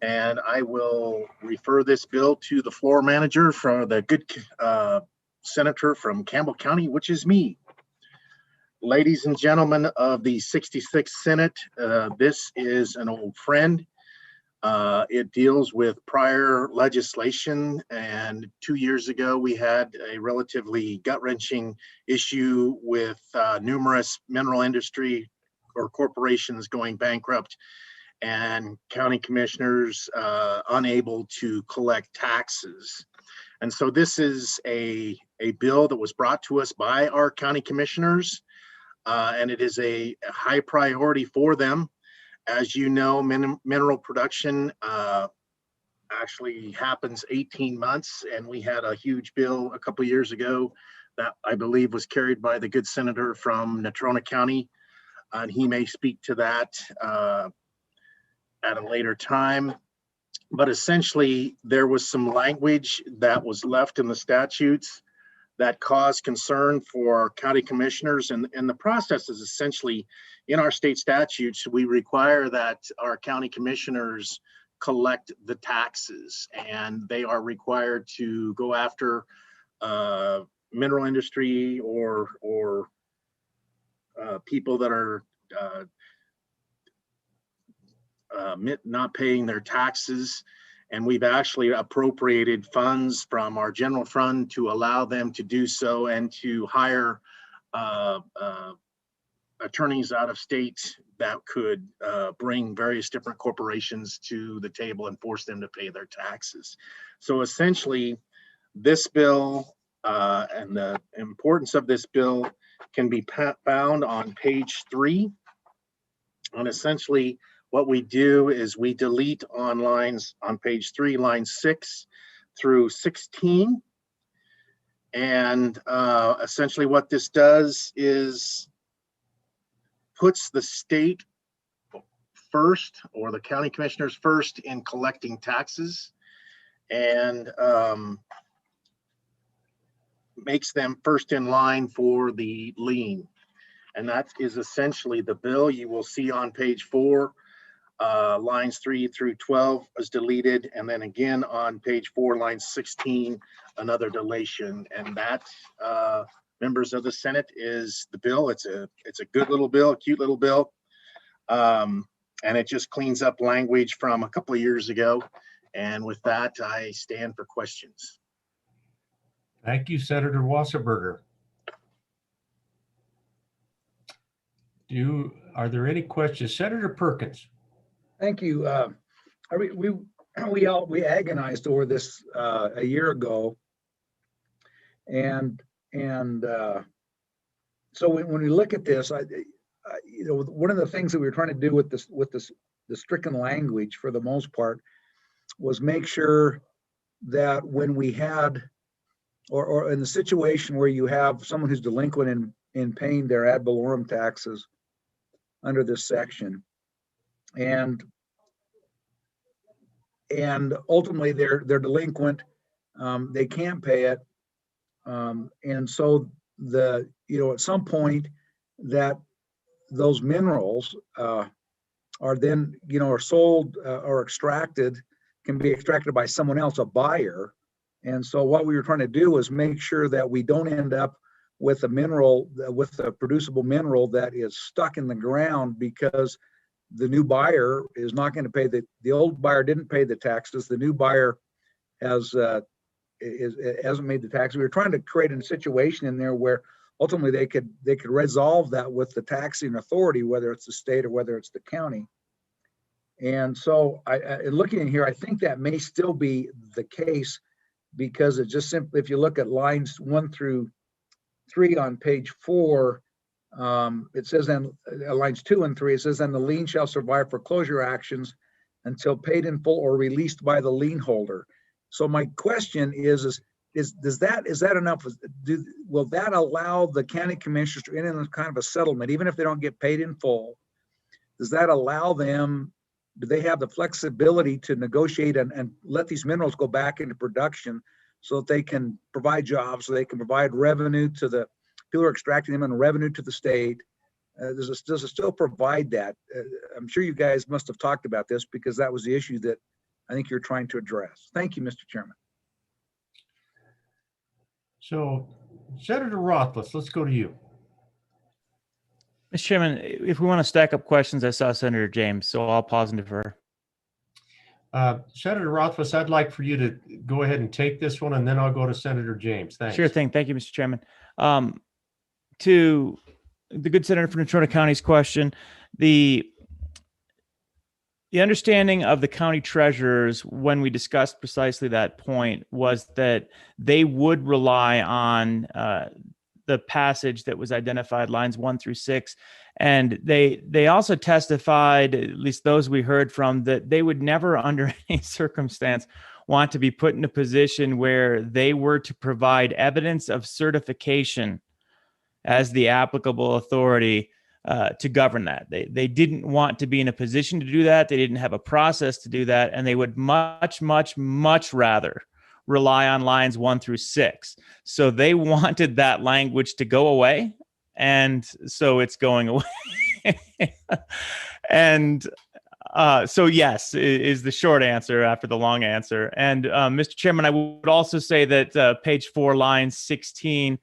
And I will refer this bill to the floor manager for the good senator from Campbell County, which is me. Ladies and gentlemen of the 66th Senate, this is an old friend. It deals with prior legislation, and 2 years ago we had a relatively gut-wrenching issue with numerous mineral industry or corporations going bankrupt and county commissioners unable to collect taxes. And so this is a bill that was brought to us by our county commissioners, and it is a high priority for them. As you know, mineral production actually happens 18 months, and we had a huge bill a couple of years ago that I believe was carried by the good senator from Natrona County, and he may speak to that at a later time. But essentially, there was some language that was left in the statutes that caused concern for county commissioners. And the process is essentially, in our state statutes, we require that our county commissioners collect the taxes, and they are required to go after mineral industry or people that are not paying their taxes. And we've actually appropriated funds from our general fund to allow them to do so and to hire attorneys out of state that could bring various different corporations to the table and force them to pay their taxes. So essentially, this bill and the importance of this bill can be found on page 3. And essentially, what we do is we delete on lines on page 3, lines 6 through 16. And essentially what this does is puts the state first, or the county commissioners first, in collecting taxes, and makes them first in line for the lien. And that is essentially the bill. You will see on page 4, lines 3 through 12 is deleted, and then again on page 4, line 16, another deletion. And that, members of the Senate, is the bill. It's a good little bill, a cute little bill, and it just cleans up language from a couple of years ago. And with that, I stand for questions. Thank you, Senator Wasserberger. Are there any questions? Senator Perkins. Thank you. We agonized over this a year ago, And so when we look at this, you know, one of the things that we were trying to do with the stricken language for the most part was make sure that when we had, or in the situation where you have someone who's delinquent in paying their ad valorem taxes under this section, and ultimately they're delinquent, they can't pay it, and so at some point that those minerals are then are sold or extracted, can be extracted by someone else, a buyer. And so what we were trying to do is make sure that we don't end up with a mineral, with a producible mineral that is stuck in the ground because the new buyer is not going to pay the old buyer didn't pay the taxes. The new buyer hasn't made the taxes. We were trying to create a situation in there where ultimately they could resolve that with the taxing authority, whether it's the state or whether it's the county. And so looking in here, I think that may still be the case, because it just simply, if you look at lines 1 through 3 on page 4, it says, then lines 2 and 3, it says, then the lien shall survive foreclosure actions until paid in full or released by the lien holder. So my question is that enough? Will that allow the county commissioners to enter in kind of a settlement, even if they don't get paid in full? Does that allow them? Do they have the flexibility to negotiate and let these minerals go back into production so that they can provide jobs, so they can provide revenue to the people who are extracting them and revenue to the state? Does it still provide that? I'm sure you guys must have talked about this, because that was the issue that I think you're trying to address. Thank you, Mr. Chairman. So Senator Rothfuss, let's go to you. Mr. Chairman, if we want to stack up questions, I saw Senator James, so I'll pause and defer. Senator Rothfuss, I'd like for you to go ahead and take this one, and then I'll go to Senator James. Thanks. Sure thing. Thank you, Mr. Chairman. To the good Senator from Natrona County's question, the understanding of the county treasurers when we discussed precisely that point was that they would rely on the passage that was identified, lines 1 through 6. And they also testified, at least those we heard from, that they would never under any circumstance want to be put in a position where they were to provide evidence of certification as the applicable authority to govern that. They didn't want to be in a position to do that. They didn't have a process to do that. And they would much, much, much rather rely on lines 1 through 6. So they wanted that language to go away. And so it's going away. And so yes, is the short answer after the long answer. And Mr. Chairman, I would also say that page 4, line 16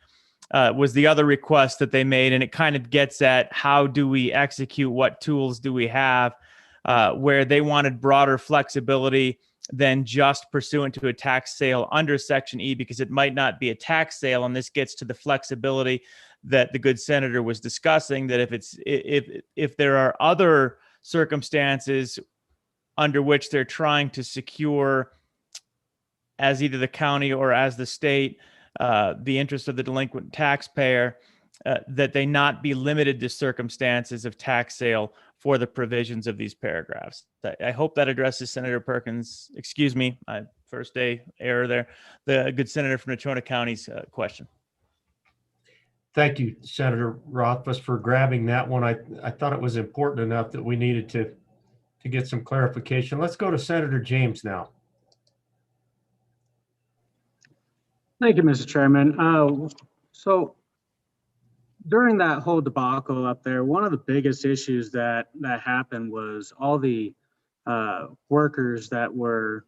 was the other request that they made. And it kind of gets at how do we execute, what tools do we have, where they wanted broader flexibility than just pursuant to a tax sale under Section E, because it might not be a tax sale. And this gets to the flexibility that the good senator was discussing, that if there are other circumstances under which they're trying to secure, as either the county or as the state, the interest of the delinquent taxpayer, that they not be limited to circumstances of tax sale for the provisions of these paragraphs. I hope that addresses Senator Perkins, excuse me, first day error there, the good senator from Natrona County's question. Thank you, Senator Rothfuss, for grabbing that one. I thought it was important enough that we needed to get some clarification. Let's go to Senator James now. Thank you, Mr. Chairman. So during that whole debacle up there, one of the biggest issues that happened was all the workers that were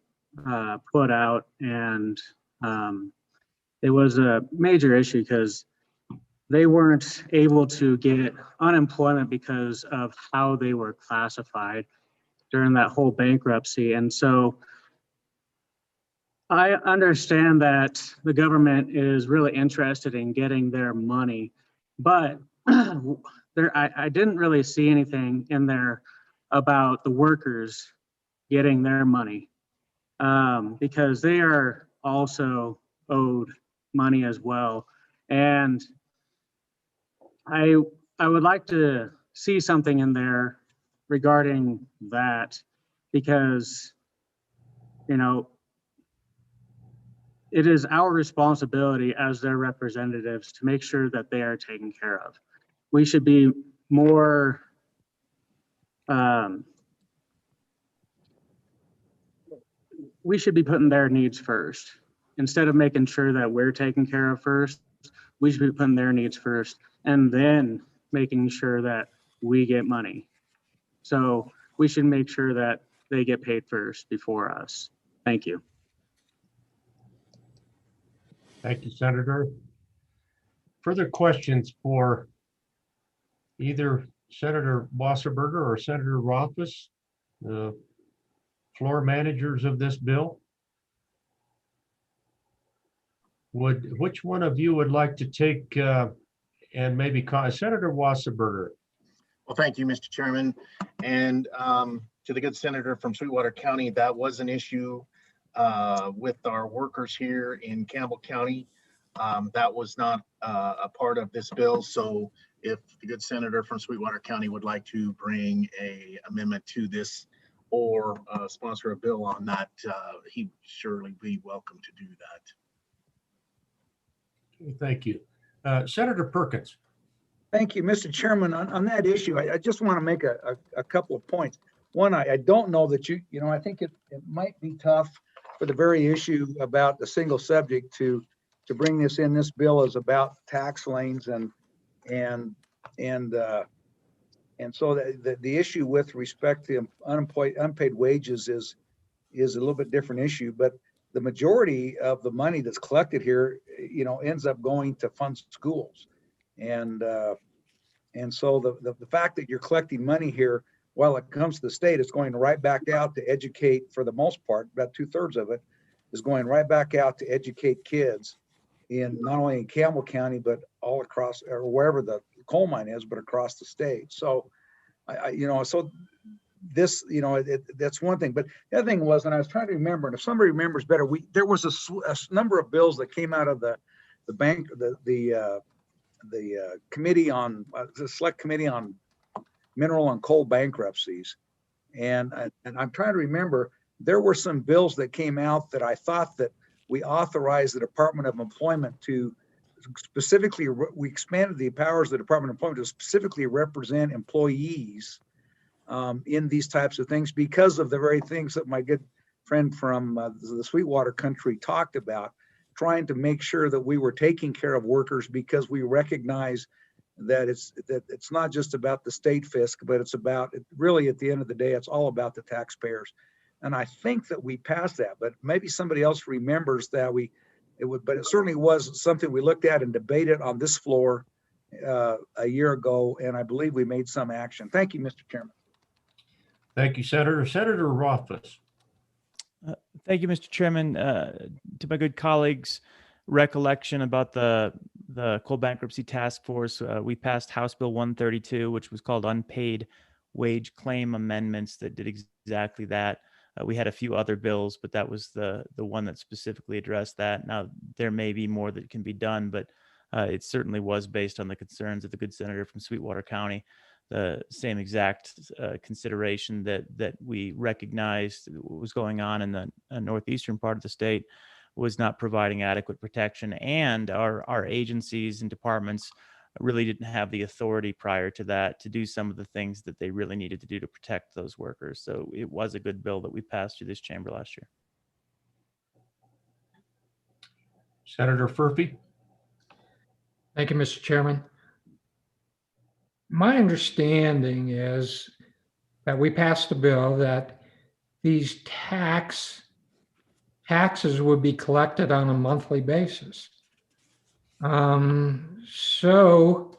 put out, and it was a major issue because they weren't able to get unemployment because of how they were classified during that whole bankruptcy. And so I understand that the government is really interested in getting their money, but I didn't really see anything in there about the workers getting their money, because they are also owed money as well. And I would like to see something in there regarding that, because, you know, it is our responsibility as their representatives to make sure that they are taken care of. We should be more we should be putting their needs first. Instead of making sure that we're taken care of first, we should be putting their needs first and then making sure that we get money. So we should make sure that they get paid first before us. Thank you. Thank you, Senator. Further questions for either Senator Wasserberger or Senator Rothfuss, the floor managers of this bill? Which one of you would like to take and maybe Senator Wasserberger? Well, thank you, Mr. Chairman. And to the good senator from Sweetwater County, that was an issue with our workers here in Campbell County. That was not a part of this bill. So if the good senator from Sweetwater County would like to bring an amendment to this or sponsor a bill on that, he'd surely be welcome to do that. Thank you. Senator Perkins. Thank you, Mr. Chairman. On that issue, I just want to make a couple of points. One, I don't know that you know, I think it might be tough for the very issue about the single subject to bring this in. This bill is about tax lanes and so the issue with respect to unpaid wages is a little bit different issue, but the majority of the money that's collected here, you know, ends up going to fund schools. And so the fact that you're collecting money here, while it comes to the state, it's going right back out to educate, for the most part, about 2/3 of it is going right back out to educate kids in not only in Campbell County, but all across, or wherever the coal mine is, but across the state. So you know, so this, you know, that's one thing. But the other thing was, and I was trying to remember, and if somebody remembers better, there was a number of bills that came out of the committee on the select committee on mineral and coal bankruptcies, and I'm trying to remember, there were some bills that came out that I thought that we authorized the Department of Employment to specifically, we expanded the powers of the Department of Employment to specifically represent employees in these types of things, because of the very things that my good friend from the Sweetwater country talked about, trying to make sure that we were taking care of workers, because we recognize that it's not just about the state fisc, but it's about, really at the end of the day, it's all about the taxpayers. And I think that we passed that, but maybe somebody else remembers that but it certainly was something we looked at and debated on this floor a year ago, and I believe we made some action. Thank you, Mr. Chairman. Thank you, Senator. Senator Rothfuss. Thank you, Mr. Chairman. To my good colleagues' recollection about the coal bankruptcy task force, we passed House Bill 132, which was called Unpaid Wage Claim Amendments, that did exactly that. We had a few other bills, but that was the one that specifically addressed that. Now, there may be more that can be done, but it certainly was based on the concerns of the good senator from Sweetwater County. The same exact consideration that we recognized was going on in the northeastern part of the state was not providing adequate protection, and our agencies and departments really didn't have the authority prior to that to do some of the things that they really needed to do to protect those workers. So it was a good bill that we passed through this chamber last year. Senator Furphy. Thank you, Mr. Chairman. My understanding is that we passed a bill that these taxes would be collected on a monthly basis. So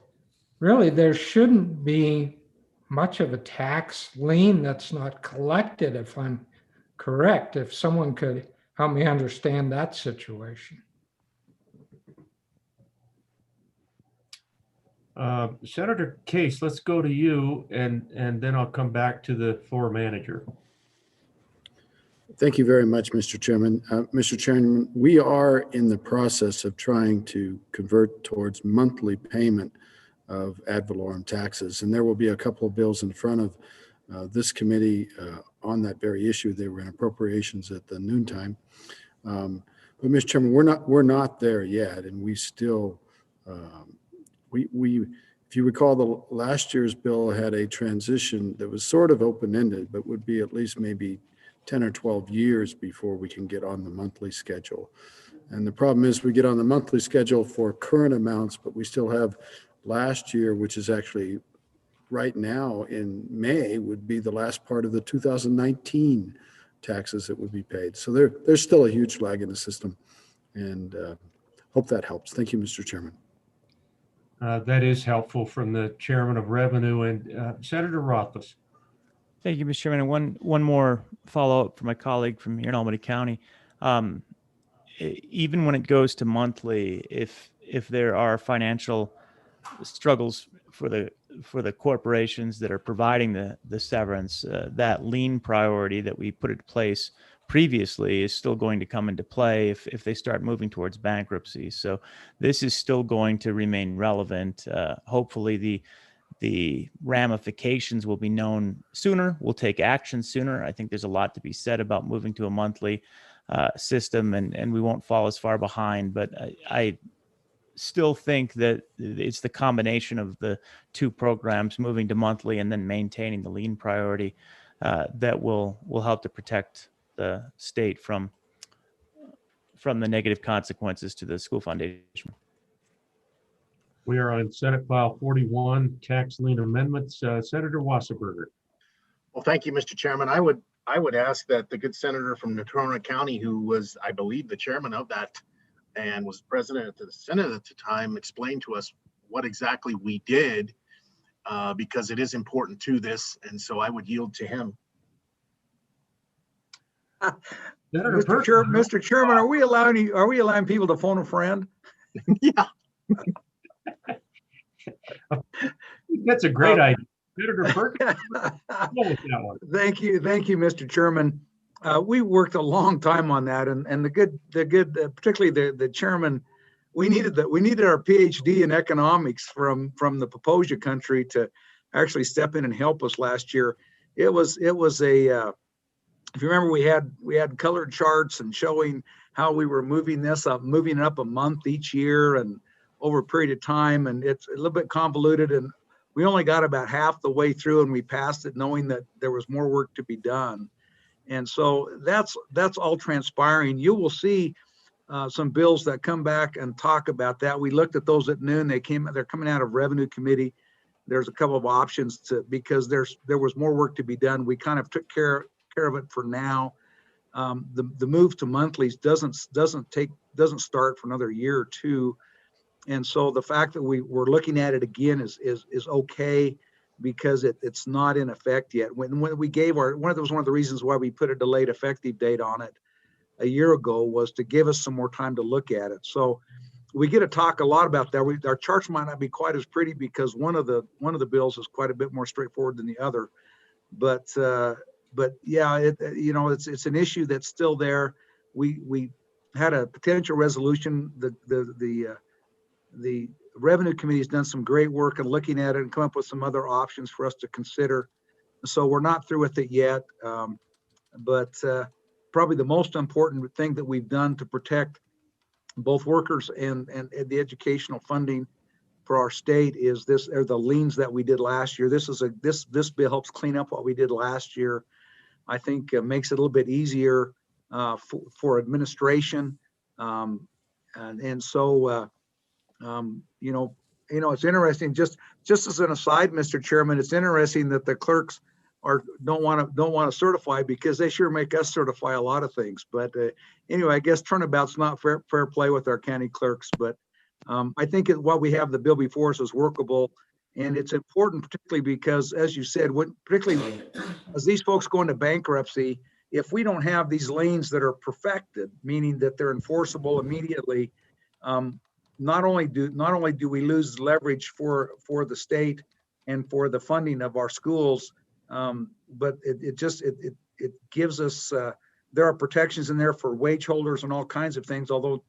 really there shouldn't be much of a tax lien that's not collected, if I'm correct. If someone could help me understand that situation. Senator Case, let's go to you, and then I'll come back to the floor manager. Thank you very much, Mr. Chairman. Mr. Chairman, we are in the process of trying to convert towards monthly payment of ad valorem taxes. And there will be a couple of bills in front of this committee on that very issue. They were in appropriations at the noontime. But Mr. Chairman, we're not there yet. And we still, if you recall, the last year's bill had a transition that was sort of open-ended, but would be at least maybe 10 or 12 years before we can get on the monthly schedule. And the problem is we get on the monthly schedule for current amounts, but we still have last year, which is actually right now in May, would be the last part of the 2019 taxes that would be paid. So there's still a huge lag in the system, and hope that helps. Thank you, Mr. Chairman. That is helpful from the Chairman of Revenue and Senator Rothfuss. Thank you, Mr. Chairman. And one more follow-up from my colleague from here in Albany County. Even when it goes to monthly, if there are financial struggles for the corporations that are providing the severance, that lien priority that we put in place previously is still going to come into play if they start moving towards bankruptcy. So this is still going to remain relevant. Hopefully the ramifications will be known sooner. We'll take action sooner. I think there's a lot to be said about moving to a monthly system, and we won't fall as far behind. But I still think that it's the combination of the two programs, moving to monthly and then maintaining the lien priority, that will help to protect the state from the negative consequences to the school foundation. We are on Senate File 41, tax lien amendments. Senator Wasserberger. Well, thank you, Mr. Chairman. I would ask that the good senator from Natrona County, who was, I believe, the chairman of that and was president of the Senate at the time, explain to us what exactly we did, because it is important to this. And so I would yield to him. Mr. Chairman, are we allowing people to phone a friend? Yeah. That's a great idea. Senator Perkins. Thank you, Mr. Chairman. We worked a long time on that, and the good, particularly the chairman, we needed our PhD in economics from the Paposia country to actually step in and help us last year. It was a if you remember, we had colored charts and showing how we were moving it up a month each year and over a period of time, and it's a little bit convoluted, and we only got about half the way through and we passed it knowing that there was more work to be done. And so that's all transpiring. You will see some bills that come back and talk about that. We looked at those at noon. They're coming out of Revenue Committee. There's a couple of options because there was more work to be done. We kind of took care of it for now. The move to monthlies doesn't start for another year or two. And so the fact that we're looking at it again is okay, because it's not in effect yet. When we gave one of the reasons why we put a delayed effective date on it a year ago was to give us some more time to look at it. So we get to talk a lot about that. Our charts might not be quite as pretty because one of the bills is quite a bit more straightforward than the other. But yeah, it's an issue that's still there. We had a potential resolution. The Revenue Committee has done some great work in looking at it and come up with some other options for us to consider. So we're not through with it yet, but probably the most important thing that we've done to protect both workers and the educational funding for our state is the liens that we did last year. This bill helps clean up what we did last year. I think it makes it a little bit easier for administration, and so. It's interesting. Just as an aside, Mr. Chairman, it's interesting that the clerks don't want to certify because they sure make us certify a lot of things. But anyway, I guess turnabout's not fair play with our county clerks. But I think what we have the bill before us is workable, and it's important, particularly because, as you said, particularly as these folks go into bankruptcy, if we don't have these liens that are perfected, meaning that they're enforceable immediately. Not only do we lose leverage for the state and for the funding of our schools, but it gives us there are protections in there for wage holders and all kinds of things, although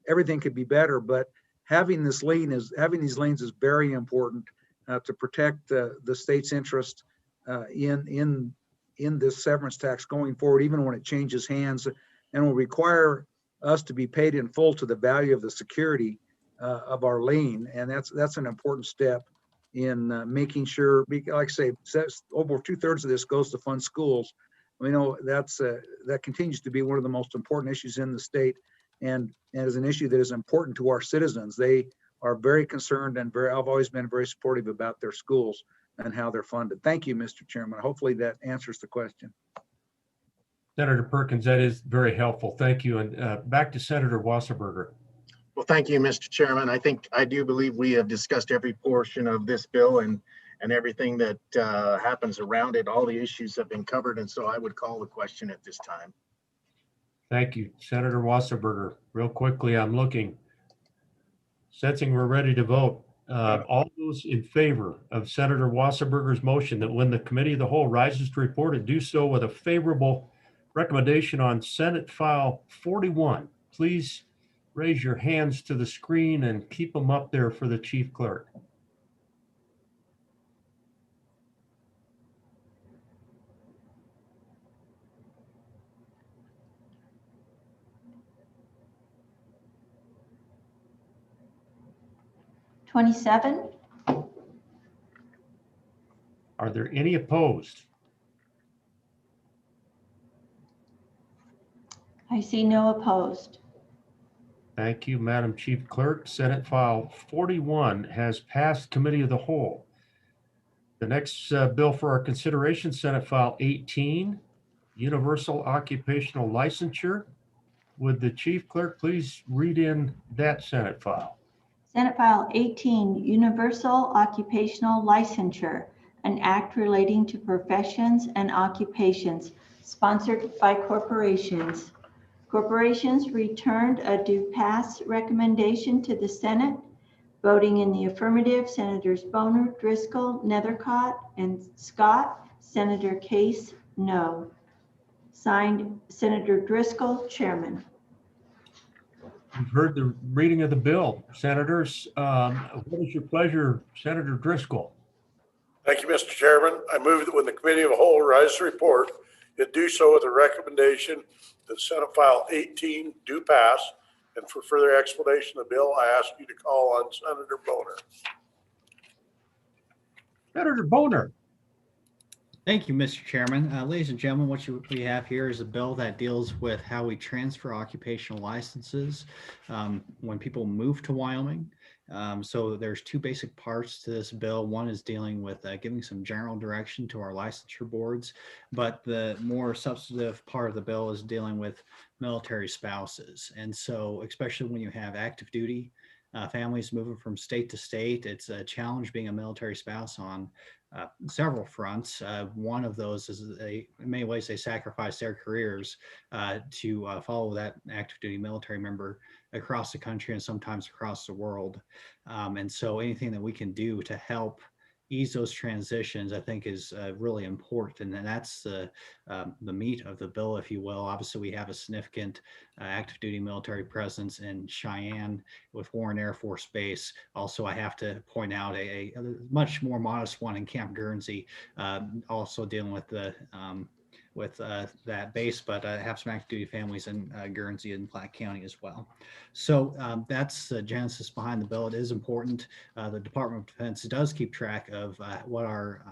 everything could be better. But having these lanes is very important to protect the state's interest in this severance tax going forward, even when it changes hands, and will require us to be paid in full to the value of the security of our lien. And that's an important step in making sure, like I say, over 2/3 of this goes to fund schools. We know that continues to be one of the most important issues in the state, and is an issue that is important to our citizens. They are very concerned and I've always been very supportive about their schools and how they're funded. Thank you, Mr. Chairman. Hopefully that answers the question. Senator Perkins, that is very helpful. Thank you. And back to Senator Wasserberger. Well, thank you, Mr. Chairman. I do believe we have discussed every portion of this bill and everything that happens around it. All the issues have been covered, and so I would call the question at this time. Thank you, Senator Wasserberger. Real quickly, I'm looking. Sensing we're ready to vote. All those in favor of Senator Wasserberger's motion that when the committee of the whole rises to report and do so with a favorable recommendation on Senate File 41, please raise your hands to the screen and keep them up there for the chief clerk. $27. Are there any opposed? I see no opposed. Thank you, Madam Chief Clerk. Senate File 41 has passed Committee of the Whole. The next bill for our consideration, Senate File 18, Universal Occupational Licensure. Would the Chief Clerk please read in that Senate file? Senate File 18, Universal Occupational Licensure, an act relating to professions and occupations, sponsored by corporations. Corporations returned a due pass recommendation to the Senate. Voting in the affirmative, Senators Boner, Driscoll, Nethercott, and Scott. Senator Case, no. Signed, Senator Driscoll, Chairman. You've heard the reading of the bill. Senators, what is your pleasure, Senator Driscoll? Thank you, Mr. Chairman. I move that when the Committee of the Whole rises to report, it do so with a recommendation that Senate File 18 do pass. And for further explanation of the bill, I ask you to call on Senator Boner. Senator Boner. Thank you, Mr. Chairman. Ladies and gentlemen, what we have here is a bill that deals with how we transfer occupational licenses when people move to Wyoming. So there's two basic parts to this bill. One is dealing with giving some general direction to our licensure boards, but the more substantive part of the bill is dealing with military spouses. And so especially when you have active duty families moving from state to state, it's a challenge being a military spouse on several fronts. One of those is in many ways they sacrifice their careers to follow that active duty military member across the country and sometimes across the world. And so anything that we can do to help ease those transitions, I think is really important. And that's the meat of the bill, if you will. Obviously, we have a significant active duty military presence in Cheyenne with Warren Air Force Base. Also, I have to point out a much more modest one in Camp Guernsey, also dealing with the that base, but have some active duty families in Guernsey and Platte County as well. So that's the genesis behind the bill. It is important. The Department of Defense does keep track of what our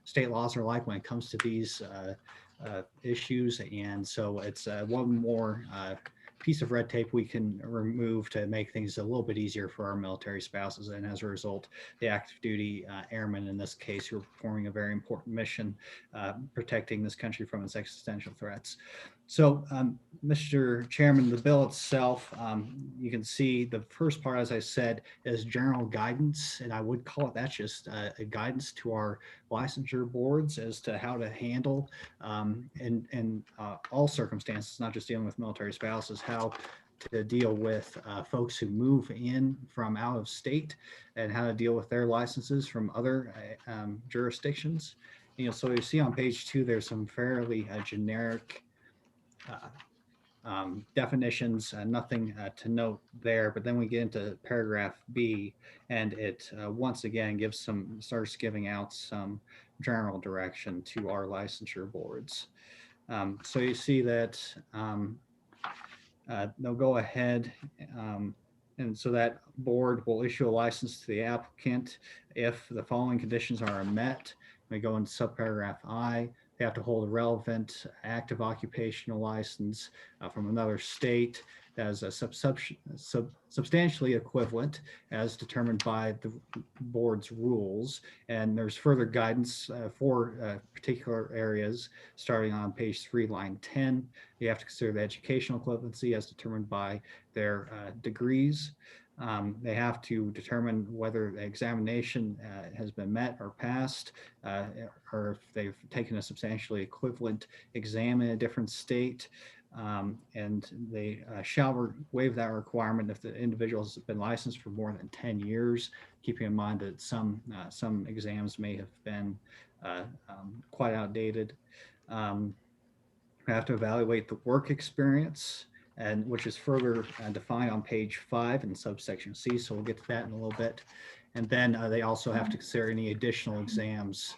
state laws are like when it comes to these issues. And so it's one more piece of red tape we can remove to make things a little bit easier for our military spouses. And as a result, the active duty airmen in this case who are performing a very important mission, protecting this country from its existential threats. So, Mr. Chairman, the bill itself, you can see the first part, as I said, is general guidance, and I would call it that's just a guidance to our licensure boards as to how to handle in all circumstances, not just dealing with military spouses, how to deal with folks who move in from out of state and how to deal with their licenses from other jurisdictions. So you see on page 2, there's some fairly generic definitions, nothing to note there. But then we get into paragraph B, and it once again starts giving out some general direction to our licensure boards. So you see that they'll go ahead and so that board will issue a license to the applicant if the following conditions are met. We go into subparagraph I. They have to hold a relevant active occupational license from another state that is a substantially equivalent as determined by the board's rules. And there's further guidance for particular areas starting on page 3, line 10. You have to consider the educational equivalency as determined by their degrees. They have to determine whether the examination has been met or passed, or if they've taken a substantially equivalent exam in a different state. And they shall waive that requirement if the individual has been licensed for more than 10 years, keeping in mind that some exams may have been quite outdated. We have to evaluate the work experience, and which is further defined on page 5 in subsection C. So we'll get to that in a little bit. And then they also have to consider any additional exams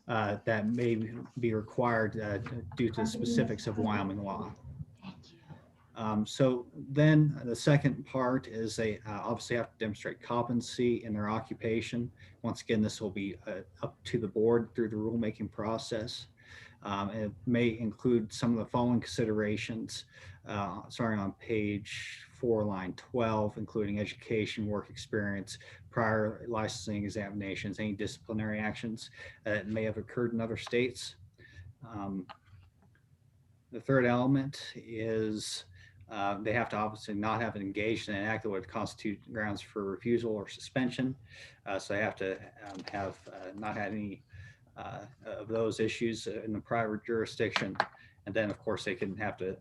that may be required due to the specifics of Wyoming law. So then the second part is they obviously have to demonstrate competency in their occupation. Once again, this will be up to the board through the rulemaking process. It may include some of the following considerations, starting on page 4, line 12, including education, work experience, prior licensing examinations, any disciplinary actions that may have occurred in other states. The third element is they have to obviously not have engaged in an act that would constitute grounds for refusal or suspension. So they have to have not had any of those issues in the prior jurisdiction. And then, of course, they can have to,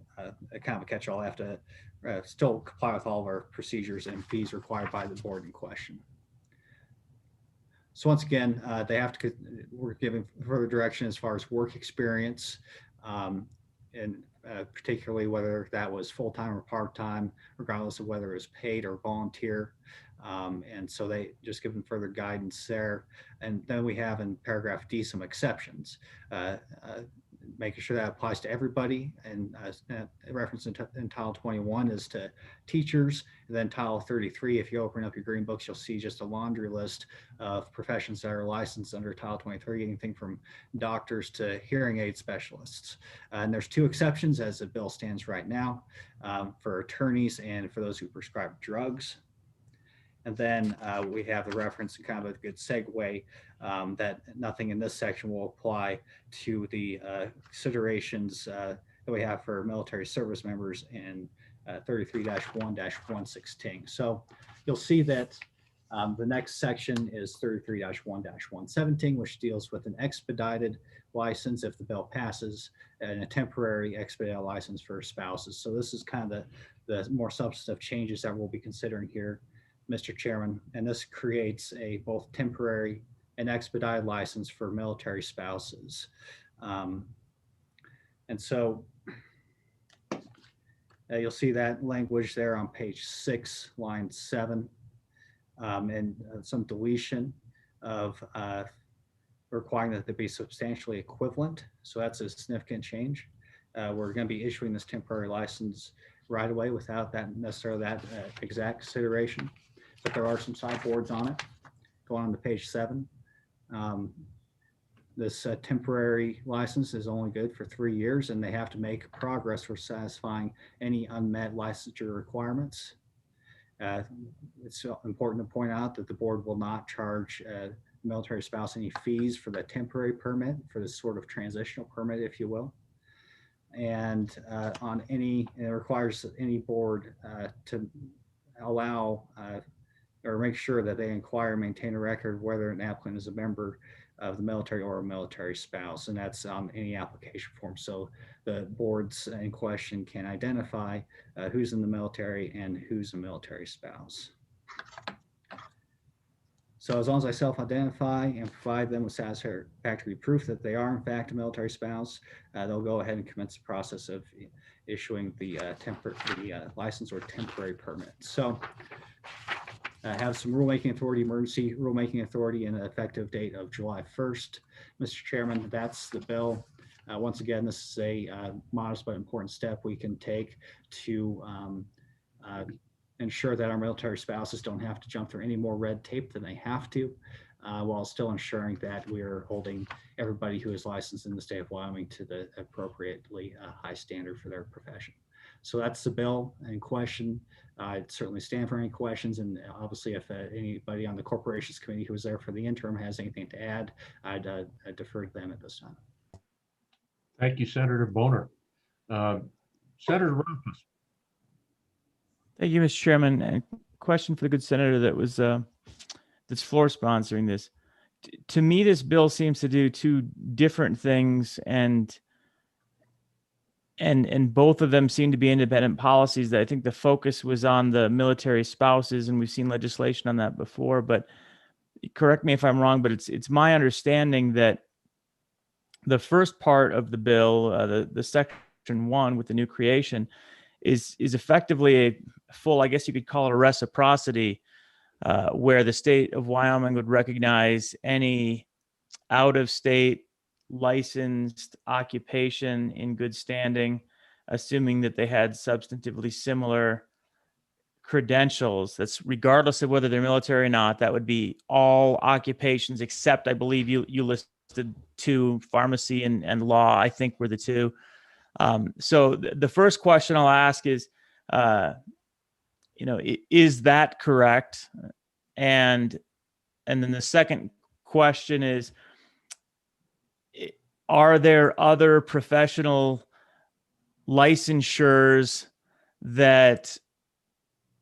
kind of a catch-all, have to still comply with all of our procedures and fees required by the board in question. So once again, they have to, we're giving further direction as far as work experience, and particularly whether that was full-time or part-time, regardless of whether it was paid or volunteer. And so they just give them further guidance there. And then we have in paragraph D some exceptions, making sure that applies to everybody. And reference in Title 21 is to teachers. And then Title 33, if you open up your green books, you'll see just a laundry list of professions that are licensed under Title 23, anything from doctors to hearing aid specialists. And there's 2 exceptions as the bill stands right now, for attorneys and for those who prescribe drugs. And then we have the reference and kind of a good segue that nothing in this section will apply to the considerations that we have for military service members in 33-1-116. So you'll see that the next section is 33-1-117, which deals with an expedited license if the bill passes, and a temporary expedited license for spouses. So this is kind of the more substantive changes that we'll be considering here, Mr. Chairman, and this creates a both temporary and expedited license for military spouses. And so you'll see that language there on page 6, line 7, and some deletion of requiring that they be substantially equivalent. So that's a significant change. We're going to be issuing this temporary license right away without that necessarily that exact consideration. But there are some sideboards on it. Going on to page 7. This temporary license is only good for 3 years, and they have to make progress for satisfying any unmet licensure requirements. It's important to point out that the board will not charge military spouse any fees for the temporary permit, for this sort of transitional permit, if you will. And on any, it requires any board to allow or make sure that they inquire and maintain a record of whether an applicant is a member of the military or a military spouse, and that's on any application form. So the boards in question can identify who's in the military and who's a military spouse. So as long as I self-identify and provide them with satisfactory proof that they are in fact a military spouse, they'll go ahead and commence the process of issuing the license or temporary permit. So I have some rulemaking authority, emergency rulemaking authority, and an effective date of July 1st. Mr. Chairman, that's the bill. Once again, this is a modest but important step we can take to ensure that our military spouses don't have to jump through any more red tape than they have to, while still ensuring that we're holding everybody who is licensed in the state of Wyoming to the appropriately high standard for their profession. So that's the bill in question. I'd certainly stand for any questions, and obviously if anybody on the Corporations Committee who was there for the interim has anything to add, I'd defer to them at this time. Thank you, Senator Boner. Senator Rumpus. Thank you, Mr. Chairman. And question for the good senator that was that's floor sponsoring this. To me, this bill seems to do two different things, and both of them seem to be independent policies. That I think the focus was on the military spouses, and we've seen legislation on that before. But correct me if I'm wrong, but it's my understanding that the first part of the bill, the section 1 with the new creation, is effectively a full, I guess you could call it a reciprocity, where the state of Wyoming would recognize any out-of-state licensed occupation in good standing, assuming that they had substantively similar credentials. That's regardless of whether they're military or not. That would be all occupations except, I believe you listed 2, pharmacy and law, I think were the 2. So the first question I'll ask is, is that correct? And then the second question is, are there other professional licensures that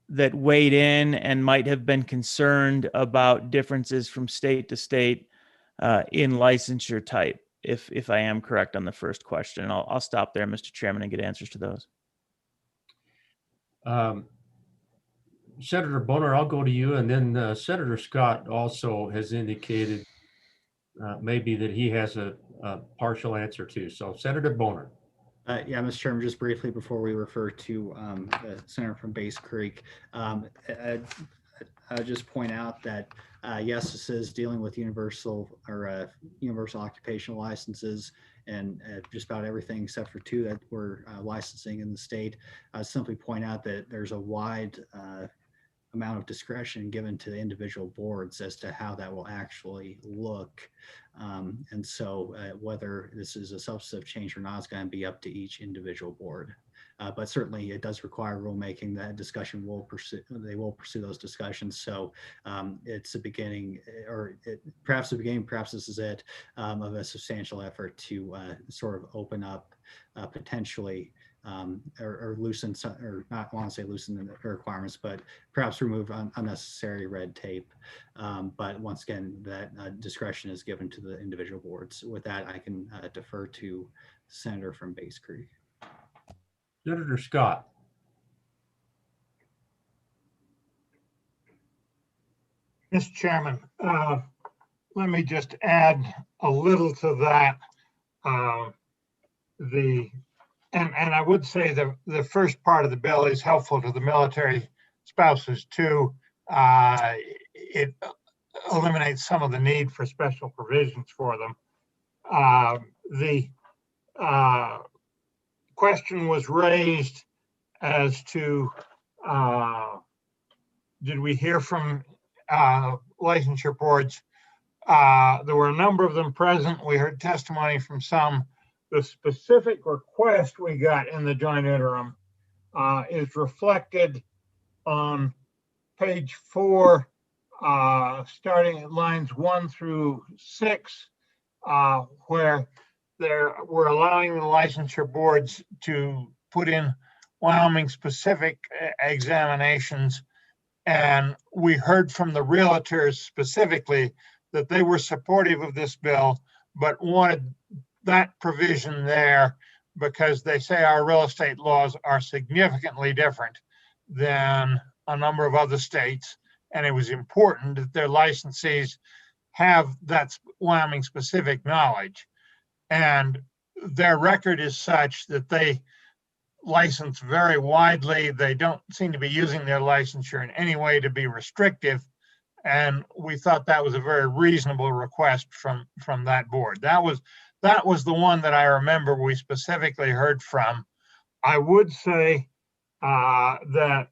weighed in and might have been concerned about differences from state to state in licensure type? If I am correct on the first question, and I'll stop there, Mr. Chairman, and get answers to those. Senator Boner, I'll go to you, and then Senator Scott also has indicated maybe that he has a partial answer too. So Senator Boner. Yeah, Mr. Chairman, just briefly before we refer to the senator from Bass Creek, I'll just point out that yes, this is dealing with universal occupational licenses and just about everything except for 2 that we're licensing in the state. I'll simply point out that there's a wide amount of discretion given to the individual boards as to how that will actually look. And so whether this is a substantive change or not is going to be up to each individual board. But certainly it does require rulemaking. That discussion will pursue, they will pursue those discussions. So it's a beginning, perhaps this is it, of a substantial effort to sort of open up potentially or loosen, or not want to say loosen the requirements, but perhaps remove unnecessary red tape. But once again, that discretion is given to the individual boards. With that, I can defer to the senator from Bass Creek. Senator Scott. Mr. Chairman, let me just add a little to that. And I would say the first part of the bill is helpful to the military spouses too. It eliminates some of the need for special provisions for them. The question was raised as to, did we hear from licensure boards? There were a number of them present. We heard testimony from some. The specific request we got in the joint interim is reflected on page 4, starting at lines 1 through 6, where we're allowing the licensure boards to put in Wyoming specific examinations. And we heard from the realtors specifically that they were supportive of this bill, but wanted that provision there because they say our real estate laws are significantly different than a number of other states. and it was important that their licensees have that Wyoming specific knowledge. And their record is such that they license very widely. They don't seem to be using their licensure in any way to be restrictive. And we thought that was a very reasonable request from that board. That was the one that I remember we specifically heard from. I would say that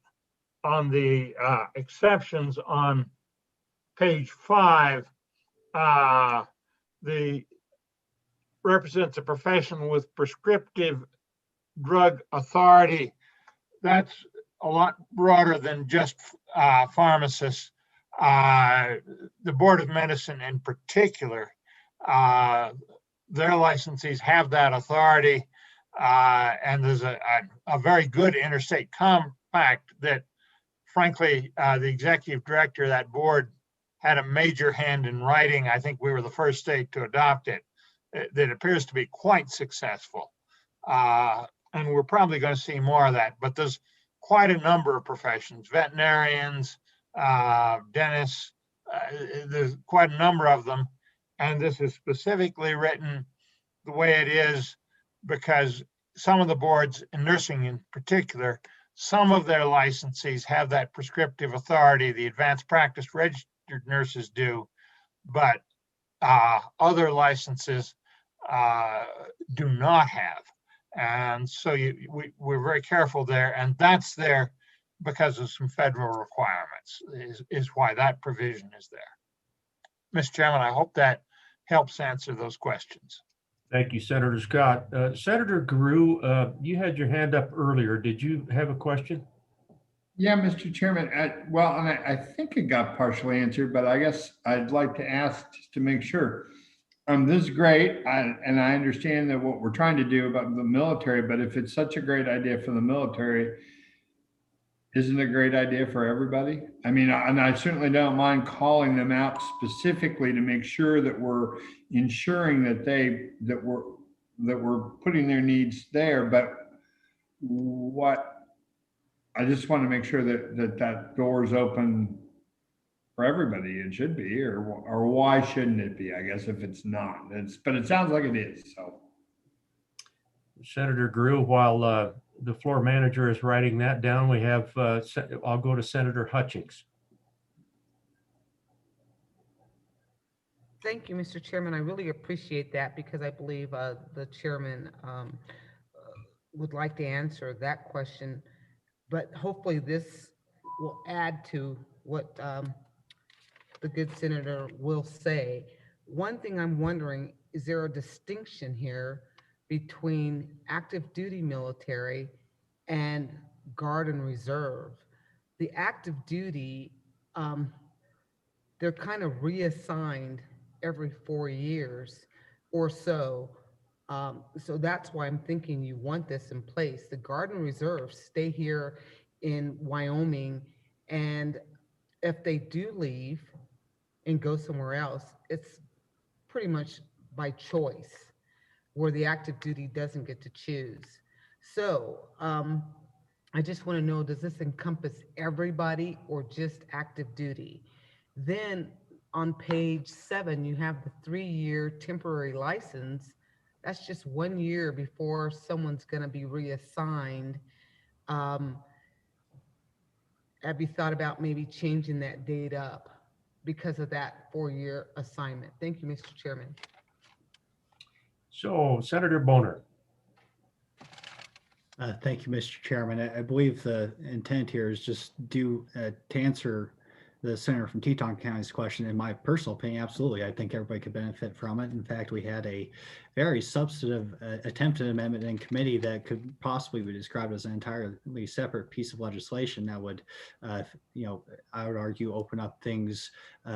on the exceptions on page 5, the represents a profession with prescriptive drug authority. That's a lot broader than just pharmacists. The Board of Medicine in particular, their licensees have that authority. And there's a very good interstate compact that, frankly, the executive director of that board had a major hand in writing. I think we were the first state to adopt it. That appears to be quite successful. And we're probably going to see more of that. But there's quite a number of professions, veterinarians, dentists, there's quite a number of them. And this is specifically written the way it is because some of the boards, in nursing in particular, some of their licensees have that prescriptive authority. The advanced practice registered nurses do, but other licenses do not have. And so we're very careful there, and that's there because of some federal requirements is why that provision is there. Mr. Chairman, I hope that helps answer those questions. Thank you, Senator Scott. Senator Gru, you had your hand up earlier. Did you have a question? Yeah, Mr. Chairman. Well, and I think it got partially answered, but I guess I'd like to ask just to make sure. This is great, and I understand that what we're trying to do about the military, but if it's such a great idea for the military, isn't it a great idea for everybody? I mean, and I certainly don't mind calling them out specifically to make sure that we're ensuring that we're putting their needs there. But I just want to make sure that door is open for everybody. It should be, or why shouldn't it be? I guess if it's not, but it sounds like it is. So, Senator Gru, while the floor manager is writing that down, we have. I'll go to Senator Hutchings. Thank you, Mr. Chairman. I really appreciate that because I believe the chairman would like to answer that question, but hopefully this will add to what the good senator will say. One thing I'm wondering, is there a distinction here between active duty military and Guard and Reserve? The active duty, they're kind of reassigned every 4 years or so. So that's why I'm thinking you want this in place. The Guard and Reserve stay here in Wyoming, and if they do leave and go somewhere else, it's pretty much by choice, where the active duty doesn't get to choose. So I just want to know, does this encompass everybody or just active duty? Then on page 7, you have the 3-year temporary license. That's just 1 year before someone's going to be reassigned. Have you thought about maybe changing that date up because of that 4-year assignment? Thank you, Mr. Chairman. So, Senator Boner. Thank you, Mr. Chairman. I believe the intent here is just to answer the senator from Teton County's question. In my personal opinion, absolutely, I think everybody could benefit from it. In fact, we had a very substantive attempted amendment in committee that could possibly be described as an entirely separate piece of legislation that would, I would argue, open up things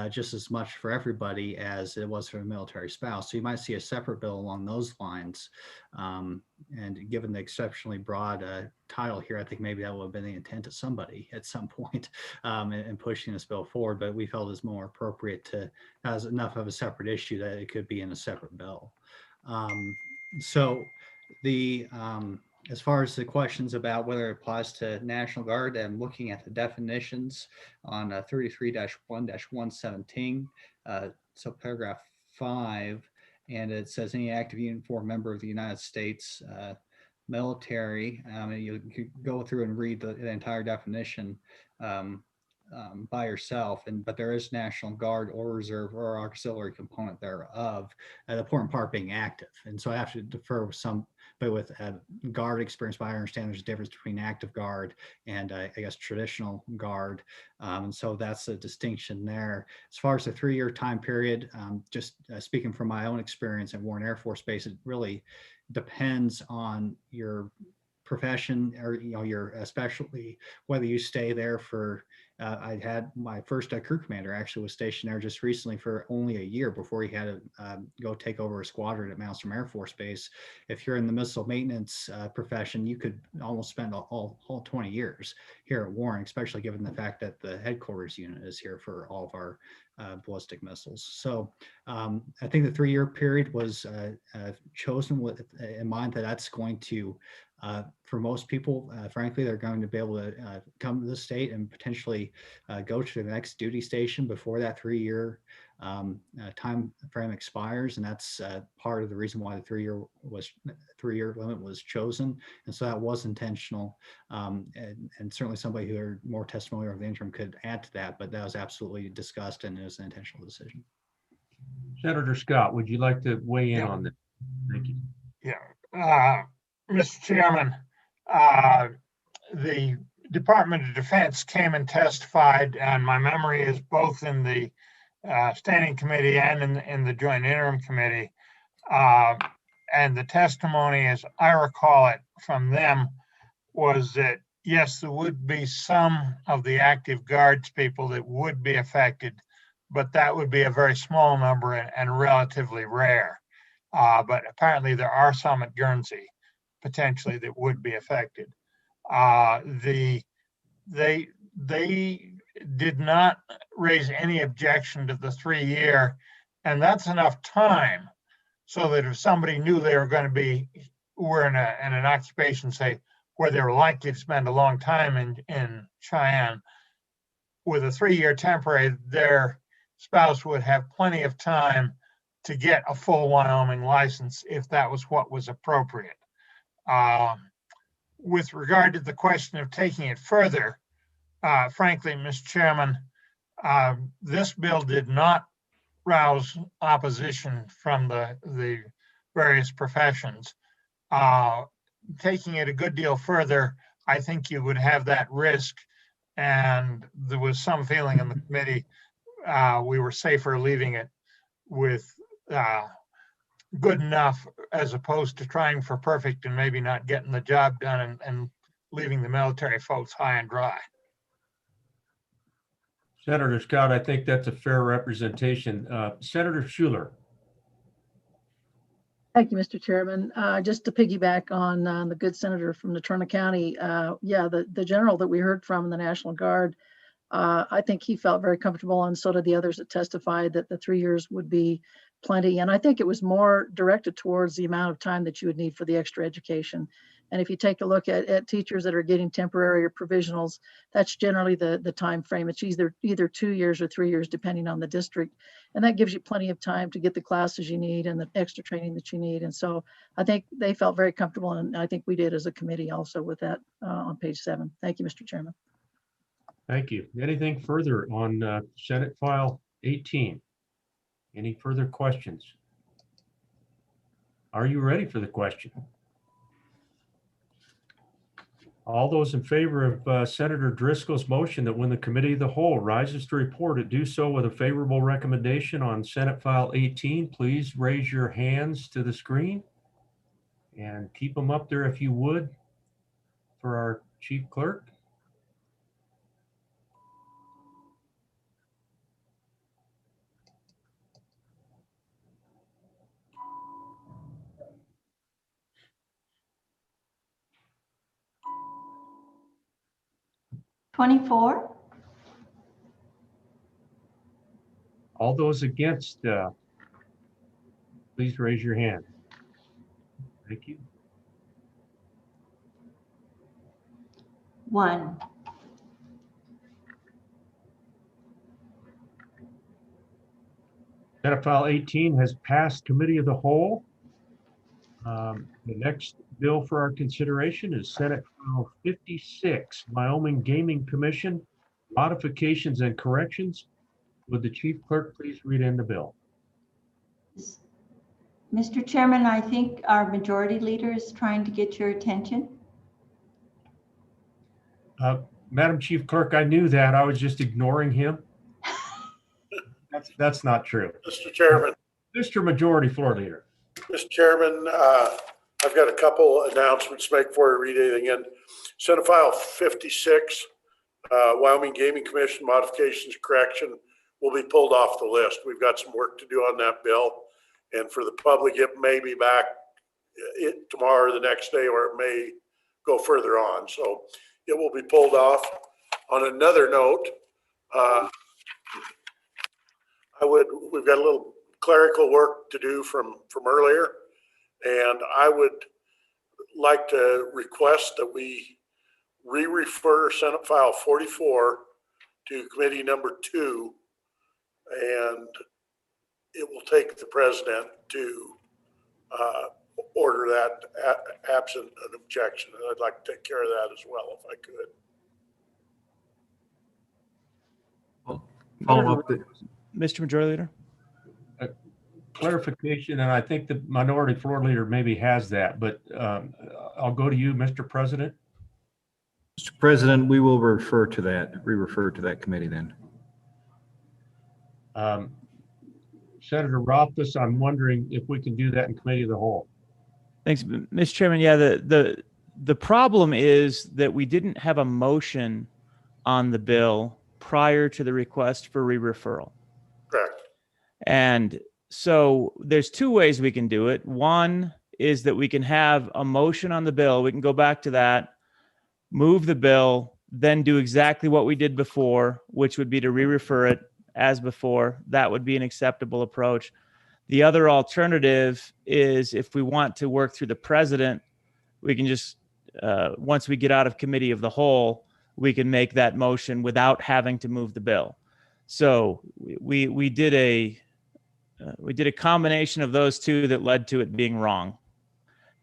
just as much for everybody as it was for a military spouse. So you might see a separate bill along those lines. And given the exceptionally broad title here, I think maybe that would have been the intent of somebody at some point in pushing this bill forward. But we felt it's more appropriate to as enough of a separate issue that it could be in a separate bill. So the As far as the questions about whether it applies to National Guard, I'm looking at the definitions on 33-1-117. So paragraph 5, and it says any active uniformed member of the United States military. You could go through and read the entire definition by yourself, but there is National Guard or Reserve or auxiliary component thereof. The important part being active, and so I have to defer with some. But with Guard experience, but I understand there's a difference between active Guard and I guess traditional Guard. And so that's a distinction there. As far as the 3-year time period, just speaking from my own experience at Warren Air Force Base, it really depends on your profession or your specialty, whether you stay there for I had my first crew commander actually was stationed there just recently for only a year before he had to go take over a squadron at Malmstrom Air Force Base. If you're in the missile maintenance profession, you could almost spend all 20 years here at Warren, especially given the fact that the headquarters unit is here for all of our ballistic missiles. So I think the 3-year period was chosen with in mind that that's going to for most people, frankly, they're going to be able to come to the state and potentially go to the next duty station before that 3-year time frame expires, and that's part of the reason why the 3-year limit was chosen. And so that was intentional, and certainly somebody who are more testimonial of the interim could add to that, but that was absolutely discussed and it was an intentional decision. Senator Scott, would you like to weigh in on this? Thank you. Yeah. Mr. Chairman, the Department of Defense came and testified, and my memory is both in the Standing Committee and in the Joint Interim Committee. And the testimony, as I recall it from them, was that, yes, there would be some of the active Guards people that would be affected, but that would be a very small number and relatively rare. But apparently there are some at Guernsey potentially that would be affected. They did not raise any objection to the 3-year, and that's enough time so that if somebody knew they were going to be, were in an occupation, say, where they were likely to spend a long time in Cheyenne, with a 3-year temporary, their spouse would have plenty of time to get a full Wyoming license if that was what was appropriate. With regard to the question of taking it further, frankly, Mr. Chairman, this bill did not rouse opposition from the various professions. Taking it a good deal further, I think you would have that risk, and there was some feeling in the committee we were safer leaving it with good enough as opposed to trying for perfect and maybe not getting the job done and leaving the military folks high and dry. Senator Scott, I think that's a fair representation. Senator Schuler. Thank you, Mr. Chairman. Just to piggyback on the good senator from Natrona County, yeah, the general that we heard from in the National Guard, I think he felt very comfortable, and so did the others that testified, that the 3 years would be plenty. And I think it was more directed towards the amount of time that you would need for the extra education. And if you take a look at teachers that are getting temporary or provisionals, that's generally the time frame. It's either 2 years or 3 years, depending on the district. And that gives you plenty of time to get the classes you need and the extra training that you need. And so I think they felt very comfortable, and I think we did as a committee also with that on page 7. Thank you, Mr. Chairman. Thank you. Anything further on Senate File 18? Any further questions? Are you ready for the question? All those in favor of Senator Driscoll's motion that when the committee of the whole rises to report it, do so with a favorable recommendation on Senate File 18, please raise your hands to the screen and keep them up there if you would for our chief clerk. $24. All those against, please raise your hand. Thank you. 1. Senate File 18 has passed Committee of the Whole. The next bill for our consideration is Senate File 56, Wyoming Gaming Commission, modifications and corrections. Would the chief clerk please read in the bill? Mr. Chairman, I think our majority leader is trying to get your attention. Madam Chief Clerk, I knew that. I was just ignoring him. That's not true. Mr. Chairman. Mr. Majority Floor Leader. Mr. Chairman, I've got a couple announcements to make before I read anything in. Senate File 56, Wyoming Gaming Commission modifications correction will be pulled off the list. We've got some work to do on that bill. And for the public, it may be back tomorrow or the next day, or it may go further on. So it will be pulled off. On another note, we've got a little clerical work to do from earlier, and I would like to request that we re-refer Senate File 44 to Committee number 2, and it will take the president to order that absent an objection, and I'd like to take care of that as well if I could. Follow up. Mr. Majority Leader? Clarification, and I think the minority floor leader maybe has that, but I'll go to you, Mr. President. Mr. President, we will refer to that, re-refer to that committee then. Senator Rothfuss, I'm wondering if we can do that in Committee of the Whole. Thanks, Mr. Chairman. Yeah, the problem is that we didn't have a motion on the bill prior to the request for re-referral. Correct. And so there's two ways we can do it. One is that we can have a motion on the bill. We can go back to that, move the bill, then do exactly what we did before, which would be to re-refer it as before. That would be an acceptable approach. The other alternative is if we want to work through the president, we can just, once we get out of Committee of the Whole, we can make that motion without having to move the bill. So we did a combination of those two that led to it being wrong.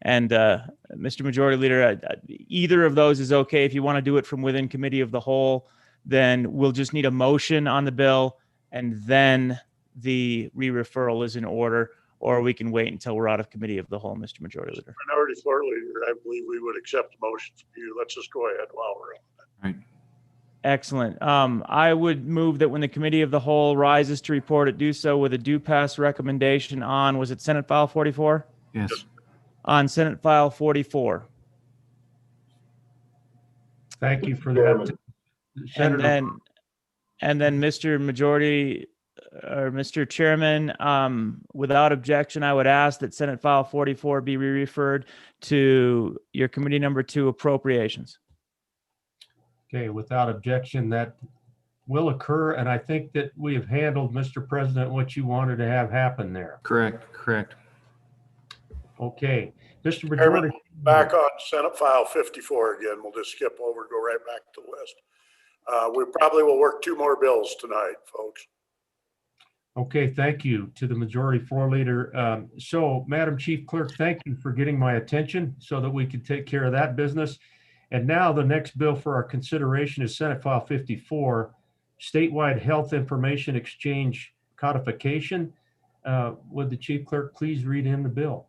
And Mr. Majority Leader, either of those is okay. If you want to do it from within Committee of the Whole, then we'll just need a motion on the bill, and then the re-referral is in order, or we can wait until we're out of Committee of the Whole, Mr. Majority Leader. Minority Floor Leader, I believe we would accept the motion from you. Let's just go ahead while we're on that. Right. Excellent. I would move that when the Committee of the Whole rises to report it, do so with a due pass recommendation on, was it Senate File 44? Yes. On Senate File 44. Thank you for that. And then Mr. Majority or Mr. Chairman, without objection, I would ask that Senate File 44 be re-referred to your Committee number 2, Appropriations. Okay, without objection, that will occur, and I think that we have handled, Mr. President, what you wanted to have happen there. Correct. Okay, Mr. Majority. Back on Senate File 54 again. We'll just skip over, go right back to the list. We probably will work 2 more bills tonight, folks. Okay, thank you to the Majority Floor Leader. So, Madam Chief Clerk, thank you for getting my attention so that we can take care of that business. And now the next bill for our consideration is Senate File 54, Statewide Health Information Exchange Codification. Would the Chief Clerk please read in the bill?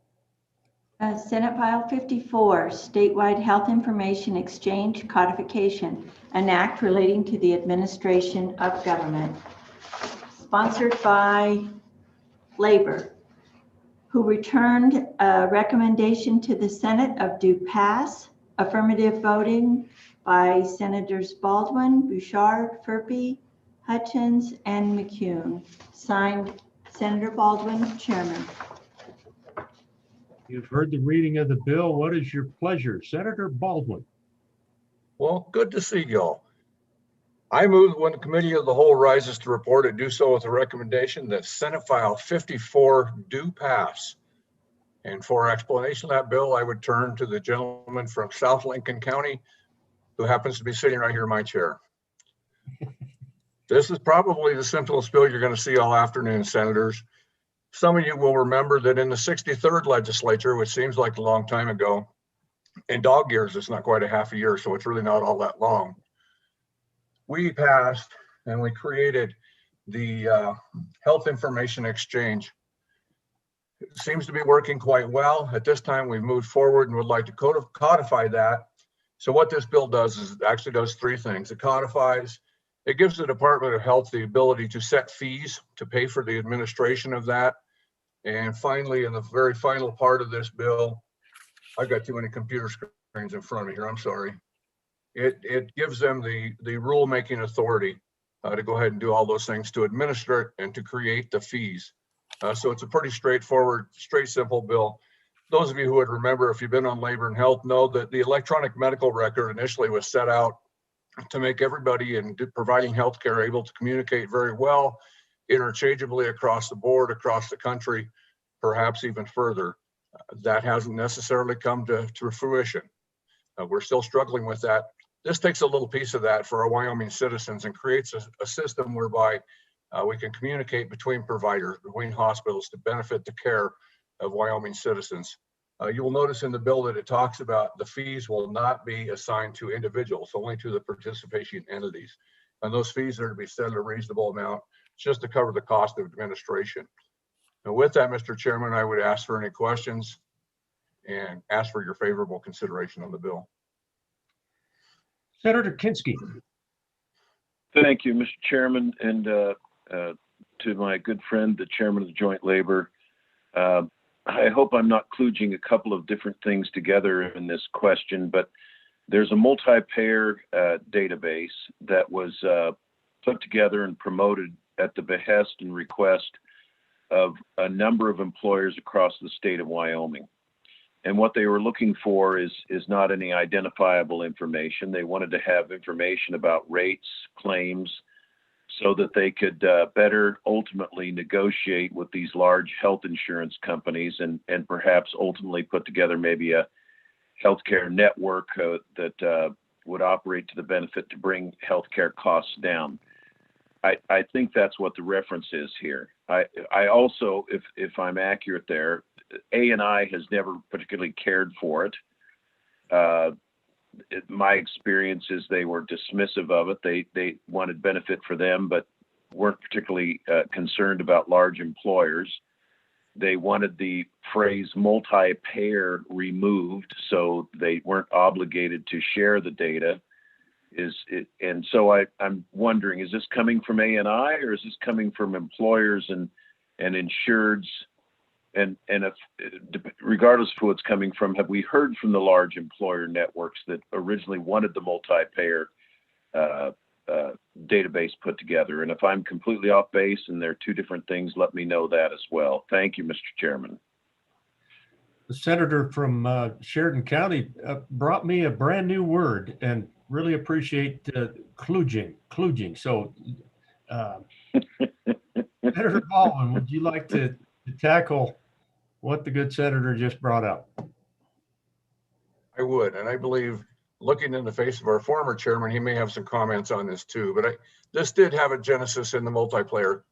Senate File 54, Statewide Health Information Exchange Codification, an act relating to the administration of government. Sponsored by Labor, who returned a recommendation to the Senate of due pass, affirmative voting by Senators Baldwin, Bouchard, Furphy, Hutchins, and McCune. Signed, Senator Baldwin, Chairman. You've heard the reading of the bill. What is your pleasure? Senator Baldwin. Well, good to see y'all. I move when the Committee of the Whole rises to report it, do so with a recommendation that Senate File 54 do pass. And for explanation of that bill, I would turn to the gentleman from South Lincoln County, who happens to be sitting right here in my chair. This is probably the simplest bill you're going to see all afternoon, Senators. Some of you will remember that in the 63rd legislature, which seems like a long time ago, in dog years, it's not quite a half a year, so it's really not all that long. We passed and we created the Health Information Exchange. It seems to be working quite well. At this time, we've moved forward and would like to codify that. So what this bill does is it actually does three things. It codifies, it gives the Department of Health the ability to set fees to pay for the administration of that. And finally, in the very final part of this bill, I've got too many computer screens in front of me here, I'm sorry. It gives them the rulemaking authority to go ahead and do all those things, to administer it and to create the fees. So it's a pretty straightforward, simple bill. Those of you who would remember, if you've been on Labor and Health, know that the electronic medical record initially was set out to make everybody in providing healthcare able to communicate very well, interchangeably across the board, across the country, perhaps even further. That hasn't necessarily come to fruition. We're still struggling with that. This takes a little piece of that for our Wyoming citizens and creates a system whereby we can communicate between providers, between hospitals, to benefit the care of Wyoming citizens. You will notice in the bill that it talks about the fees will not be assigned to individuals, only to the participating entities. And those fees are to be set at a reasonable amount just to cover the cost of administration. And with that, Mr. Chairman, I would ask for any questions and ask for your favorable consideration on the bill. Senator Kinski. Thank you, Mr. Chairman, and to my good friend, the Chairman of the Joint Labor. I hope I'm not kludging a couple of different things together in this question, but there's a multi-payer database that was put together and promoted at the behest and request of a number of employers across the state of Wyoming. And what they were looking for is not any identifiable information. They wanted to have information about rates, claims, so that they could better ultimately negotiate with these large health insurance companies and perhaps ultimately put together maybe a healthcare network that would operate to the benefit to bring healthcare costs down. I think that's what the reference is here. I also, if I'm accurate there, ANI has never particularly cared for it. My experience is they were dismissive of it. They wanted benefit for them, but weren't particularly concerned about large employers. They wanted the phrase multi-payer removed, so they weren't obligated to share the data. And so I'm wondering, is this coming from ANI or is this coming from employers and insureds? And if, regardless of who it's coming from, have we heard from the large employer networks that originally wanted the multi-payer database put together? And if I'm completely off base and they're two different things, let me know that as well. Thank you, Mr. Chairman. The senator from Sheridan County brought me a brand new word, and really appreciate kludging. So, Senator Baldwin, would you like to tackle what the good senator just brought up? I would, and I believe, looking in the face of our former chairman, he may have some comments on this too, but this did have a genesis in the multiplayer.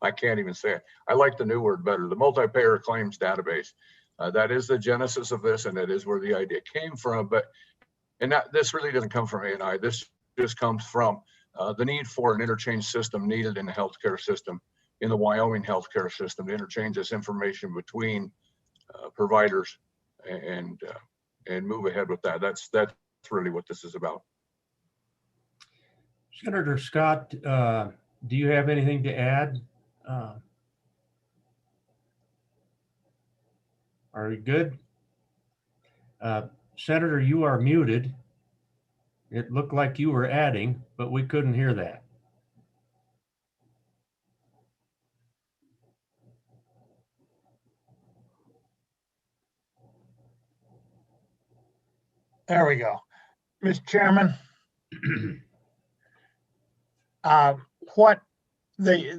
I can't even say it. I like the new word better, the multi-payer claims database. That is the genesis of this, and it is where the idea came from. This really doesn't come from ANI. This just comes from the need for an interchange system needed in the healthcare system, in the Wyoming healthcare system, to interchange this information between providers and move ahead with that. That's really what this is about. Senator Scott, do you have anything to add? Are you good? Senator, you are muted. It looked like you were adding, but we couldn't hear that. There we go. Mr. Chairman, there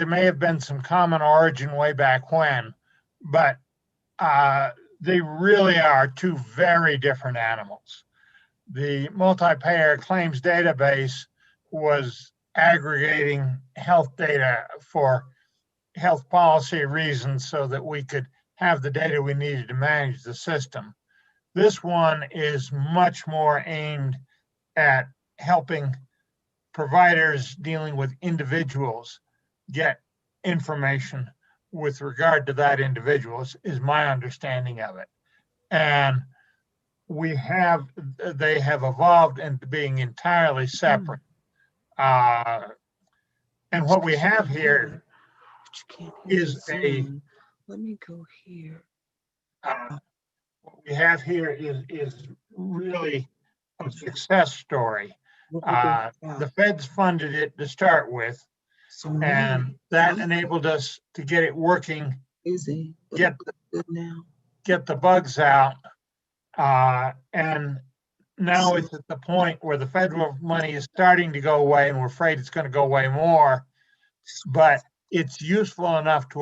may have been some common origin way back when, but they really are two very different animals. The multi-payer claims database was aggregating health data for health policy reasons so that we could have the data we needed to manage the system. This one is much more aimed at helping providers dealing with individuals get information with regard to that individual, is my understanding of it. And they have evolved into being entirely separate. And what we have here is let me go here. What we have here is really a success story. The feds funded it to start with, and that enabled us to get it working, get the bugs out, and now it's at the point where the federal money is starting to go away, and we're afraid it's going to go away more, but it's useful enough to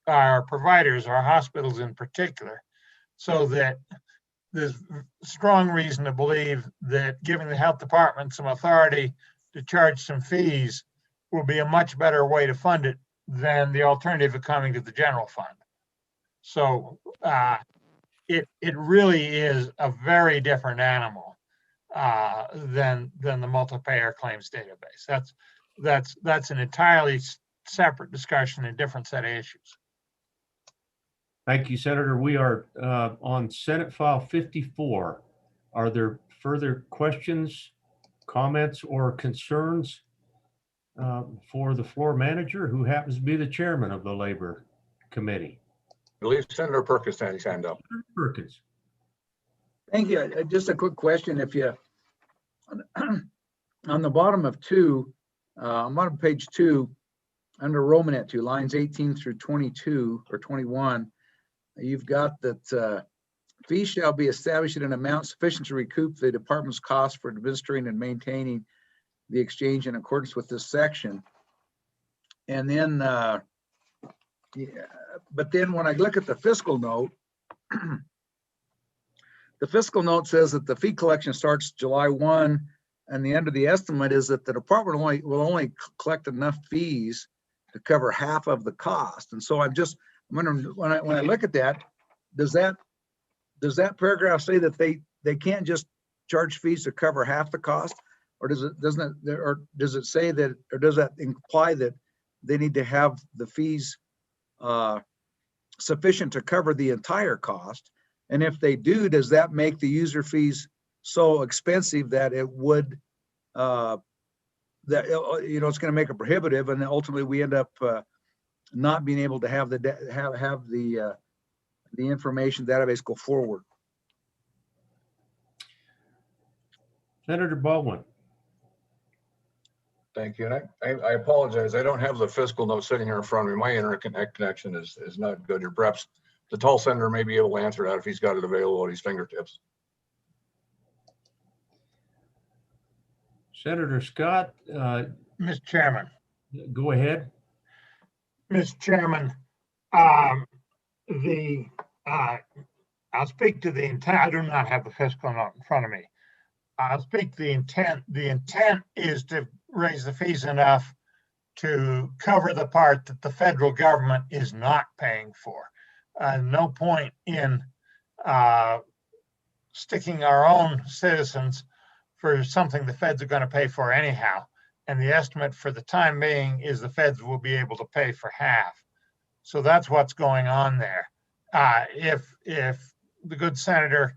our providers, our hospitals in particular, so that there's strong reason to believe that giving the health department some authority to charge some fees will be a much better way to fund it than the alternative of coming to the general fund. So it really is a very different animal than the multi-payer claims database. That's an entirely separate discussion and different set of issues. Thank you, Senator. We are on Senate File 54. Are there further questions, comments, or concerns for the floor manager, who happens to be the chairman of the Labor Committee? I believe Senator Perkins had his hand up. Perkins. Thank you. Just a quick question. If you, on the bottom of 2, I'm on page 2, under Romanet 2, lines 18 through 22 or 21, you've got that fees shall be established at an amount sufficient to recoup the department's cost for administering and maintaining the exchange in accordance with this section. And then, but then when I look at the fiscal note, the fiscal note says that the fee collection starts July 1, and the end of the estimate is that the department will only collect enough fees to cover half of the cost. And so I'm wondering, when I look at that, does that paragraph say that they can't just charge fees to cover half the cost, or does it say that, or does that imply that they need to have the fees sufficient to cover the entire cost? And if they do, does that make the user fees so expensive that it would it's going to make it prohibitive, and ultimately we end up not being able to have the information database go forward? Senator Baldwin. Thank you. And I apologize. I don't have the fiscal note sitting here in front of me. My internet connection is not good here. Perhaps the tall senator may be able to answer that if he's got it available at his fingertips. Senator Scott. Mr. Chairman. Go ahead. Mr. Chairman, I'll speak to the intent. I do not have the fiscal note in front of me. I'll speak to the intent. The intent is to raise the fees enough to cover the part that the federal government is not paying for. No point in sticking our own citizens for something the feds are going to pay for anyhow. And the estimate for the time being is the feds will be able to pay for half. So that's what's going on there. If the good senator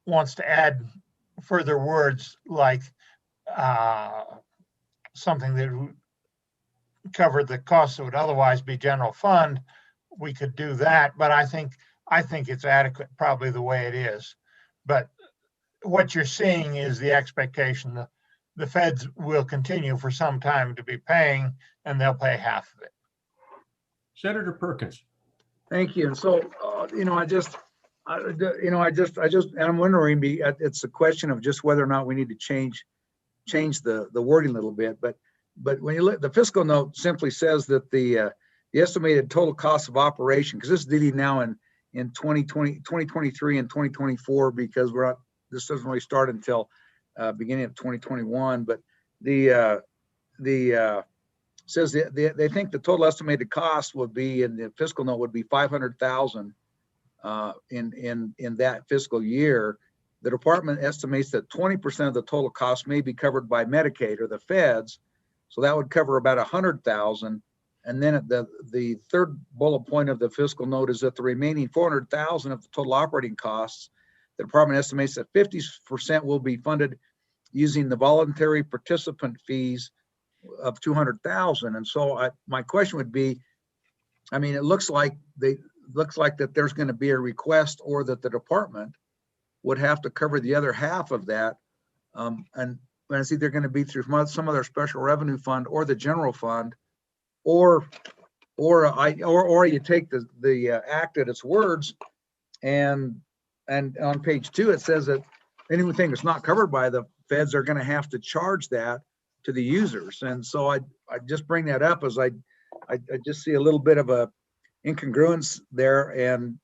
wants to add further words like something that would cover the costs that would otherwise be general fund, we could do that. But I think it's adequate probably the way it is. But what you're seeing is the expectation that the feds will continue for some time to be paying, and they'll pay half of it. Senator Perkins. Thank you. And so, and I'm wondering, it's a question of just whether or not we need to change the wording a little bit. But when you look, the fiscal note simply says that the the estimated total cost of operation, because this is dealing now in 2023 and 2024, because this doesn't really start until beginning of 2021. But the says they think the total estimated cost would be in the fiscal note would be $500,000 in that fiscal year. The department estimates that 20% of the total cost may be covered by Medicaid or the feds, so that would cover about $100,000. And then the third bullet point of the fiscal note is that the remaining $400,000 of the total operating costs, the department estimates that 50% will be funded using the voluntary participant fees of $200,000. And so my question would be, I mean, it looks like that there's going to be a request, or that the department would have to cover the other half of that. And it's either going to be through some other special revenue fund or the general fund, or you take the act at its words, and on page 2 it says that anything that's not covered by the feds are going to have to charge that to the users. And so I just bring that up as I just see a little bit of a incongruence there, and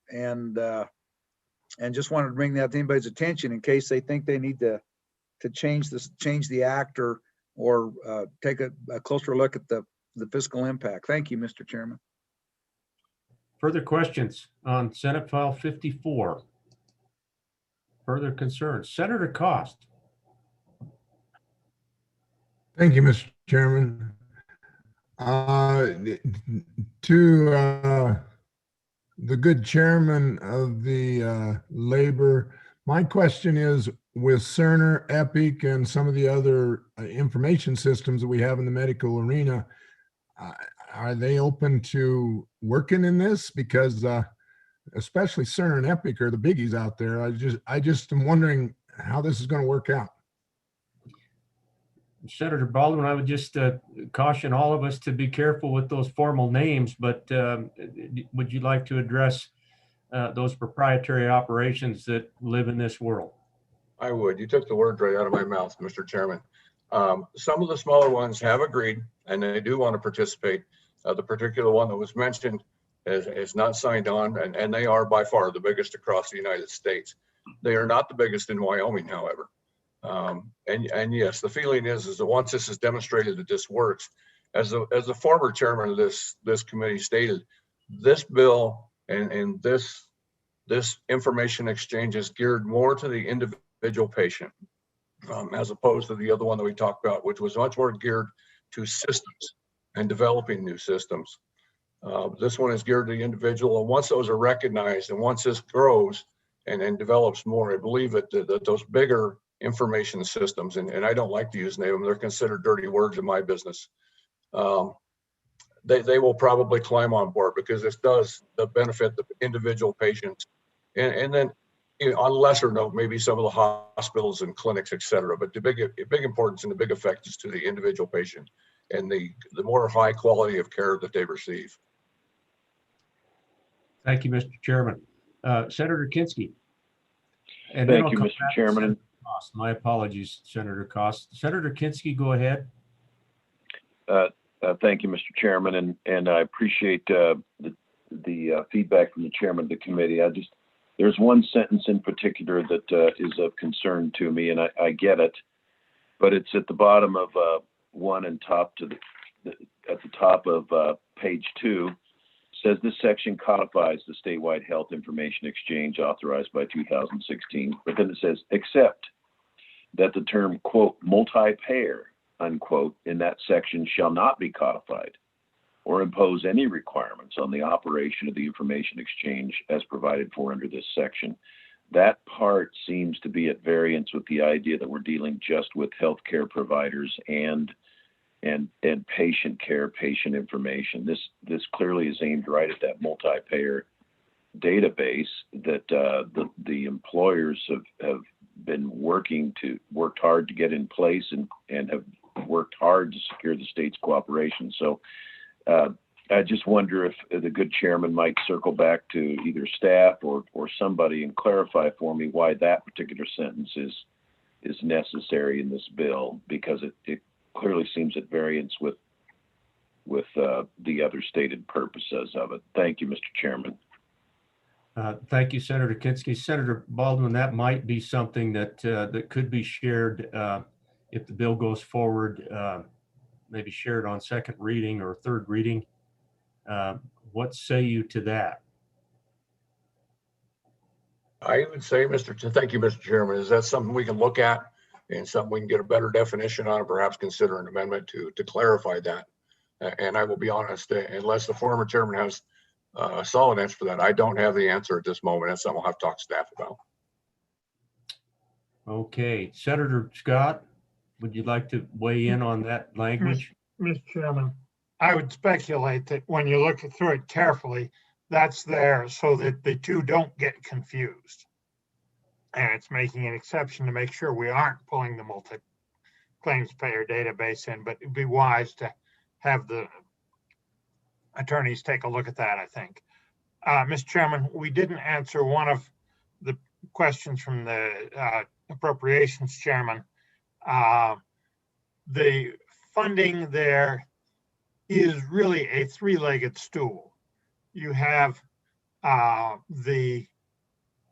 just wanted to bring that to anybody's attention in case they think they need to change the act or take a closer look at the fiscal impact. Thank you, Mr. Chairman. Further questions on Senate File 54? Further concerns? Senator Cost. Thank you, Mr. Chairman. To the good chairman of the Labor, my question is, with Cerner, Epic, and some of the other information systems that we have in the medical arena, are they open to working in this? Because especially Cerner and Epic are the biggies out there. I just am wondering how this is going to work out. Senator Baldwin, I would just caution all of us to be careful with those formal names, but would you like to address those proprietary operations that live in this world? I would. You took the words right out of my mouth, Mr. Chairman. Some of the smaller ones have agreed, and they do want to participate. The particular one that was mentioned is not signed on, and they are by far the biggest across the United States. They are not the biggest in Wyoming, however. And yes, the feeling is that once this is demonstrated that this works, as the former chairman of this committee stated, this bill and this information exchange is geared more to the individual patient, as opposed to the other one that we talked about, which was much more geared to systems and developing new systems. This one is geared to the individual, and once those are recognized, and once this grows and develops more, I believe that those bigger information systems, and I don't like to use them, they're considered dirty words in my business. They will probably climb on board, because this does benefit the individual patients, and then, you know, on a lesser note, maybe some of the hospitals and clinics, et cetera. But the big importance and the big effect is to the individual patient and the more high quality of care that they receive. Thank you, Mr. Chairman. Senator Kinski. And Thank you, Mr. Chairman. My apologies, Senator Cost. Senator Kinski, go ahead. Thank you, Mr. Chairman, and I appreciate the feedback from the chairman of the committee. There's one sentence in particular that is of concern to me, and I get it, but it's at the bottom of one and at the top of page 2. Says this section codifies the statewide health information exchange authorized by 2016, but then it says, except that the term, quote, multi-payer, unquote, in that section shall not be codified or impose any requirements on the operation of the information exchange as provided for under this section. That part seems to be at variance with the idea that we're dealing just with healthcare providers and patient care, patient information. This clearly is aimed right at that multi-payer database that the employers have been worked hard to get in place and have worked hard to secure the state's cooperation. So I just wonder if the good chairman might circle back to either staff or somebody and clarify for me why that particular sentence is necessary in this bill, because it clearly seems at variance with with the other stated purposes of it. Thank you, Mr. Chairman. Thank you, Senator Kinski. Senator Baldwin, that might be something that that could be shared if the bill goes forward, maybe shared on second reading or third reading. What say you to that? I would say, thank you, Mr. Chairman. Is that something we can look at and something we can get a better definition on, and perhaps consider an amendment to clarify that? And I will be honest, unless the former chairman has a solid answer for that, I don't have the answer at this moment. That's something I'll have to talk to staff about. Okay, Senator Scott, would you like to weigh in on that language? Mr. Chairman, I would speculate that when you look through it carefully, that's there so that the two don't get confused. And it's making an exception to make sure we aren't pulling the multi-claims payer database in, but it'd be wise to have the attorneys take a look at that, I think. Mr. Chairman, we didn't answer one of the questions from the Appropriations Chairman. The funding there is really a three-legged stool. You have the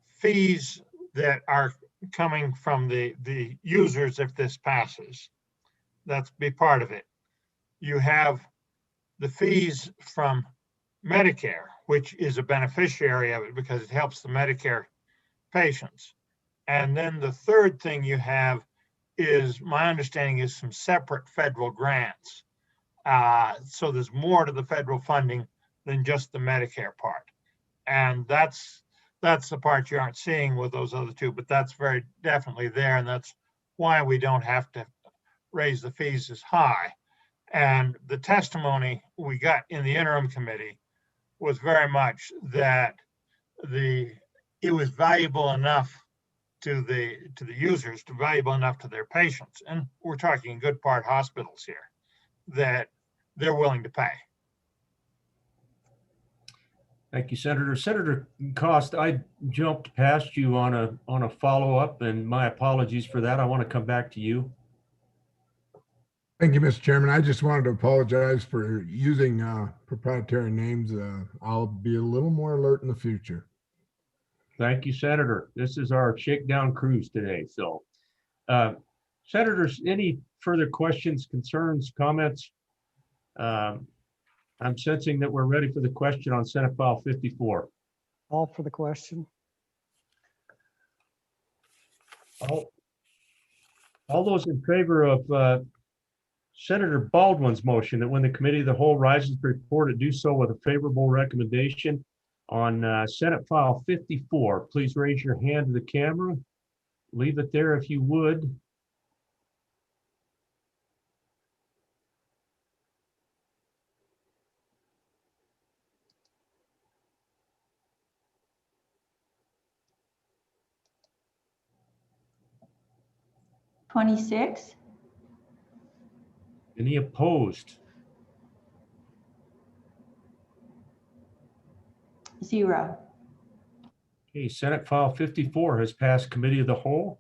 fees that are coming from the users if this passes. That's be part of it. You have the fees from Medicare, which is a beneficiary of it because it helps the Medicare patients. And then the third thing you have is, my understanding is, some separate federal grants. So there's more to the federal funding than just the Medicare part. And that's the part you aren't seeing with those other two, but that's very definitely there. And that's why we don't have to raise the fees as high. And the testimony we got in the interim committee was very much that it was valuable enough to the users, to valuable enough to their patients. And we're talking good part hospitals here, that they're willing to pay. Thank you, Senator. Senator Cost, I jumped past you on a follow-up, and my apologies for that. I want to come back to you. Thank you, Mr. Chairman. I just wanted to apologize for using proprietary names. I'll be a little more alert in the future. Thank you, Senator. This is our shakedown cruise today. So, Senators, any further questions, concerns, comments? I'm sensing that we're ready for the question on Senate File 54. All for the question. All those in favor of Senator Baldwin's motion that when the Committee of the Whole rises to report, it do so with a favorable recommendation on Senate File 54, please raise your hand to the camera. Leave it there if you would. $26. Any opposed? 0. Okay, Senate File 54 has passed Committee of the Whole.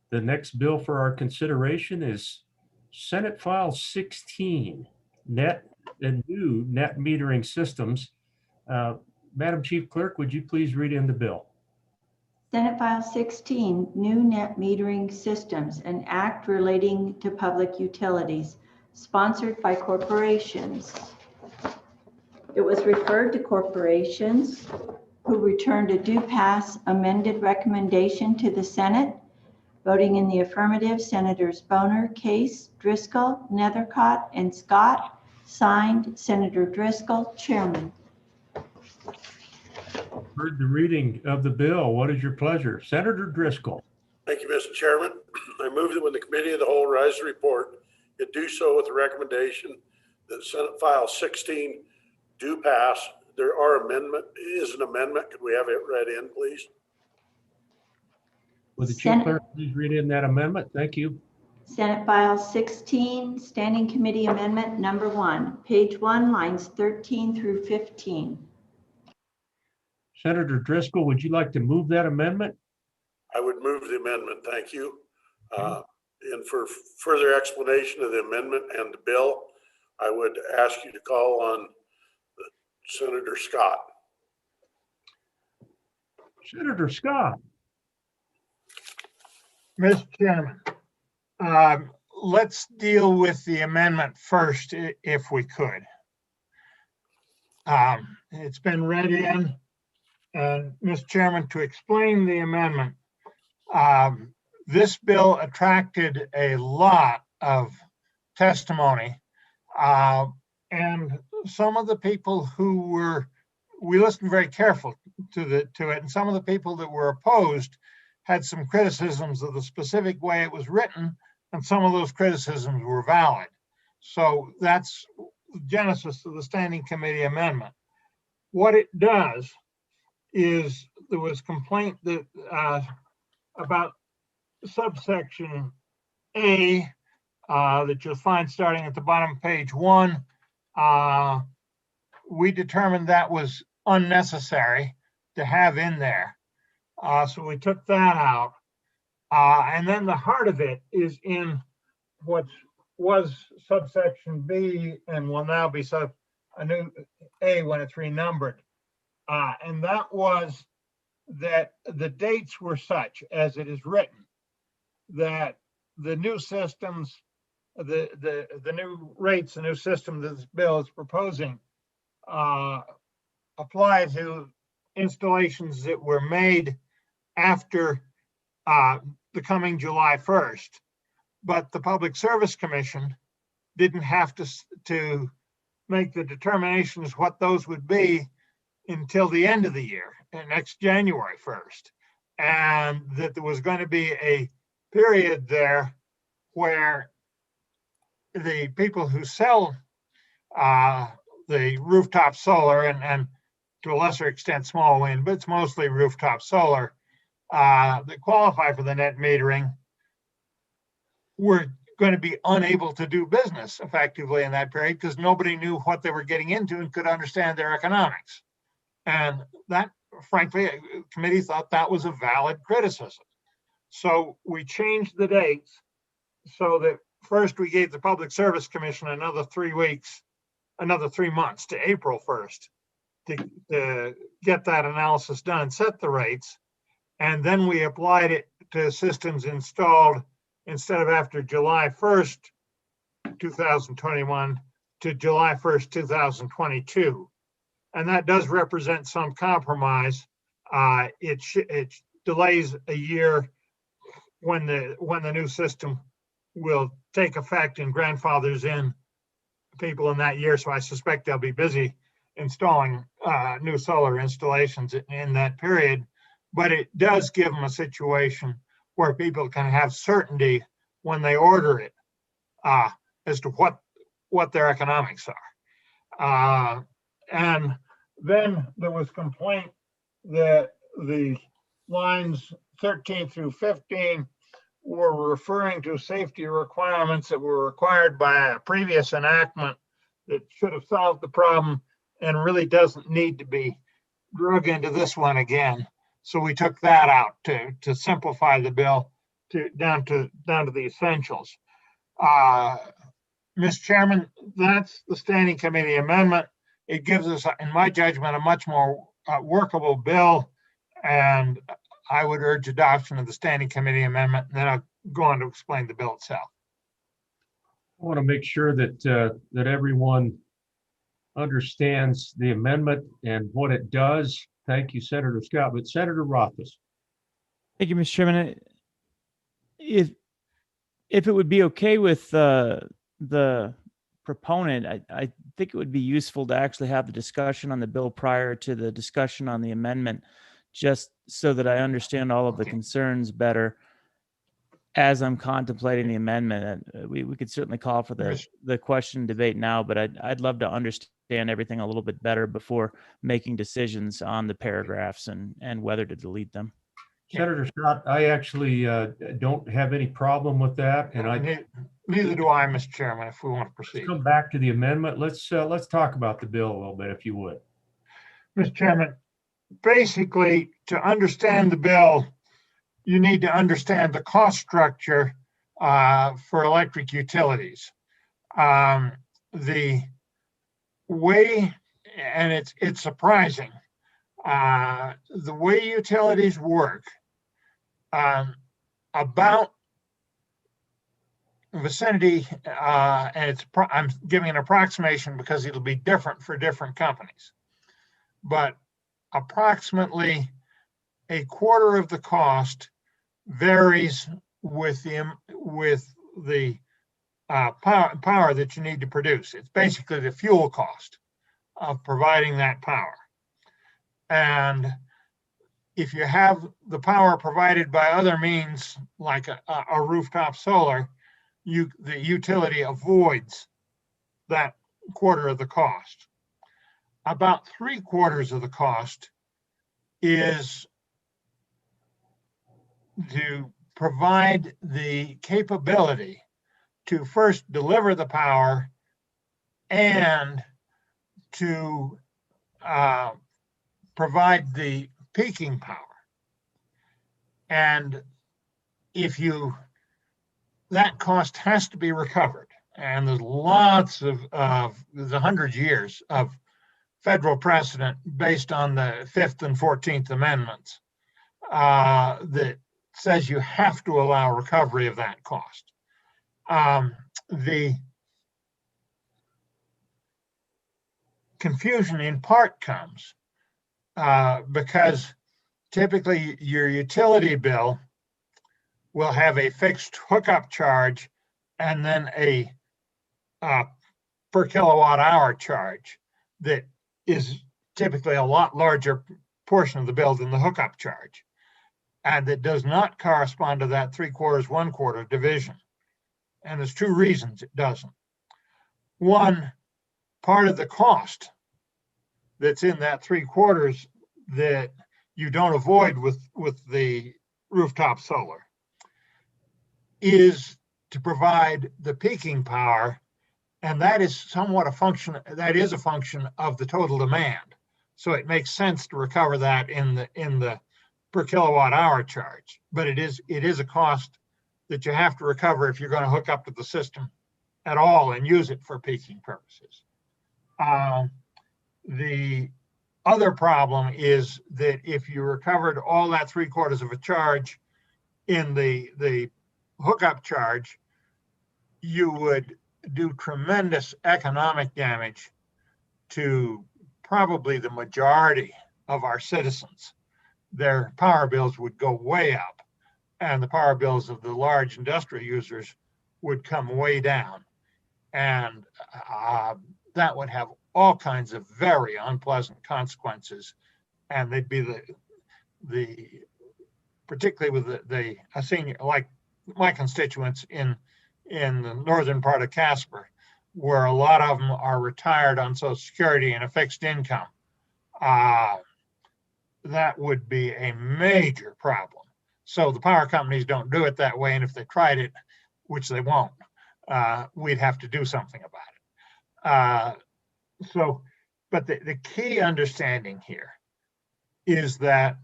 The next bill for our consideration is Senate File 16, new net metering systems. Madam Chief Clerk, would you please read in the bill? Senate File 16, new net metering systems, an act relating to public utilities, sponsored by corporations. It was referred to corporations who returned a due pass amended recommendation to the Senate. Voting in the affirmative, Senators Boner, Case, Driscoll, Nethercott, and Scott. Signed, Senator Driscoll, Chairman. Heard the reading of the bill. What is your pleasure? Senator Driscoll. Thank you, Mr. Chairman. I move that when the Committee of the Whole rise to report, it do so with the recommendation that Senate File 16 do pass. There is an amendment. Could we have it read in, please? Would the Chief Clerk please read in that amendment? Thank you. Senate File 16, Standing Committee Amendment Number 1, page 1, lines 13 through 15. Senator Driscoll, would you like to move that amendment? I would move the amendment. Thank you. And for further explanation of the amendment and the bill, I would ask you to call on Senator Scott. Senator Scott. Mr. Chairman, let's deal with the amendment first, if we could. It's been read in, and Mr. Chairman, to explain the amendment, this bill attracted a lot of testimony, and some of the people who were, we listened very careful to it, and some of the people that were opposed had some criticisms of the specific way it was written, and some of those criticisms were valid. So that's the genesis of the Standing Committee amendment. What it does is, there was complaint that about subsection A that you'll find starting at the bottom of page 1. We determined that was unnecessary to have in there. So we took that out. And then the heart of it is in what was subsection B and will now be a new A when it's renumbered. And that was that the dates were such, as it is written, that the new systems, the new rates, the new system that this bill is proposing apply to installations that were made after the coming July 1st. But the Public Service Commission didn't have to make the determinations what those would be until the end of the year, next January 1st. And that there was going to be a period there where the people who sell the rooftop solar and to a lesser extent small wind, but it's mostly rooftop solar, that qualify for the net metering were going to be unable to do business effectively in that period because nobody knew what they were getting into and could understand their economics. And that, frankly, the committee thought that was a valid criticism. So we changed the dates so that first we gave the Public Service Commission another 3 weeks, another 3 months to April 1st to get that analysis done, set the rates. And then we applied it to systems installed instead of after July 1st, 2021 to July 1st, 2022. And that does represent some compromise. It delays a year when the new system will take effect and grandfathers in people in that year. So I suspect they'll be busy installing new solar installations in that period. But it does give them a situation where people can have certainty when they order it as to what their economics are. And then there was complaint that the lines 13 through 15 were referring to safety requirements that were required by a previous enactment that should have solved the problem and really doesn't need to be drug into this one again. So we took that out to simplify the bill down to the essentials. Mr. Chairman, that's the Standing Committee amendment. It gives us, in my judgment, a much more workable bill, and I would urge adoption of the Standing Committee amendment, and then I'll go on to explain the bill itself. I want to make sure that that everyone understands the amendment and what it does. Thank you, Senator Scott. But Senator Rothfuss. Thank you, Mr. Chairman. If it would be okay with the proponent, I think it would be useful to actually have the discussion on the bill prior to the discussion on the amendment, just so that I understand all of the concerns better as I'm contemplating the amendment. And we could certainly call for the question debate now, but I'd love to understand everything a little bit better before making decisions on the paragraphs and whether to delete them. Senator Scott, I actually don't have any problem with that, and neither do I, Mr. Chairman. If we want to proceed, come back to the amendment. Let's talk about the bill a little bit, if you would. Mr. Chairman, basically, to understand the bill, you need to understand the cost structure for electric utilities. the way, and it's surprising, the way utilities work, about vicinity, and I'm giving an approximation because it'll be different for different companies, but approximately a quarter of the cost varies with the power that you need to produce. It's basically the fuel cost of providing that power. And if you have the power provided by other means, like a rooftop solar, the utility avoids that quarter of the cost. About 3/4 of the cost is to provide the capability to first deliver the power and to provide the peaking power. And that cost has to be recovered. And there's lots of there's 100 years of federal precedent based on the 5th and 14th Amendments that says you have to allow recovery of that cost. The confusion in part comes because typically your utility bill will have a fixed hookup charge and then a per kilowatt hour charge that is typically a lot larger portion of the bill than the hookup charge, and that does not correspond to that 3/4, 1/4 division. And there's two reasons it doesn't. One, part of the cost that's in that 3/4 that you don't avoid with the rooftop solar is to provide the peaking power, and that is somewhat a function of the total demand. So it makes sense to recover that in the per kilowatt hour charge, but it is a cost that you have to recover if you're going to hook up to the system at all and use it for peaking purposes. The other problem is that if you recovered all that 3/4 of a charge in the hookup charge, you would do tremendous economic damage to probably the majority of our citizens. Their power bills would go way up, and the power bills of the large industrial users would come way down. And that would have all kinds of very unpleasant consequences. And they'd be particularly with a senior, like my constituents in the northern part of Casper, where a lot of them are retired on Social Security and a fixed income. That would be a major problem. So the power companies don't do it that way. And if they tried it, which they won't, we'd have to do something about it. But the key understanding here is that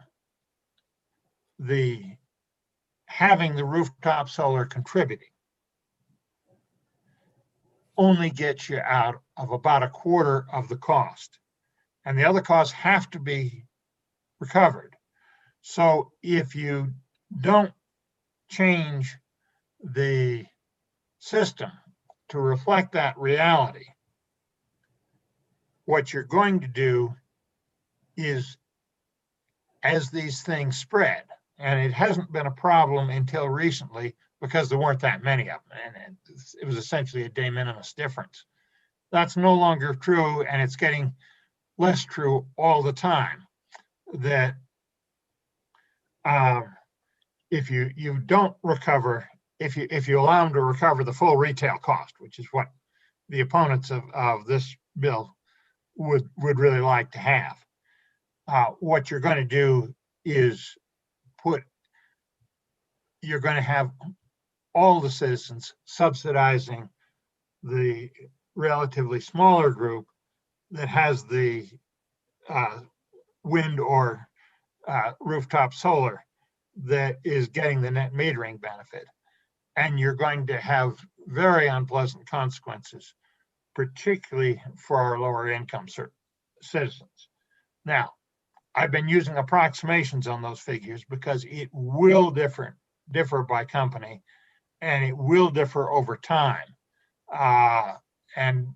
having the rooftop solar contributing only gets you out of about 1/4 of the cost, and the other costs have to be recovered. So if you don't change the system to reflect that reality, what you're going to do is, as these things spread, and it hasn't been a problem until recently because there weren't that many of them, and it was essentially a de minimis difference. That's no longer true, and it's getting less true all the time. That if you don't recover, if you allow them to recover the full retail cost, which is what the opponents of this bill would really like to have, what you're going to do is you're going to have all the citizens subsidizing the relatively smaller group that has the wind or rooftop solar that is getting the net metering benefit. And you're going to have very unpleasant consequences particularly for our lower income citizens. Now, I've been using approximations on those figures because it will differ by company, and it will differ over time. And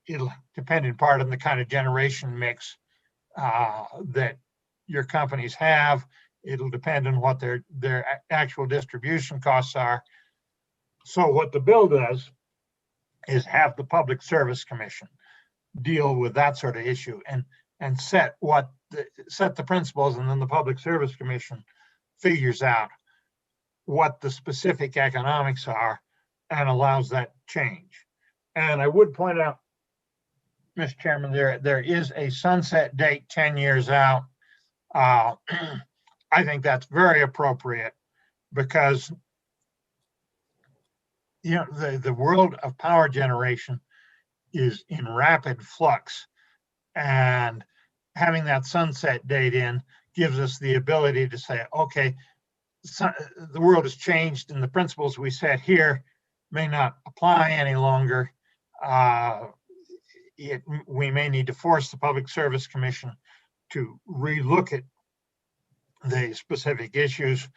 it'll depend in part on the kind of generation mix that your companies have. It'll depend on what their actual distribution costs are. So what the bill does is have the Public Service Commission deal with that sort of issue and set the principles, and then the Public Service Commission figures out what the specific economics are and allows that change. And I would point out, Mr. Chairman, there is a sunset date 10 years out. I think that's very appropriate because the world of power generation is in rapid flux, and having that sunset date in gives us the ability to say, okay, the world has changed and the principles we set here may not apply any longer. We may need to force the Public Service Commission to relook at the specific issues,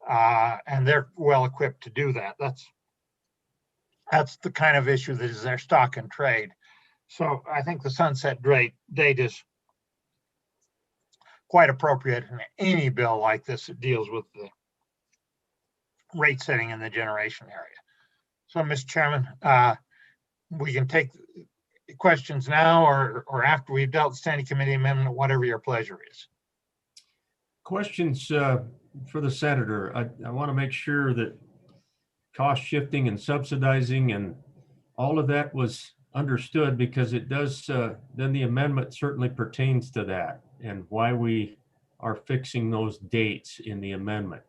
and they're well equipped to do that. That's the kind of issue that is their stock and trade. So I think the sunset date is quite appropriate in any bill like this that deals with the rate setting in the generation area. So, Mr. Chairman, we can take questions now or after we've dealt with standing committee amendment, whatever your pleasure is. Questions for the senator. I want to make sure that cost shifting and subsidizing and all of that was understood, because it does, then the amendment certainly pertains to that and why we are fixing those dates in the amendment.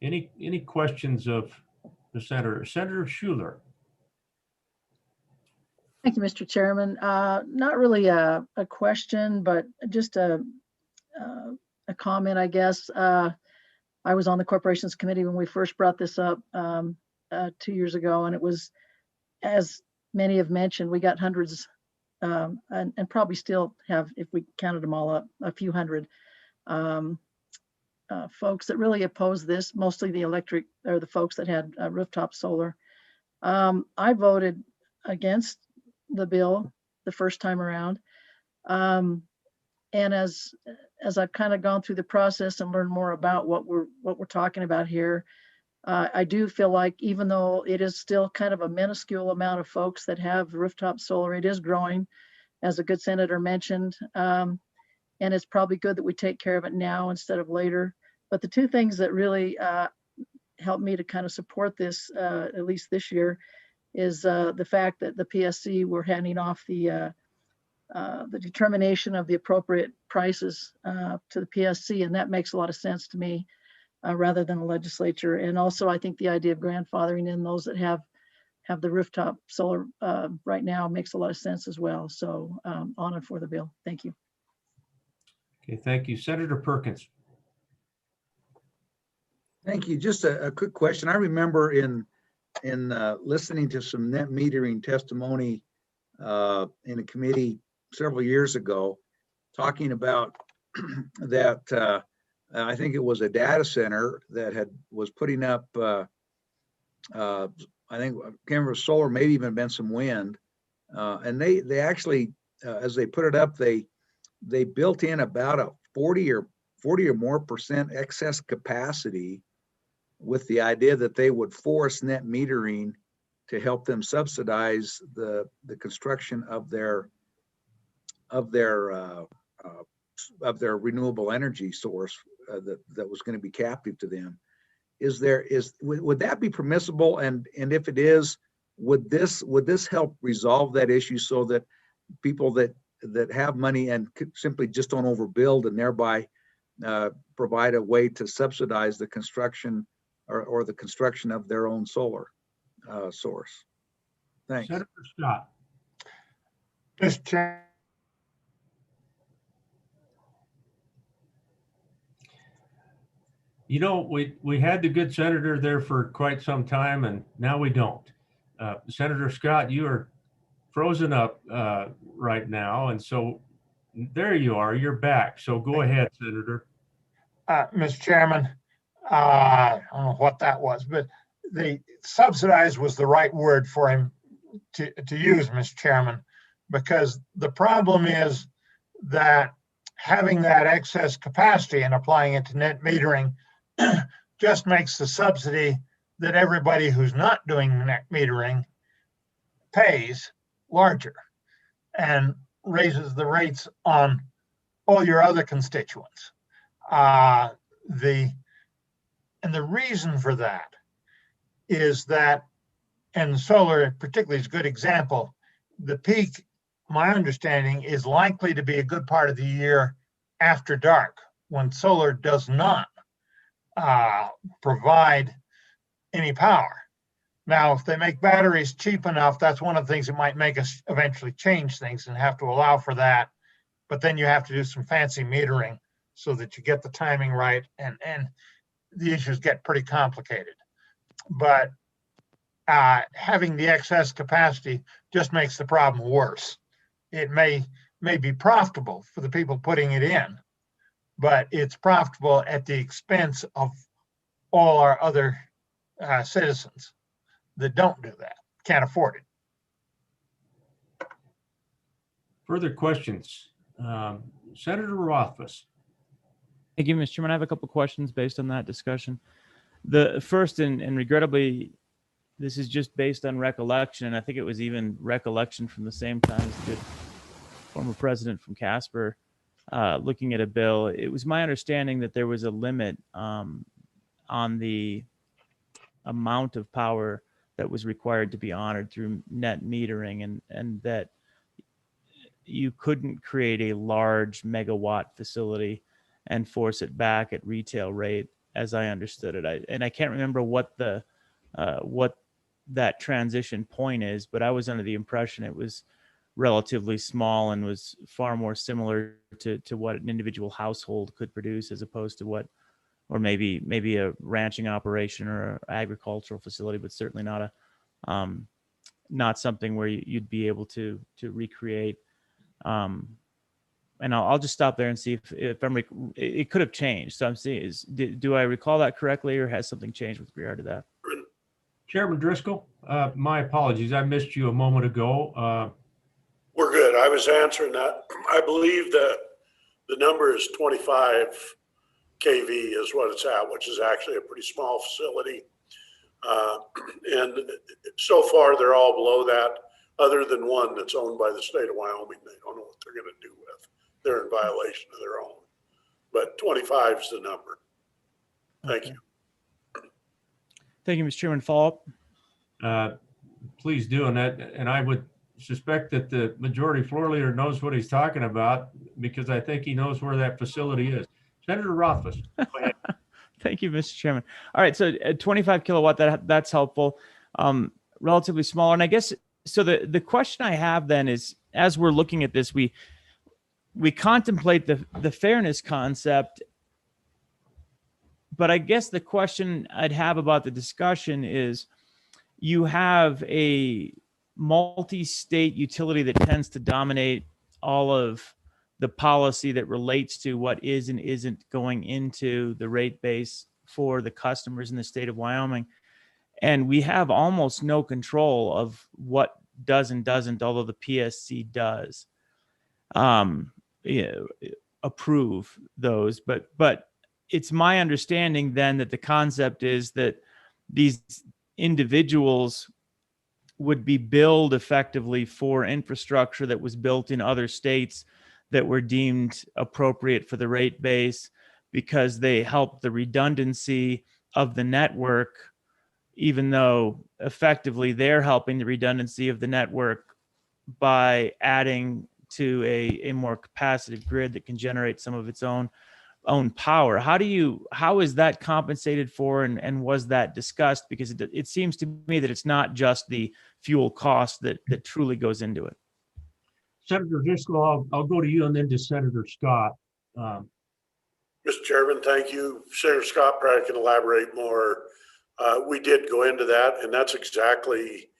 Any questions of the senator? Senator Schuler. Thank you, Mr. Chairman. Not really a question, but just a comment, I guess. I was on the Corporations Committee when we first brought this up 2 years ago, and it was, as many have mentioned, we got hundreds and probably still have, if we counted them all up, a few hundred folks that really oppose this, mostly the electric or the folks that had rooftop solar. I voted against the bill the first time around. And as I've kind of gone through the process and learned more about what we're talking about here, I do feel like even though it is still kind of a minuscule amount of folks that have rooftop solar, it is growing, as a good senator mentioned. And it's probably good that we take care of it now instead of later. But the two things that really helped me to kind of support this, at least this year, is the fact that the PSC were handing off the determination of the appropriate prices to the PSC, and that makes a lot of sense to me, rather than the legislature. And also, I think the idea of grandfathering in those that have the rooftop solar right now makes a lot of sense as well. So on and for the bill. Thank you. Okay, thank you. Senator Perkins. Thank you. Just a quick question. I remember in listening to some net metering testimony in a committee several years ago, talking about that I think it was a data center that was putting up, I think, I can't remember, solar, maybe even been some wind. And they actually, as they put it up, they built in about a 40 or more % excess capacity, with the idea that they would force net metering to help them subsidize the construction of their renewable energy source that was going to be captive to them. Would that be permissible? And if it is, would this help resolve that issue so that people that have money and simply just don't overbuild and thereby provide a way to subsidize the construction or the construction of their own solar source? Thanks. Senator Scott. Mr. Chair. You know, we had the good senator there for quite some time, and now we don't. Senator Scott, you are frozen up right now. And so there you are, you're back. So go ahead, Senator. Mr. Chairman, I don't know what that was, but the subsidized was the right word for him to use, Mr. Chairman, because the problem is that having that excess capacity and applying it to net metering just makes the subsidy that everybody who's not doing net metering pays larger and raises the rates on all your other constituents. The reason for that is that, and solar particularly is a good example, the peak, my understanding, is likely to be a good part of the year after dark, when solar does not provide any power. Now, if they make batteries cheap enough, that's one of the things that might make us eventually change things and have to allow for that. But then you have to do some fancy metering so that you get the timing right, and the issues get pretty complicated. But having the excess capacity just makes the problem worse. It may be profitable for the people putting it in, but it's profitable at the expense of all our other citizens that don't do that, can't afford it. Further questions? Senator Rothfuss. Thank you, Mr. Chairman. I have a couple questions based on that discussion. The first, and regrettably, this is just based on recollection, and I think it was even recollection from the same time as the good former president from Casper, looking at a bill. It was my understanding that there was a limit on the amount of power that was required to be honored through net metering, and that you couldn't create a large megawatt facility and force it back at retail rate, as I understood it. I can't remember what that transition point is, but I was under the impression it was relatively small and was far more similar to what an individual household could produce, as opposed to what, or maybe a ranching operation or an agricultural facility, but certainly not something where you'd be able to recreate. And I'll just stop there and see if it could have changed. So I'm seeing, do I recall that correctly, or has something changed with regard to that? Chairman Driscoll, my apologies. I missed you a moment ago. We're good. I was answering that. I believe that the number is 25 kV is what it's at, which is actually a pretty small facility. And so far, they're all below that, other than one that's owned by the state of Wyoming. They don't know what they're going to do with. They're in violation of their own. But 25 is the number. Thank you. Thank you, Mr. Chairman. Follow up? Please do. And I would suspect that the majority floor leader knows what he's talking about, because I think he knows where that facility is. Senator Rothfuss, go ahead. Thank you, Mr. Chairman. All right, so 25 kilowatt, that's helpful. Relatively smaller. And I guess, so the question I have then is, as we're looking at this, we contemplate the fairness concept, but I guess the question I'd have about the discussion is, you have a multi-state utility that tends to dominate all of the policy that relates to what is and isn't going into the rate base for the customers in the state of Wyoming. And we have almost no control of what does and doesn't, although the PSC does approve those. But it's my understanding then that the concept is that these individuals would be billed effectively for infrastructure that was built in other states that were deemed appropriate for the rate base, because they help the redundancy of the network, even though effectively they're helping the redundancy of the network by adding to a more capacitive grid that can generate some of its own power. How is that compensated for, and was that discussed? Because it seems to me that it's not just the fuel cost that truly goes into it. Senator Driscoll, I'll go to you and then to Senator Scott. Mr. Chairman, thank you. Senator Scott probably can elaborate more. We did go into that, and that's exactly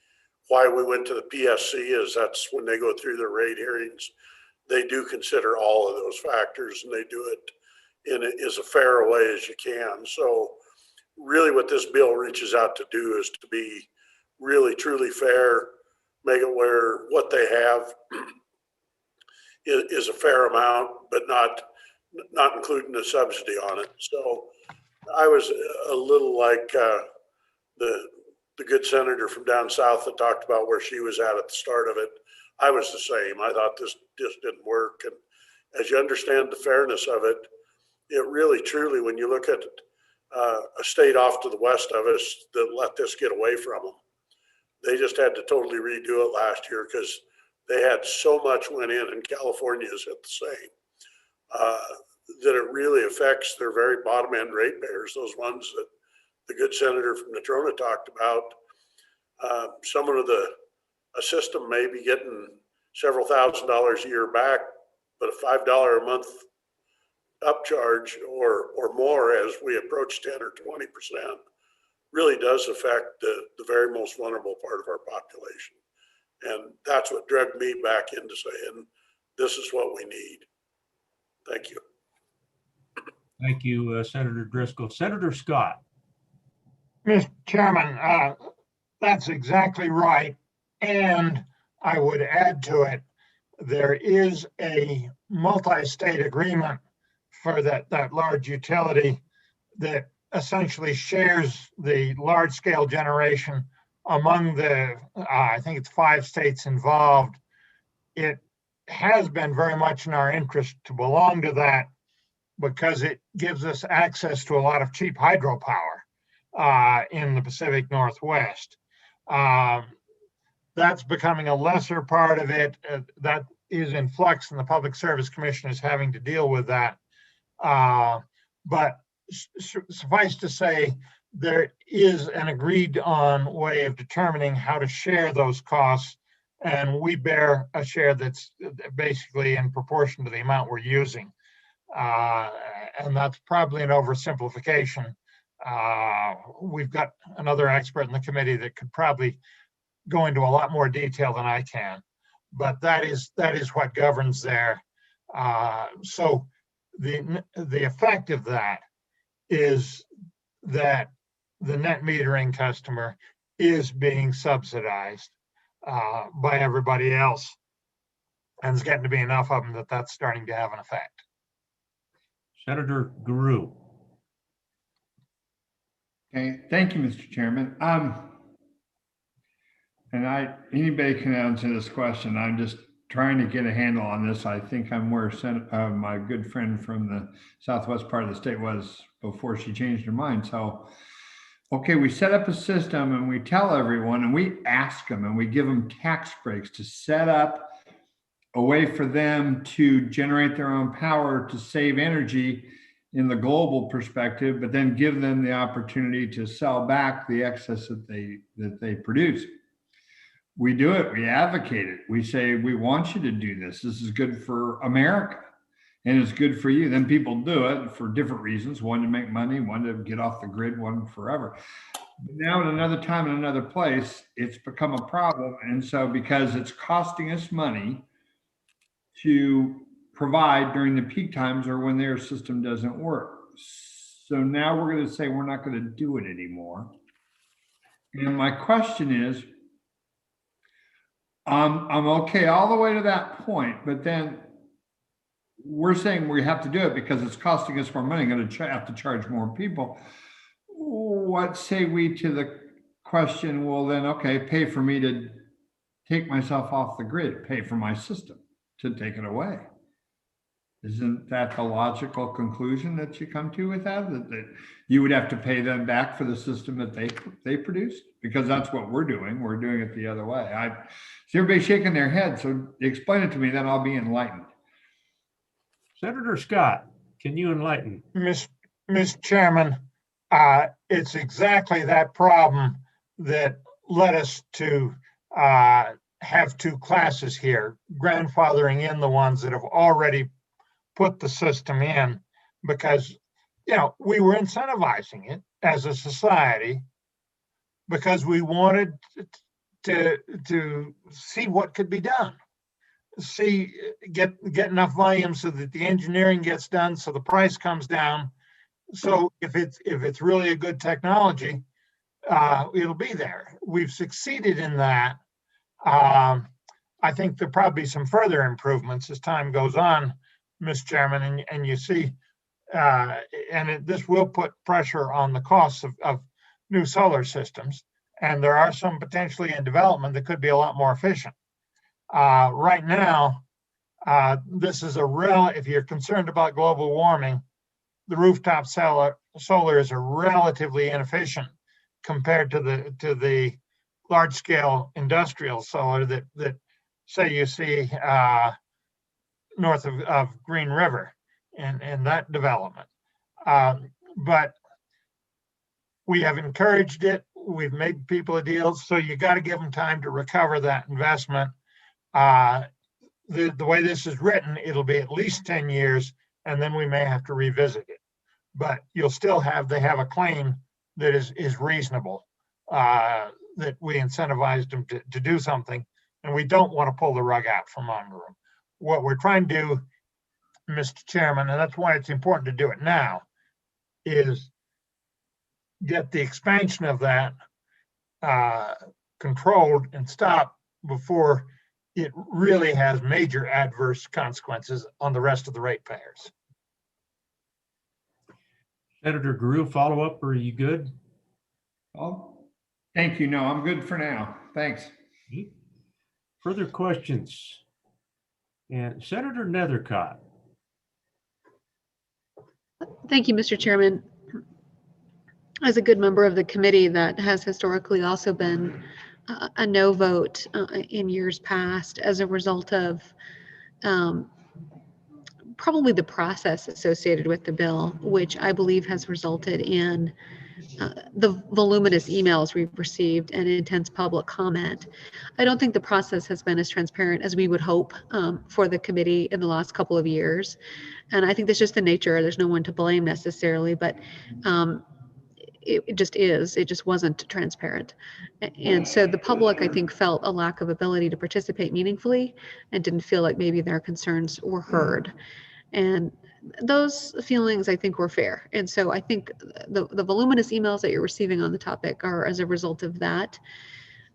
why we went to the PSC is that's when they go through their rate hearings, they do consider all of those factors, and they do it in as a fair way as you can. So really what this bill reaches out to do is to be really truly fair, make it where what they have is a fair amount, but not including a subsidy on it. So I was a little like the good senator from down south that talked about where she was at the start of it. I was the same. I thought this just didn't work. And as you understand the fairness of it, it really truly, when you look at a state off to the west of us that let this get away from them, they just had to totally redo it last year because they had so much went in, and California is at the same, that it really affects their very bottom end ratepayers, those ones that the good senator from Natrona talked about. Someone with a system may be getting several $1,000s a year back, but a $5 a month upcharge or more as we approach 10 or 20% really does affect the very most vulnerable part of our population. And that's what dragged me back into saying, this is what we need. Thank you. Thank you, Senator Driscoll. Senator Scott. Mr. Chairman, that's exactly right. And I would add to it, there is a multi-state agreement for that large utility that essentially shares the large-scale generation among the, I think it's 5 states involved. It has been very much in our interest to belong to that because it gives us access to a lot of cheap hydropower in the Pacific Northwest. That's becoming a lesser part of it. That is in flux, and the Public Service Commission is having to deal with that. But suffice to say, there is an agreed on way of determining how to share those costs, and we bear a share that's basically in proportion to the amount we're using. And that's probably an oversimplification. We've got another expert in the committee that could probably go into a lot more detail than I can, but that is what governs there. So the effect of that is that the net metering customer is being subsidized by everybody else, and it's getting to be enough of them that that's starting to have an effect. Senator Guru. Okay, thank you, Mr. Chairman. And anybody can answer this question. I'm just trying to get a handle on this. I think I'm where my good friend from the southwest part of the state was before she changed her mind. So, okay, we set up a system and we tell everyone and we ask them and we give them tax breaks to set up a way for them to generate their own power to save energy in the global perspective, but then give them the opportunity to sell back the excess that they produce. We do it, we advocate it. We say, we want you to do this. This is good for America and it's good for you. Then people do it for different reasons. One, to make money, one, to get off the grid, one forever. But now at another time in another place, it's become a problem. And so because it's costing us money to provide during the peak times or when their system doesn't work. So now we're going to say we're not going to do it anymore. And my question is, I'm okay all the way to that point, but then we're saying we have to do it because it's costing us more money, going to have to charge more people. What say we to the question, well then, okay, pay for me to take myself off the grid, pay for my system to take it away. Isn't that the logical conclusion that you come to with that? That you would have to pay them back for the system that they produced? Because that's what we're doing. We're doing it the other way. I see everybody shaking their head. So explain it to me, then I'll be enlightened. Senator Scott, can you enlighten? Mr. Chairman, it's exactly that problem that led us to have 2 classes here, grandfathering in the ones that have already put the system in, because, you know, we were incentivizing it as a society because we wanted to see what could be done. Get enough volume so that the engineering gets done, so the price comes down. So if it's really a good technology, it'll be there. We've succeeded in that. I think there'll probably be some further improvements as time goes on, Mr. Chairman, and you see, this will put pressure on the costs of new solar systems. And there are some potentially in development that could be a lot more efficient. Right now, this is if you're concerned about global warming, the rooftop solar is a relatively inefficient compared to the large scale industrial solar that say you see north of Green River and that development. But we have encouraged it. We've made people a deal. So you got to give them time to recover that investment. The way this is written, it'll be at least 10 years, and then we may have to revisit it. But you'll still they have a claim that is reasonable, that we incentivized them to do something, and we don't want to pull the rug out from under them. What we're trying to do, Mr. Chairman, and that's why it's important to do it now, is get the expansion of that controlled and stopped before it really has major adverse consequences on the rest of the ratepayers. Senator Grew, follow up, or are you good? Oh, thank you. No, I'm good for now. Thanks. Further questions? And Senator Nethercott. Thank you, Mr. Chairman. As a good member of the committee that has historically also been a no vote in years past as a result of probably the process associated with the bill, which I believe has resulted in the voluminous emails we've received and intense public comment. I don't think the process has been as transparent as we would hope for the committee in the last couple of years. And I think that's just the nature. There's no one to blame necessarily, but it just is. It just wasn't transparent. And so the public, I think, felt a lack of ability to participate meaningfully and didn't feel like maybe their concerns were heard. And those feelings, I think, were fair. And so I think the voluminous emails that you're receiving on the topic are as a result of that.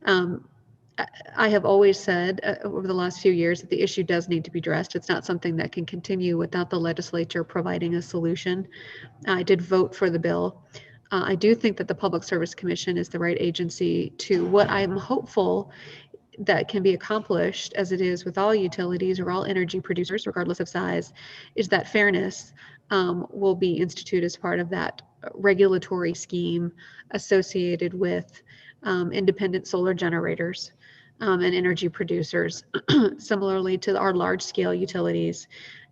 I have always said over the last few years that the issue does need to be addressed. It's not something that can continue without the legislature providing a solution. I did vote for the bill. I do think that the Public Service Commission is the right agency to what I'm hopeful that can be accomplished, as it is with all utilities or all energy producers, regardless of size, is that fairness will be instituted as part of that regulatory scheme associated with independent solar generators and energy producers, similarly to our large scale utilities,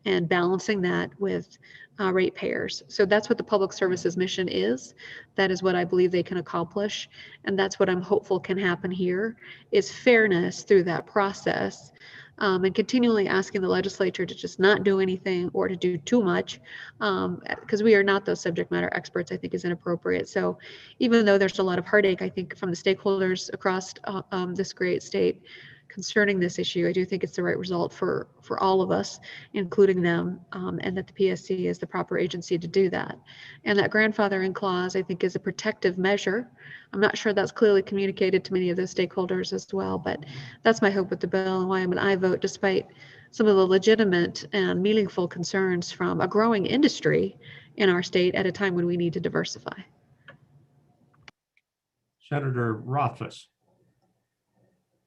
and balancing that with ratepayers. So that's what the Public Services mission is. That is what I believe they can accomplish. And that's what I'm hopeful can happen here, is fairness through that process, and continually asking the legislature to just not do anything or to do too much, because we are not those subject matter experts, I think is inappropriate. So even though there's a lot of heartache, I think, from the stakeholders across this great state concerning this issue, I do think it's the right result for all of us, including them, and that the PSC is the proper agency to do that. And that grandfathering clause, I think, is a protective measure. I'm not sure that's clearly communicated to many of those stakeholders as well, but that's my hope with the bill and why I'm an aye vote, despite some of the legitimate and meaningful concerns from a growing industry in our state at a time when we need to diversify. Senator Rothfuss.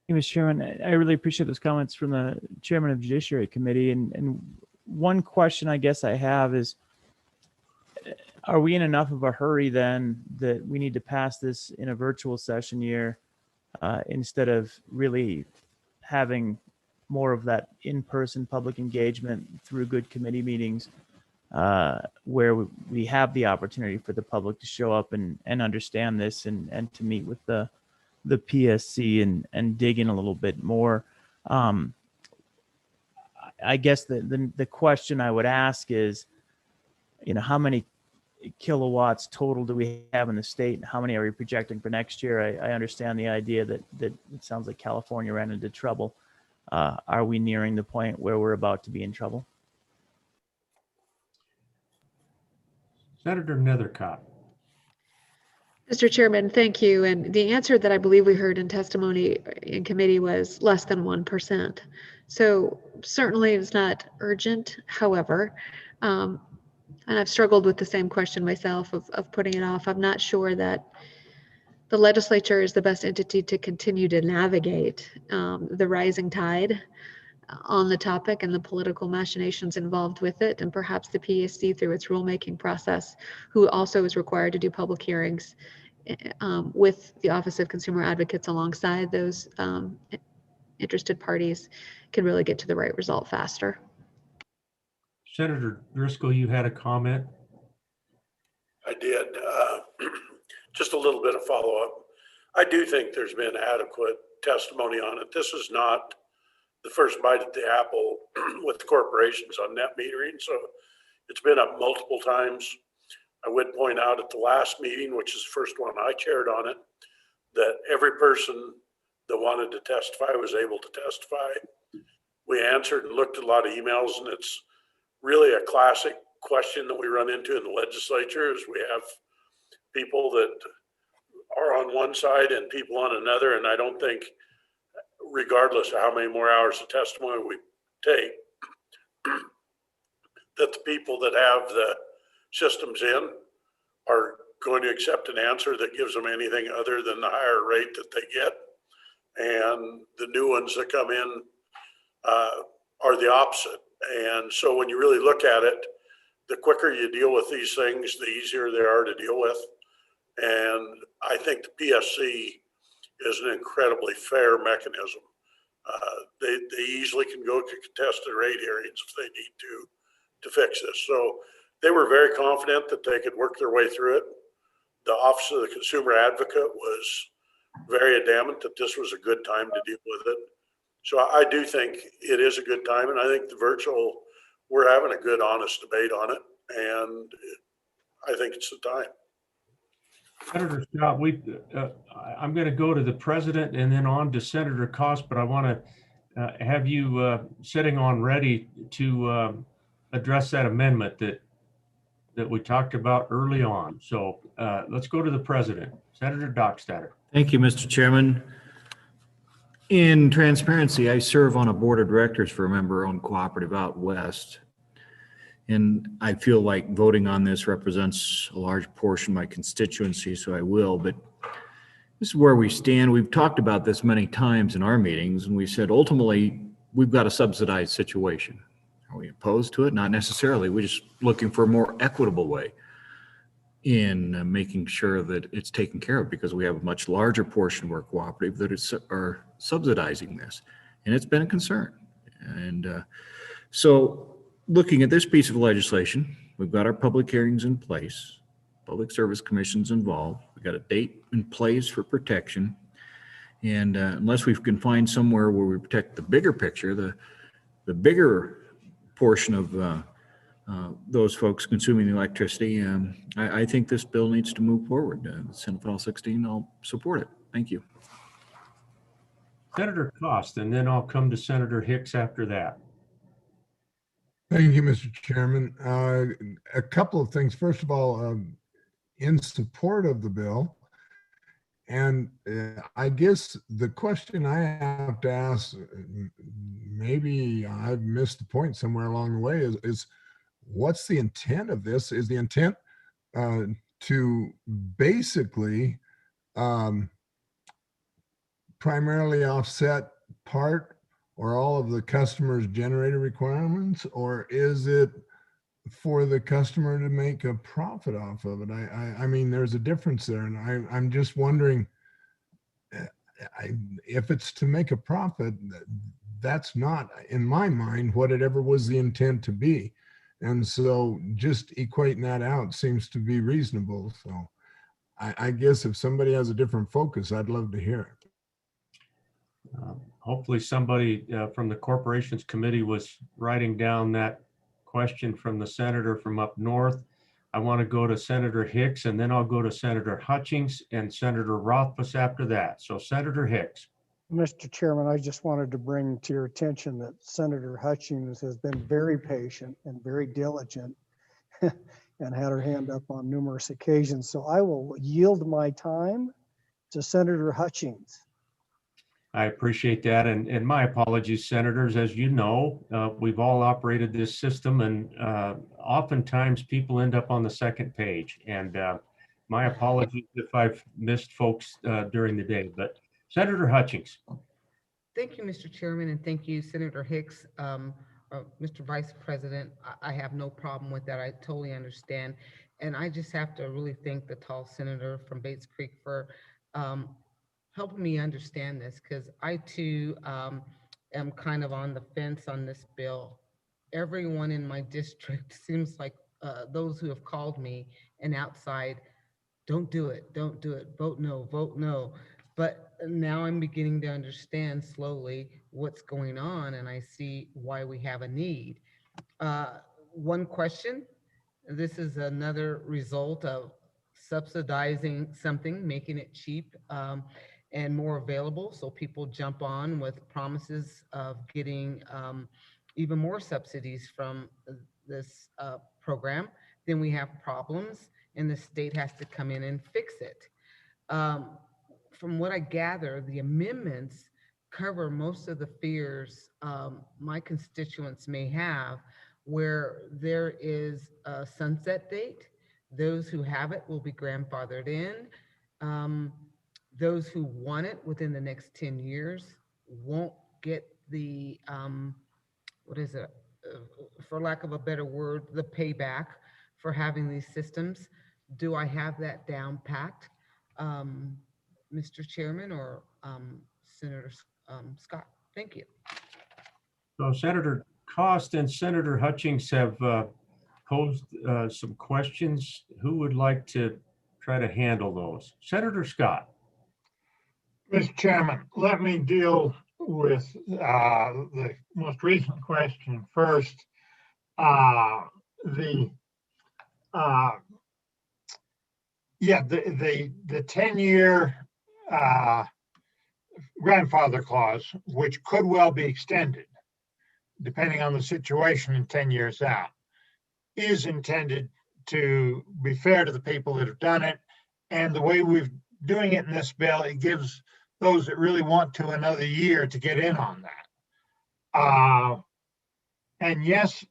Hey, Mr. Chairman, I really appreciate those comments from the chairman of the Judiciary Committee. And one question I guess I have is, are we in enough of a hurry then that we need to pass this in a virtual session year instead of really having more of that in-person public engagement through good committee meetings where we have the opportunity for the public to show up and understand this and to meet with the PSC and dig in a little bit more. I guess the question I would ask is, how many kilowatts total do we have in the state, and how many are we projecting for next year? I understand the idea that it sounds like California ran into trouble. Are we nearing the point where we're about to be in trouble? Senator Nethercott. Mr. Chairman, thank you. And the answer that I believe we heard in testimony in committee was less than 1%. So certainly it's not urgent. However, and I've struggled with the same question myself of putting it off. I'm not sure that the legislature is the best entity to continue to navigate the rising tide on the topic and the political machinations involved with it. And perhaps the PSC through its rulemaking process, who also is required to do public hearings with the Office of Consumer Advocates alongside those interested parties, can really get to the right result faster. Senator Driscoll, you had a comment? I did. Just a little bit of follow-up. I do think there's been adequate testimony on it. This is not the first bite at the apple with corporations on net metering, so it's been up multiple times. I would point out at the last meeting, which is the first one I chaired on it, that every person that wanted to testify was able to testify. We answered and looked at a lot of emails, and it's really a classic question that we run into in the legislature is we have people that are on one side and people on another, and I don't think, regardless of how many more hours of testimony we take, that the people that have the systems in are going to accept an answer that gives them anything other than the higher rate that they get. And the new ones that come in are the opposite. And so when you really look at it, the quicker you deal with these things, the easier they are to deal with. And I think the PSC is an incredibly fair mechanism. They easily can go to contested rate hearings if they need to fix this. So they were very confident that they could work their way through it. The Office of the Consumer Advocate was very adamant that this was a good time to deal with it. So I do think it is a good time, and I think the virtual, we're having a good, honest debate on it, and I think it's the time. Senator Scott, I'm going to go to the president and then on to Senator Cost, but I want to have you sitting on ready to address that amendment that we talked about early on. So let's go to the president. Senator Dockstader. Thank you, Mr. Chairman. In transparency, I serve on a board of directors for a member-owned cooperative out west. And I feel like voting on this represents a large portion of my constituency, so I will. But this is where we stand. We've talked about this many times in our meetings, and we said ultimately we've got a subsidized situation. Are we opposed to it? Not necessarily. We're just looking for a more equitable way in making sure that it's taken care of, because we have a much larger portion of our cooperative that are subsidizing this, and it's been a concern. And so looking at this piece of legislation, we've got our public hearings in place, public service commissions involved, we've got a date in place for protection, and unless we can find somewhere where we protect the bigger picture, the bigger portion of those folks consuming the electricity, I think this bill needs to move forward. Senate File 16, I'll support it. Thank you. Senator Cost, and then I'll come to Senator Hicks after that. Thank you, Mr. Chairman. A couple of things. First of all, in support of the bill, and I guess the question I have to ask, maybe I've missed the point somewhere along the way, is what's the intent of this? Is the intent to basically primarily offset part or all of the customer's generator requirements, or is it for the customer to make a profit off of it? I mean, there's a difference there, and I'm just wondering if it's to make a profit, that's not, in my mind, what it ever was the intent to be. And so just equating that out seems to be reasonable. So I guess if somebody has a different focus, I'd love to hear it. Hopefully somebody from the Corporations Committee was writing down that question from the senator from up north. I want to go to Senator Hicks, and then I'll go to Senator Hutchings and Senator Rothfuss after that. So Senator Hicks. Mr. Chairman, I just wanted to bring to your attention that Senator Hutchings has been very patient and very diligent and had her hand up on numerous occasions. So I will yield my time to Senator Hutchings. I appreciate that. And my apologies, senators. As you know, we've all operated this system, and oftentimes people end up on the second page. And my apologies if I've missed folks during the day. But Senator Hutchings. Thank you, Mr. Chairman, and thank you, Senator Hicks. Mr. Vice President, I have no problem with that. I totally understand. And I just have to really thank the tall senator from Bates Creek for helping me understand this, because I too am kind of on the fence on this bill. Everyone in my district seems like those who have called me and outside, don't do it, vote no. But now I'm beginning to understand slowly what's going on, and I see why we have a need. One question, this is another result of subsidizing something, making it cheap and more available, so people jump on with promises of getting even more subsidies from this program. Then we have problems, and the state has to come in and fix it. From what I gather, the amendments cover most of the fears my constituents may have, where there is a sunset date. Those who have it will be grandfathered in. Those who want it within the next 10 years won't get the, for lack of a better word, the payback for having these systems. Do I have that down packed, Mr. Chairman or Senator Scott? Thank you. So Senator Cost and Senator Hutchings have posed some questions. Who would like to try to handle those? Senator Scott. Mr. Chairman, let me deal with the most recent question first. The 10-year grandfather clause, which could well be extended depending on the situation in 10 years out, is intended to be fair to the people that have done it. And the way we're doing it in this bill, it gives those that really want to another year to get in on that. And yes,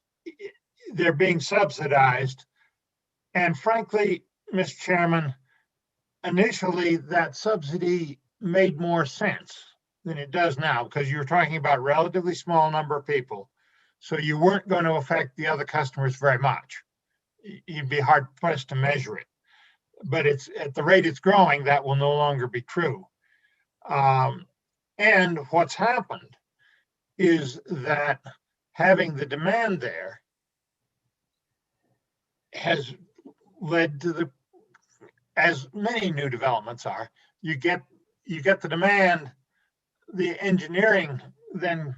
they're being subsidized. And frankly, Mr. Chairman, initially that subsidy made more sense than it does now, because you're talking about a relatively small number of people. So you weren't going to affect the other customers very much. You'd be hard pressed to measure it. But it's at the rate it's growing, that will no longer be true. And what's happened is that having the demand there has led to as many new developments are, you get the demand, the engineering then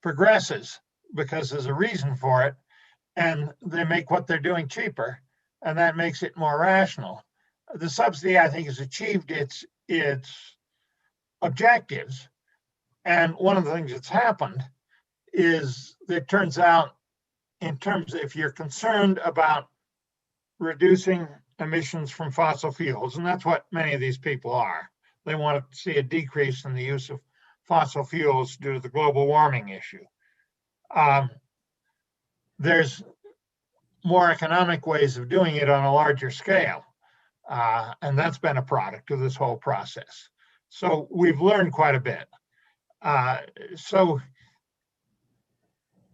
progresses because there's a reason for it, and they make what they're doing cheaper, and that makes it more rational. The subsidy, I think, has achieved its objectives. And one of the things that's happened is that it turns out, in terms of if you're concerned about reducing emissions from fossil fuels, and that's what many of these people are, they want to see a decrease in the use of fossil fuels due to the global warming issue. There's more economic ways of doing it on a larger scale. And that's been a product of this whole process. So we've learned quite a bit. So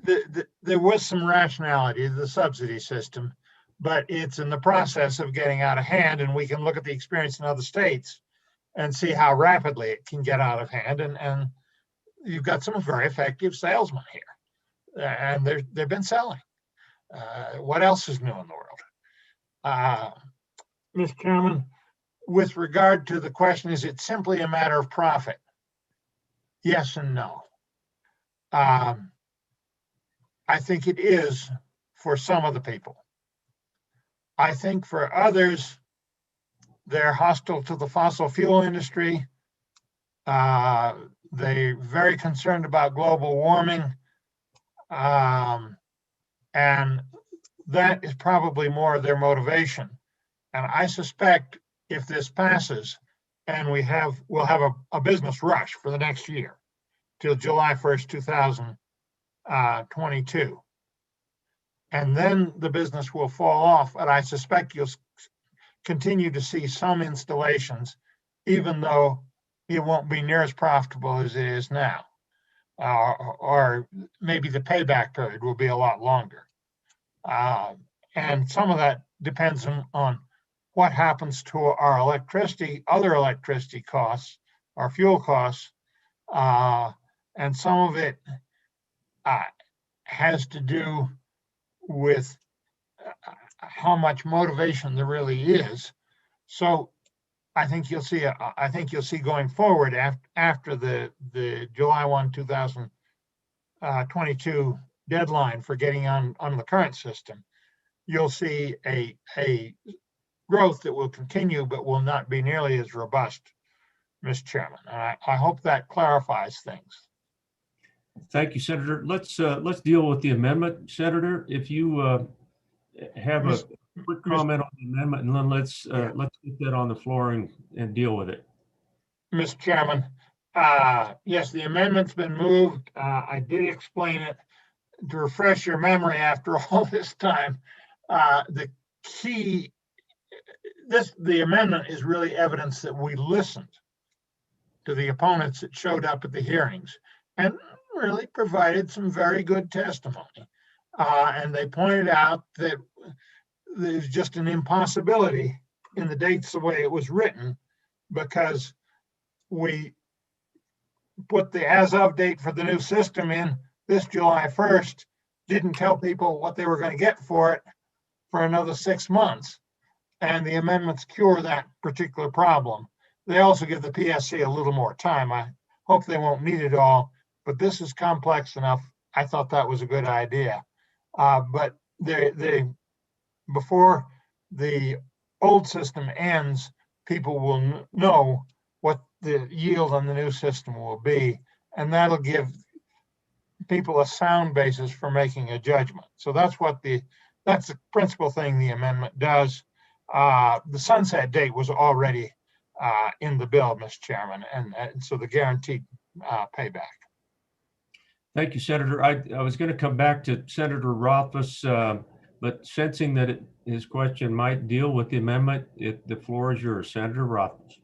there was some rationality to the subsidy system, but it's in the process of getting out of hand, and we can look at the experience in other states and see how rapidly it can get out of hand. And you've got some very effective salesmen here, and they've been selling. What else is new in the world? Mr. Chairman, with regard to the question, is it simply a matter of profit? Yes and no. I think it is for some of the people. I think for others, they're hostile to the fossil fuel industry. They're very concerned about global warming. And that is probably more of their motivation. And I suspect if this passes and we'll have a business rush for the next year till July 1st, 2022. And then the business will fall off. And I suspect you'll continue to see some installations, even though it won't be near as profitable as it is now. Or maybe the payback period will be a lot longer. And some of that depends on what happens to our electricity, other electricity costs, our fuel costs, and some of it has to do with how much motivation there really is. So I think you'll see going forward after the July 1, 2022 deadline for getting on the current system, you'll see a growth that will continue, but will not be nearly as robust, Mr. Chairman. And I hope that clarifies things. Thank you, Senator. Let's deal with the amendment, Senator. If you have a quick comment on the amendment, and then let's get that on the floor and deal with it. Mr. Chairman, yes, the amendment's been moved. I did explain it. To refresh your memory after all this time, the amendment is really evidence that we listened to the opponents that showed up at the hearings and really provided some very good testimony. And they pointed out that there's just an impossibility in the dates the way it was written, because we put the as of date for the new system in this July 1st, didn't tell people what they were going to get for it for another 6 months. And the amendments cure that particular problem. They also give the PSC a little more time. I hope they won't need it all, but this is complex enough. I thought that was a good idea. But before the old system ends, people will know what the yield on the new system will be, and that'll give people a sound basis for making a judgment. So that's the principal thing the amendment does. The sunset date was already in the bill, Mr. Chairman, and so the guaranteed payback. Thank you, Senator. I was going to come back to Senator Rothfuss, but sensing that his question might deal with the amendment, the floor is yours, Senator Rothfuss.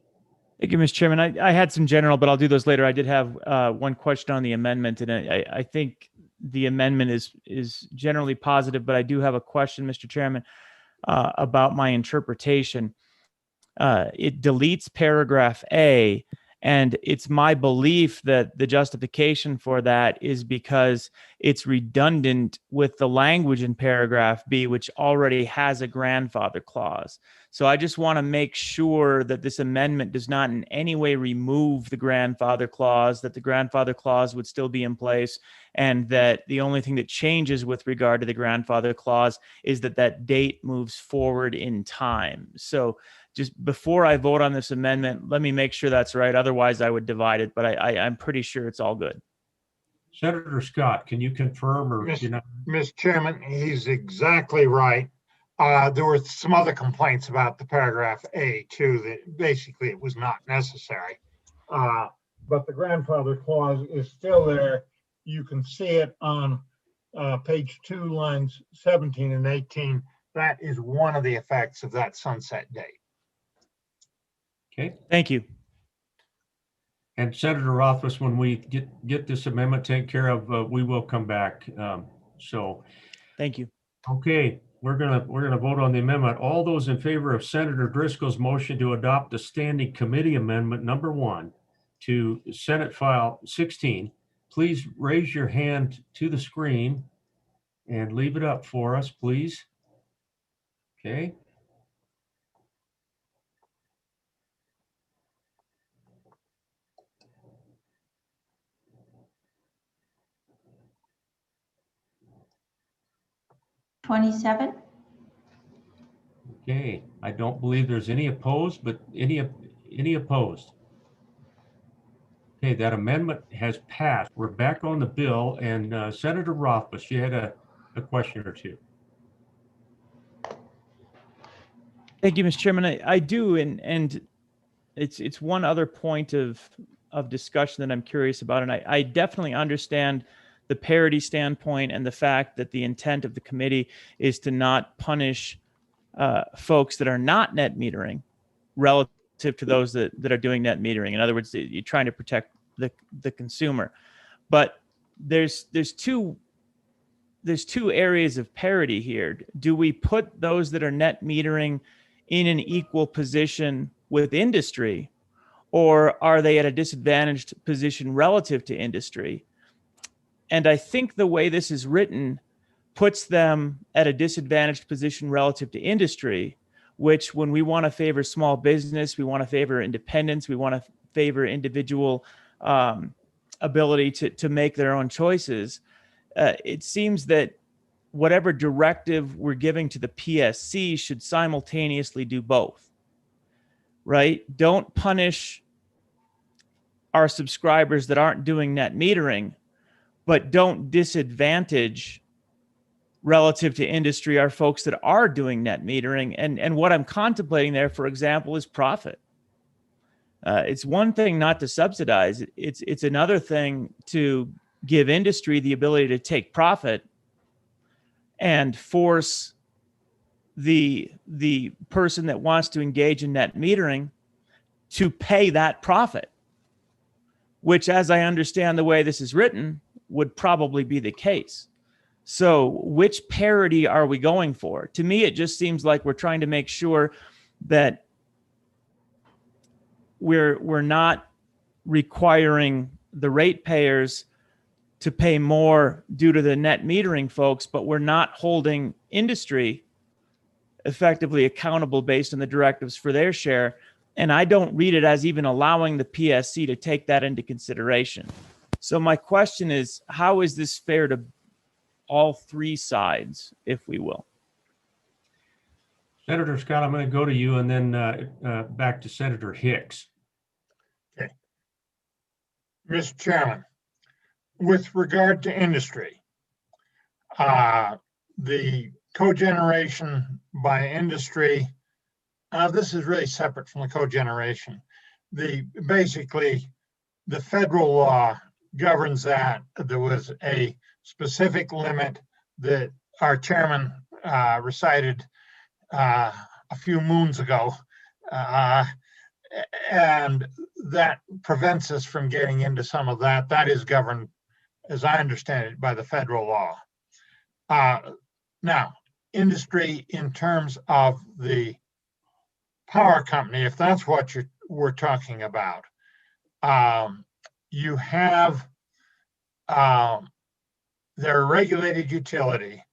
Thank you, Mr. Chairman. I had some general, but I'll do those later. I did have one question on the amendment, and I think the amendment is generally positive, but I do have a question, Mr. Chairman, about my interpretation. It deletes paragraph A, and it's my belief that the justification for that is because it's redundant with the language in paragraph B, which already has a grandfather clause. So I just want to make sure that this amendment does not in any way remove the grandfather clause, that the grandfather clause would still be in place, and that the only thing that changes with regard to the grandfather clause is that that date moves forward in time. So just before I vote on this amendment, let me make sure that's right. Otherwise, I would divide it, but I'm pretty sure it's all good. Senator Scott, can you confirm or Mr. Chairman, he's exactly right. There were some other complaints about the paragraph A too, that basically it was not necessary. But the grandfather clause is still there. You can see it on page 2, lines 17 and 18. That is one of the effects of that sunset date. Okay. Thank you. And Senator Rothfuss, when we get this amendment taken care of, we will come back. So thank you. Okay, we're gonna vote on the amendment. All those in favor of Senator Driscoll's motion to adopt the Standing Committee Amendment number 1 to Senate File 16, please raise your hand to the screen and leave it up for us, please. Okay. $27. Okay, I don't believe there's any opposed, but any opposed? Okay, that amendment has passed. We're back on the bill, and Senator Rothfuss, you had a question or two. Thank you, Mr. Chairman. I do, and it's one other point of discussion that I'm curious about, and I definitely understand the parity standpoint and the fact that the intent of the committee is to not punish folks that are not net metering relative to those that are doing net metering. In other words, you're trying to protect the consumer. But there's two areas of parity here. Do we put those that are net metering in an equal position with industry, or are they at a disadvantaged position relative to industry? And I think the way this is written puts them at a disadvantaged position relative to industry, which when we want to favor small business, we want to favor independence, we want to favor individual ability to make their own choices. It seems that whatever directive we're giving to the PSC should simultaneously do both, right? Don't punish our subscribers that aren't doing net metering, but don't disadvantage relative to industry our folks that are doing net metering. And what I'm contemplating there, for example, is profit. It's one thing not to subsidize. It's another thing to give industry the ability to take profit and force the person that wants to engage in net metering to pay that profit, which, as I understand the way this is written, would probably be the case. So which parity are we going for? To me, it just seems like we're trying to make sure that we're not requiring the ratepayers to pay more due to the net metering folks, but we're not holding industry effectively accountable based on the directives for their share. And I don't read it as even allowing the PSC to take that into consideration. So my question is, how is this fair to all three sides, if we will? Senator Scott, I'm going to go to you and then back to Senator Hicks. Okay. Mr. Chairman, with regard to industry, the cogeneration by industry, this is really separate from the cogeneration. Basically, the federal law governs that. There was a specific limit that our chairman recited a few moons ago, and that prevents us from getting into some of that. That is governed, as I understand it, by the federal law. Now, industry in terms of the power company, if that's what we're talking about, you have they're a regulated utility.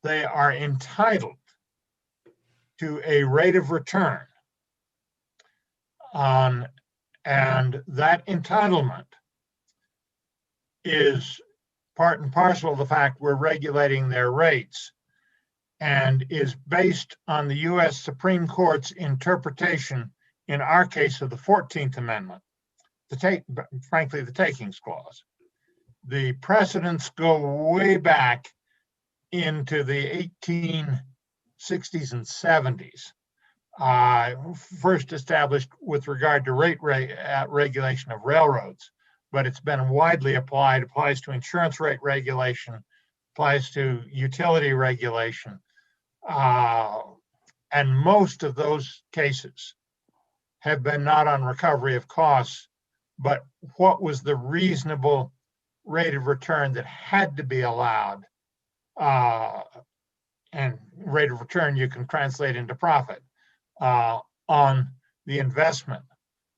They are entitled to a rate of return and that entitlement is part and parcel of the fact we're regulating their rates and is based on the U.S. Supreme Court's interpretation, in our case, of the 14th Amendment, frankly, the Takings Clause. The precedents go way back into the 1860s and 70s, first established with regard to rate regulation of railroads, but it's been widely applied, applies to insurance rate regulation, applies to utility regulation. And most of those cases have been not on recovery of costs, but what was the reasonable rate of return that had to be allowed. And rate of return you can translate into profit on the investment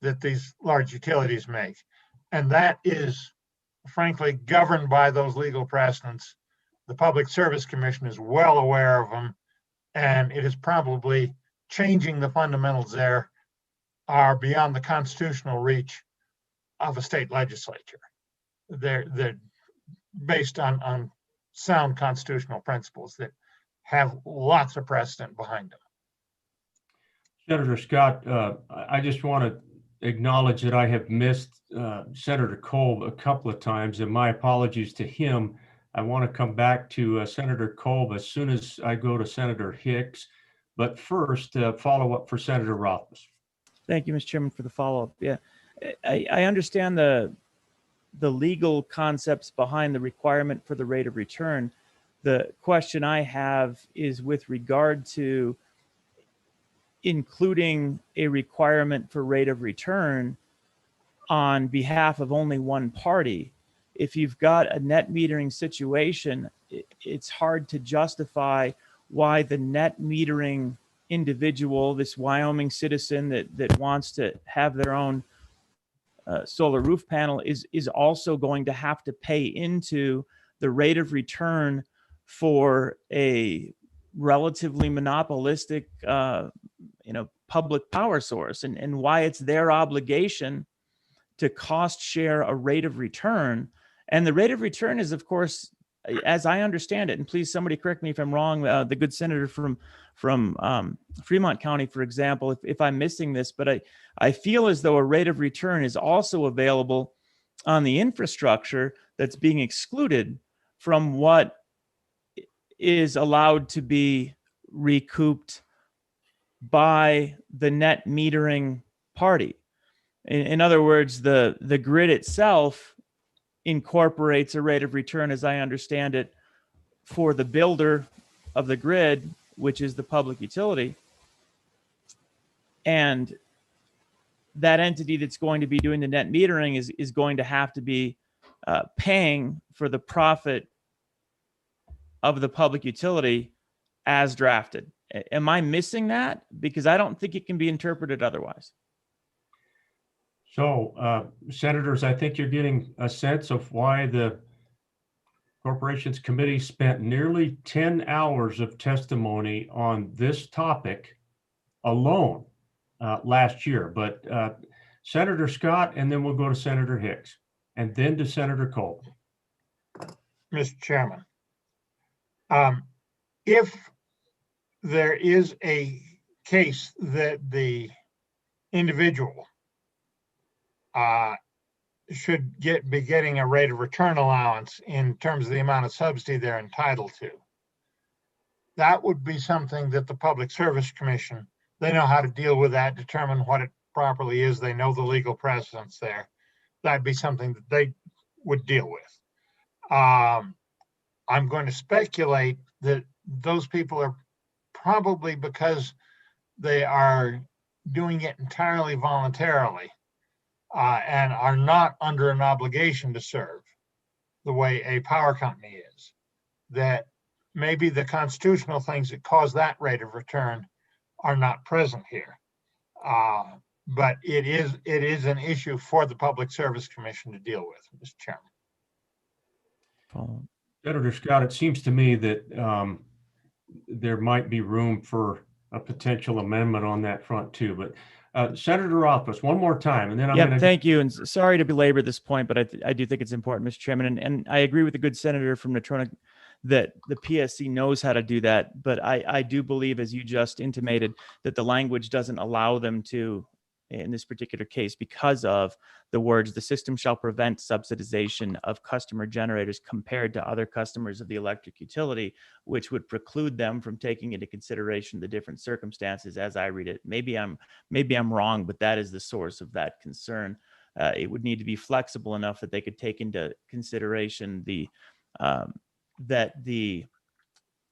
that these large utilities make. And that is, frankly, governed by those legal precedents. The Public Service Commission is well aware of them, and it is probably changing the fundamentals there are beyond the constitutional reach of a state legislature. They're based on sound constitutional principles that have lots of precedent behind them. Senator Scott, I just want to acknowledge that I have missed Senator Kolb a couple of times, and my apologies to him. I want to come back to Senator Kolb as soon as I go to Senator Hicks, but first follow up for Senator Rothfuss. Thank you, Mr. Chairman, for the follow-up. Yeah, I understand the legal concepts behind the requirement for the rate of return. The question I have is with regard to including a requirement for rate of return on behalf of only one party. If you've got a net metering situation, it's hard to justify why the net metering individual, this Wyoming citizen that wants to have their own solar roof panel is also going to have to pay into the rate of return for a relatively monopolistic public power source, and why it's their obligation to cost share a rate of return. And the rate of return is, of course, as I understand it, and please somebody correct me if I'm wrong, the good senator from Fremont County, for example, if I'm missing this, but I feel as though a rate of return is also available on the infrastructure that's being excluded from what is allowed to be recouped by the net metering party. In other words, the grid itself incorporates a rate of return, as I understand it, for the builder of the grid, which is the public utility. And that entity that's going to be doing the net metering is going to have to be paying for the profit of the public utility as drafted. Am I missing that? Because I don't think it can be interpreted otherwise. So, senators, I think you're getting a sense of why the Corporations Committee spent nearly 10 hours of testimony on this topic alone last year. But Senator Scott, and then we'll go to Senator Hicks, and then to Senator Kolb. Mr. Chairman, if there is a case that the individual should be getting a rate of return allowance in terms of the amount of subsidy they're entitled to, that would be something that the Public Service Commission, they know how to deal with that, determine what it properly is. They know the legal precedents there. That'd be something that they would deal with. I'm going to speculate that those people are probably, because they are doing it entirely voluntarily and are not under an obligation to serve the way a power company is, that maybe the constitutional things that cause that rate of return are not present here. But it is an issue for the Public Service Commission to deal with, Mr. Chairman. Senator Scott, it seems to me that there might be room for a potential amendment on that front too. But Senator Rothfuss, one more time, and then I'm going to. Thank you, and sorry to belabor this point, but I do think it's important, Mr. Chairman, and I agree with the good senator from Natrona that the PSC knows how to do that. But I do believe, as you just intimated, that the language doesn't allow them to, in this particular case, because of the words, the system shall prevent subsidization of customer generators compared to other customers of the electric utility, which would preclude them from taking into consideration the different circumstances as I read it. Maybe I'm wrong, but that is the source of that concern. It would need to be flexible enough that they could take into consideration that the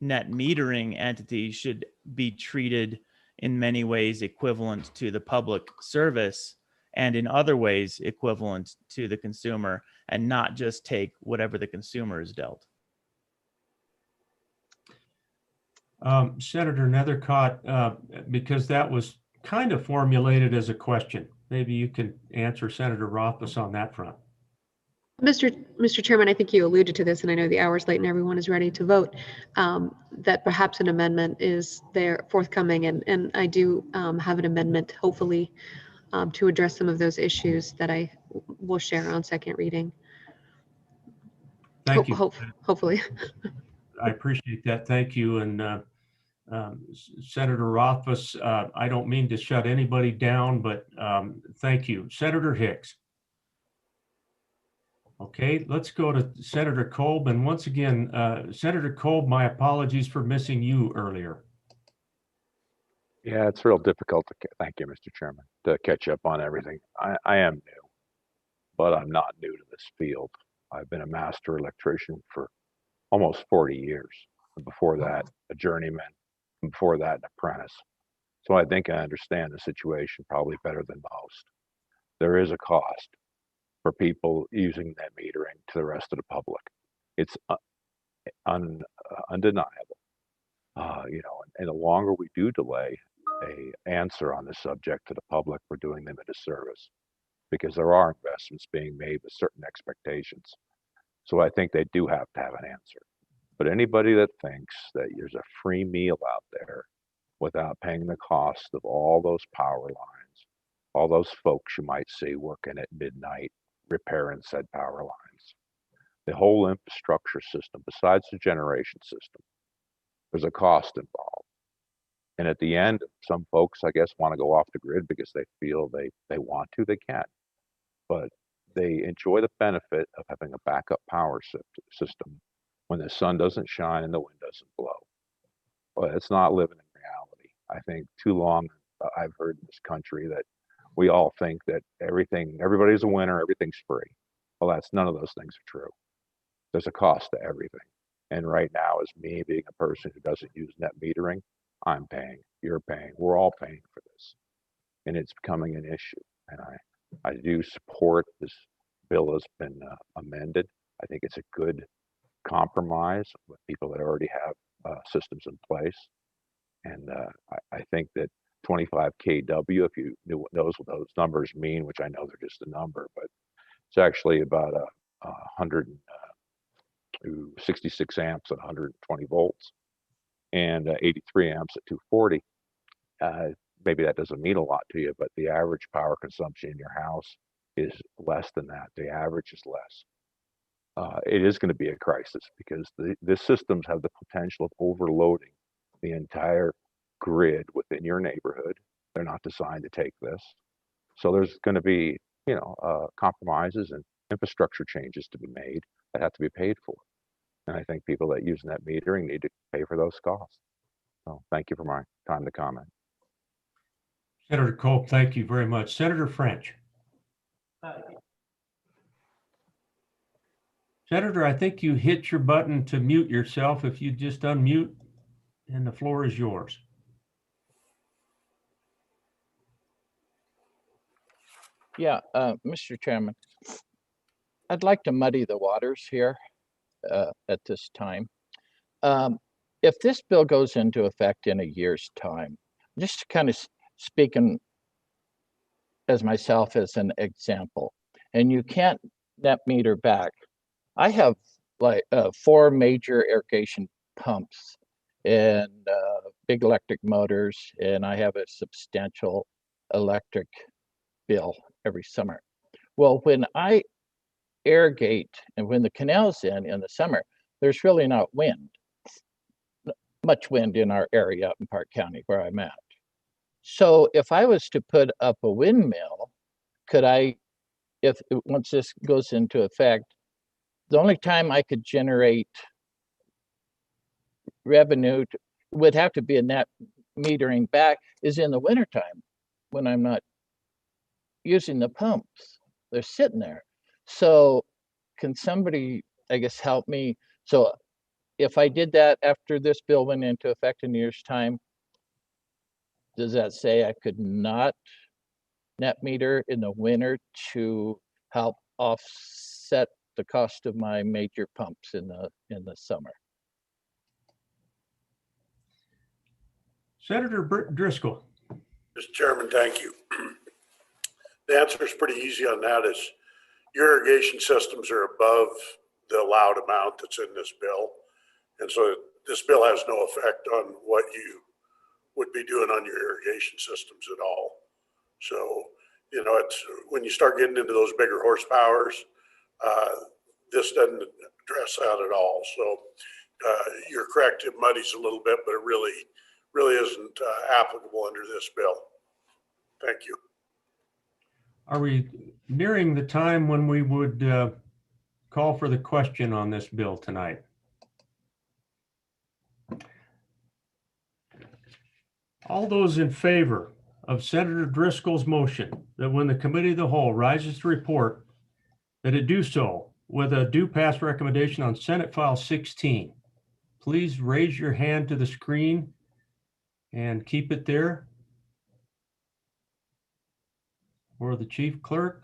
net metering entity should be treated in many ways equivalent to the public service, and in other ways equivalent to the consumer, and not just take whatever the consumer is dealt. Senator Nethercott, because that was kind of formulated as a question, maybe you can answer Senator Rothfuss on that front. Mr. Chairman, I think you alluded to this, and I know the hour's late and everyone is ready to vote, that perhaps an amendment is there forthcoming, and I do have an amendment, hopefully, to address some of those issues that I will share on second reading. Thank you. Hopefully. I appreciate that. Thank you. And Senator Rothfuss, I don't mean to shut anybody down, but thank you. Senator Hicks. Okay, let's go to Senator Kolb. And once again, Senator Kolb, my apologies for missing you earlier. Yeah, it's real difficult to, thank you, Mr. Chairman, to catch up on everything. I am new, but I'm not new to this field. I've been a master electrician for almost 40 years. And before that, a journeyman, and before that, an apprentice. So I think I understand the situation probably better than most. There is a cost for people using net metering to the rest of the public. It's undeniable. You know, and the longer we do delay a answer on this subject to the public, we're doing them a disservice, because there are investments being made with certain expectations. So I think they do have to have an answer. But anybody that thinks that there's a free meal out there without paying the cost of all those power lines, all those folks you might see working at midnight repairing said power lines, the whole infrastructure system, besides the generation system, there's a cost involved. And at the end, some folks, I guess, want to go off the grid because they feel they want to, they can. But they enjoy the benefit of having a backup power system when the sun doesn't shine and the wind doesn't blow. Well, it's not living in reality. I think too long I've heard in this country that we all think that everybody's a winner, everything's free. Well, none of those things are true. There's a cost to everything. And right now, as me being a person who doesn't use net metering, I'm paying, you're paying, we're all paying for this. And it's becoming an issue. And I do support this bill has been amended. I think it's a good compromise with people that already have systems in place. And I think that 25 kW, if you knows what those numbers mean, which I know they're just a number, but it's actually about 166 amps at 120 volts and 83 amps at 240. Maybe that doesn't mean a lot to you, but the average power consumption in your house is less than that. The average is less. It is going to be a crisis because the systems have the potential of overloading the entire grid within your neighborhood. They're not designed to take this. So there's going to be, compromises and infrastructure changes to be made that have to be paid for. And I think people that use net metering need to pay for those costs. So thank you for my time to comment. Senator Kolb, thank you very much. Senator French. Senator, I think you hit your button to mute yourself. If you just unmute, and the floor is yours. Yeah, Mr. Chairman, I'd like to muddy the waters here at this time. If this bill goes into effect in a year's time, just kind of speaking as myself as an example, and you can't net meter back. I have like 4 major irrigation pumps and big electric motors, and I have a substantial electric bill every summer. Well, when I irrigate and when the canal's in the summer, there's really not much wind in our area up in Park County where I'm at. So if I was to put up a windmill, could I, once this goes into effect, the only time I could generate revenue would have to be a net metering back is in the wintertime when I'm not using the pumps. They're sitting there. So can somebody, I guess, help me? So if I did that after this bill went into effect in a year's time, does that say I could not net meter in the winter to help offset the cost of my major pumps in the summer? Senator Driscoll. Mr. Chairman, thank you. The answer is pretty easy on that. Is your irrigation systems are above the allowed amount that's in this bill. And so this bill has no effect on what you would be doing on your irrigation systems at all. So, it's when you start getting into those bigger horsepowers, this doesn't address that at all. So you're correct, it muddies a little bit, but it really really isn't applicable under this bill. Thank you. Are we nearing the time when we would call for the question on this bill tonight? All those in favor of Senator Driscoll's motion that when the committee of the whole rises to report, that it do so with a due pass recommendation on Senate File 16, please raise your hand to the screen and keep it there. Or the chief clerk.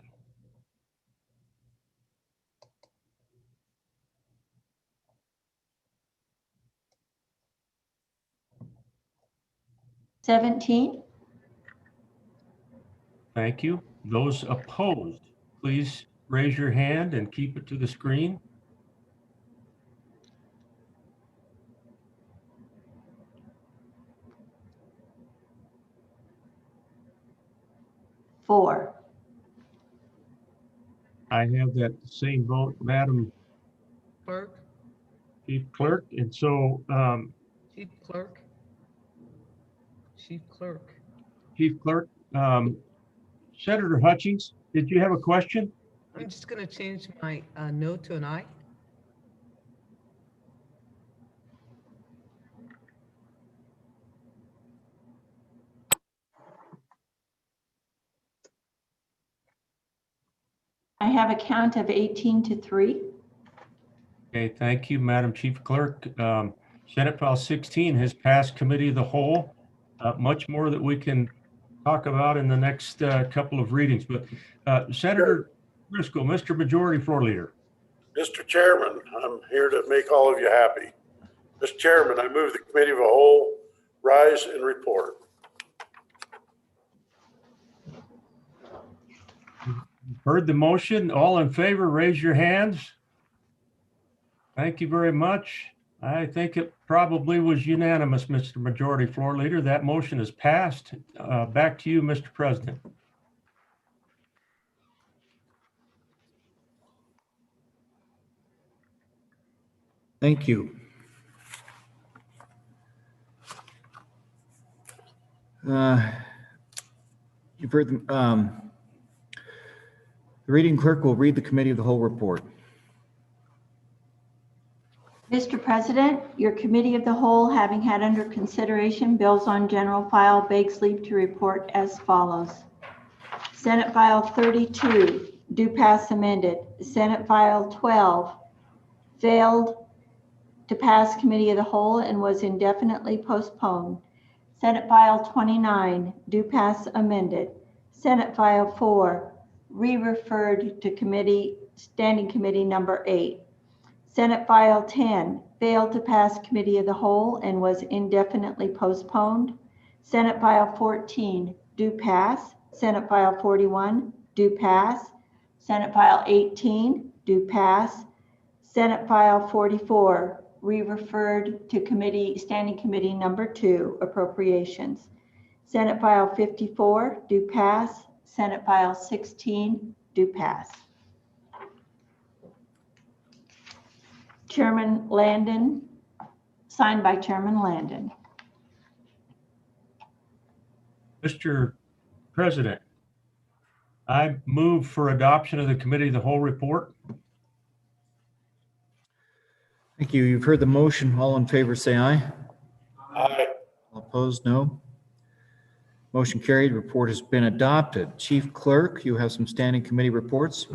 $17. Thank you. Those opposed, please raise your hand and keep it to the screen. $4. I have that same vote, Madam Clerk, Chief Clerk. And so, Chief Clerk, Chief Clerk. Chief Clerk, Senator Hutchings, did you have a question? I'm just going to change my no to an aye. I have a count of 18-3. Okay, thank you, Madam Chief Clerk. Senate File 16 has passed committee of the whole. Much more that we can talk about in the next couple of readings. But Senator Driscoll, Mr. Majority Floor Leader. Mr. Chairman, I'm here to make all of you happy. Mr. Chairman, I move the committee of the whole rise and report. Heard the motion. All in favor, raise your hands. Thank you very much. I think it probably was unanimous, Mr. Majority Floor Leader. That motion is passed. Back to you, Mr. President. Thank you. You've heard the reading clerk will read the committee of the whole report. Mr. President, your committee of the whole, having had under consideration bills on general file, begs leave to report as follows. Senate File 32, due pass amended. Senate File 12, failed to pass committee of the whole and was indefinitely postponed. Senate File 29, due pass amended. Senate File 4, re-referred to committee, standing committee number 8. Senate File 10, failed to pass committee of the whole and was indefinitely postponed. Senate File 14, do pass. Senate File 41, do pass. Senate File 18, do pass. Senate File 44, re-referred to committee, standing committee number 2, appropriations. Senate File 54, do pass. Senate File 16, do pass. Chairman Landon, signed by Chairman Landon. Mr. President, I move for adoption of the committee of the whole report. Thank you. You've heard the motion. All in favor, say aye. Aye. All opposed, no. Motion carried. Report has been adopted. Chief Clerk, you have some standing committee reports.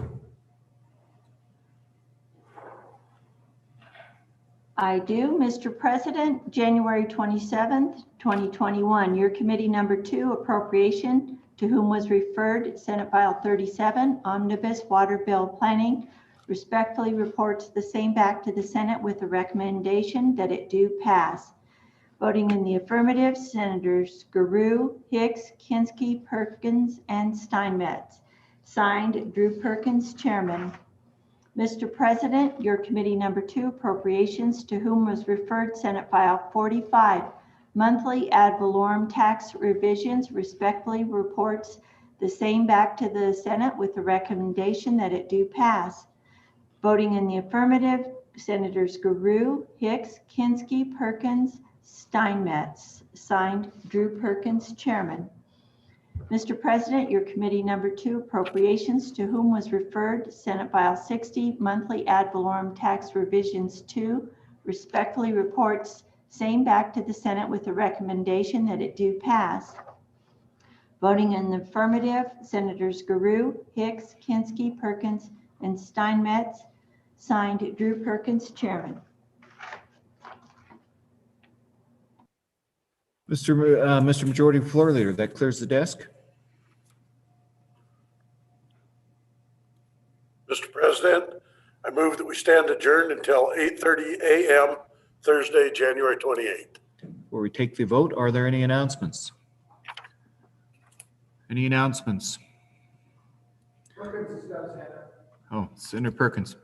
I do. Mr. President, January 27th, 2021, your committee number 2, appropriation, to whom was referred, Senate File 37, omnibus water bill planning, respectfully reports the same back to the Senate with the recommendation that it do pass. Voting in the affirmative, Senators Garreau, Hicks, Kinski, Perkins, and Steinmetz. Signed, Drew Perkins, Chairman. Mr. President, your committee number 2, appropriations, to whom was referred Senate File 45, monthly ad valorem tax revisions, respectfully reports the same back to the Senate with the recommendation that it do pass. Voting in the affirmative, Senators Garreau, Hicks, Kinski, Perkins, Steinmetz. signed Drew Perkins, Chairman. Mr. President, your committee number 2, Appropriations, to whom was referred Senate File 60, Monthly Ad Valorem Tax Revisions 2, respectfully reports same back to the Senate with a recommendation that it do pass. Voting in the affirmative, Senators Garou, Hicks, Kinski, Perkins, and Steinmetz, signed Drew Perkins, Chairman. Mr. Majority Floor Leader, that clears the desk. Mr. President, I move that we stand adjourned until 8:30 a.m. Thursday, January 28th. Before we take the vote, are there any announcements? Any announcements? Oh, Senator Perkins.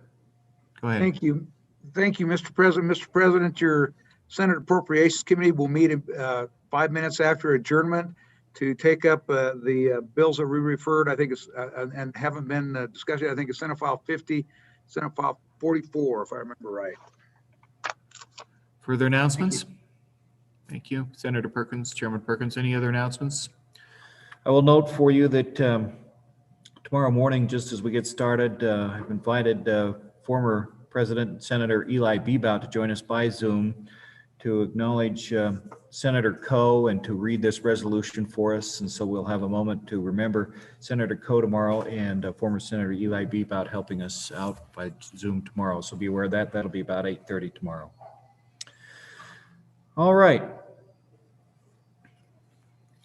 Go ahead. Thank you. Thank you, Mr. President. Mr. President, your Senate Appropriations Committee will meet 5 minutes after adjournment to take up the bills that we referred, I think it's, and haven't been discussed yet. I think it's Senate File 50, Senate File 44, if I remember right. Further announcements? Thank you, Senator Perkins, Chairman Perkins. Any other announcements? I will note for you that tomorrow morning, just as we get started, I've invited former President Senator Eli Bebout to join us by Zoom to acknowledge Senator Coe and to read this resolution for us. And so we'll have a moment to remember Senator Coe tomorrow and former Senator Eli Bebout helping us out by Zoom tomorrow. So be aware of that. That'll be about 8:30 tomorrow. All right.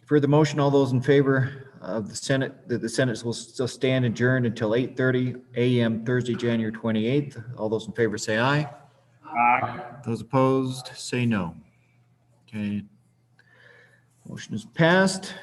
For the motion, all those in favor of the Senate, that the Senate will still stand adjourned until 8:30 a.m. Thursday, January 28th. All those in favor say aye. Aye. Those opposed say no. Okay. Motion is passed.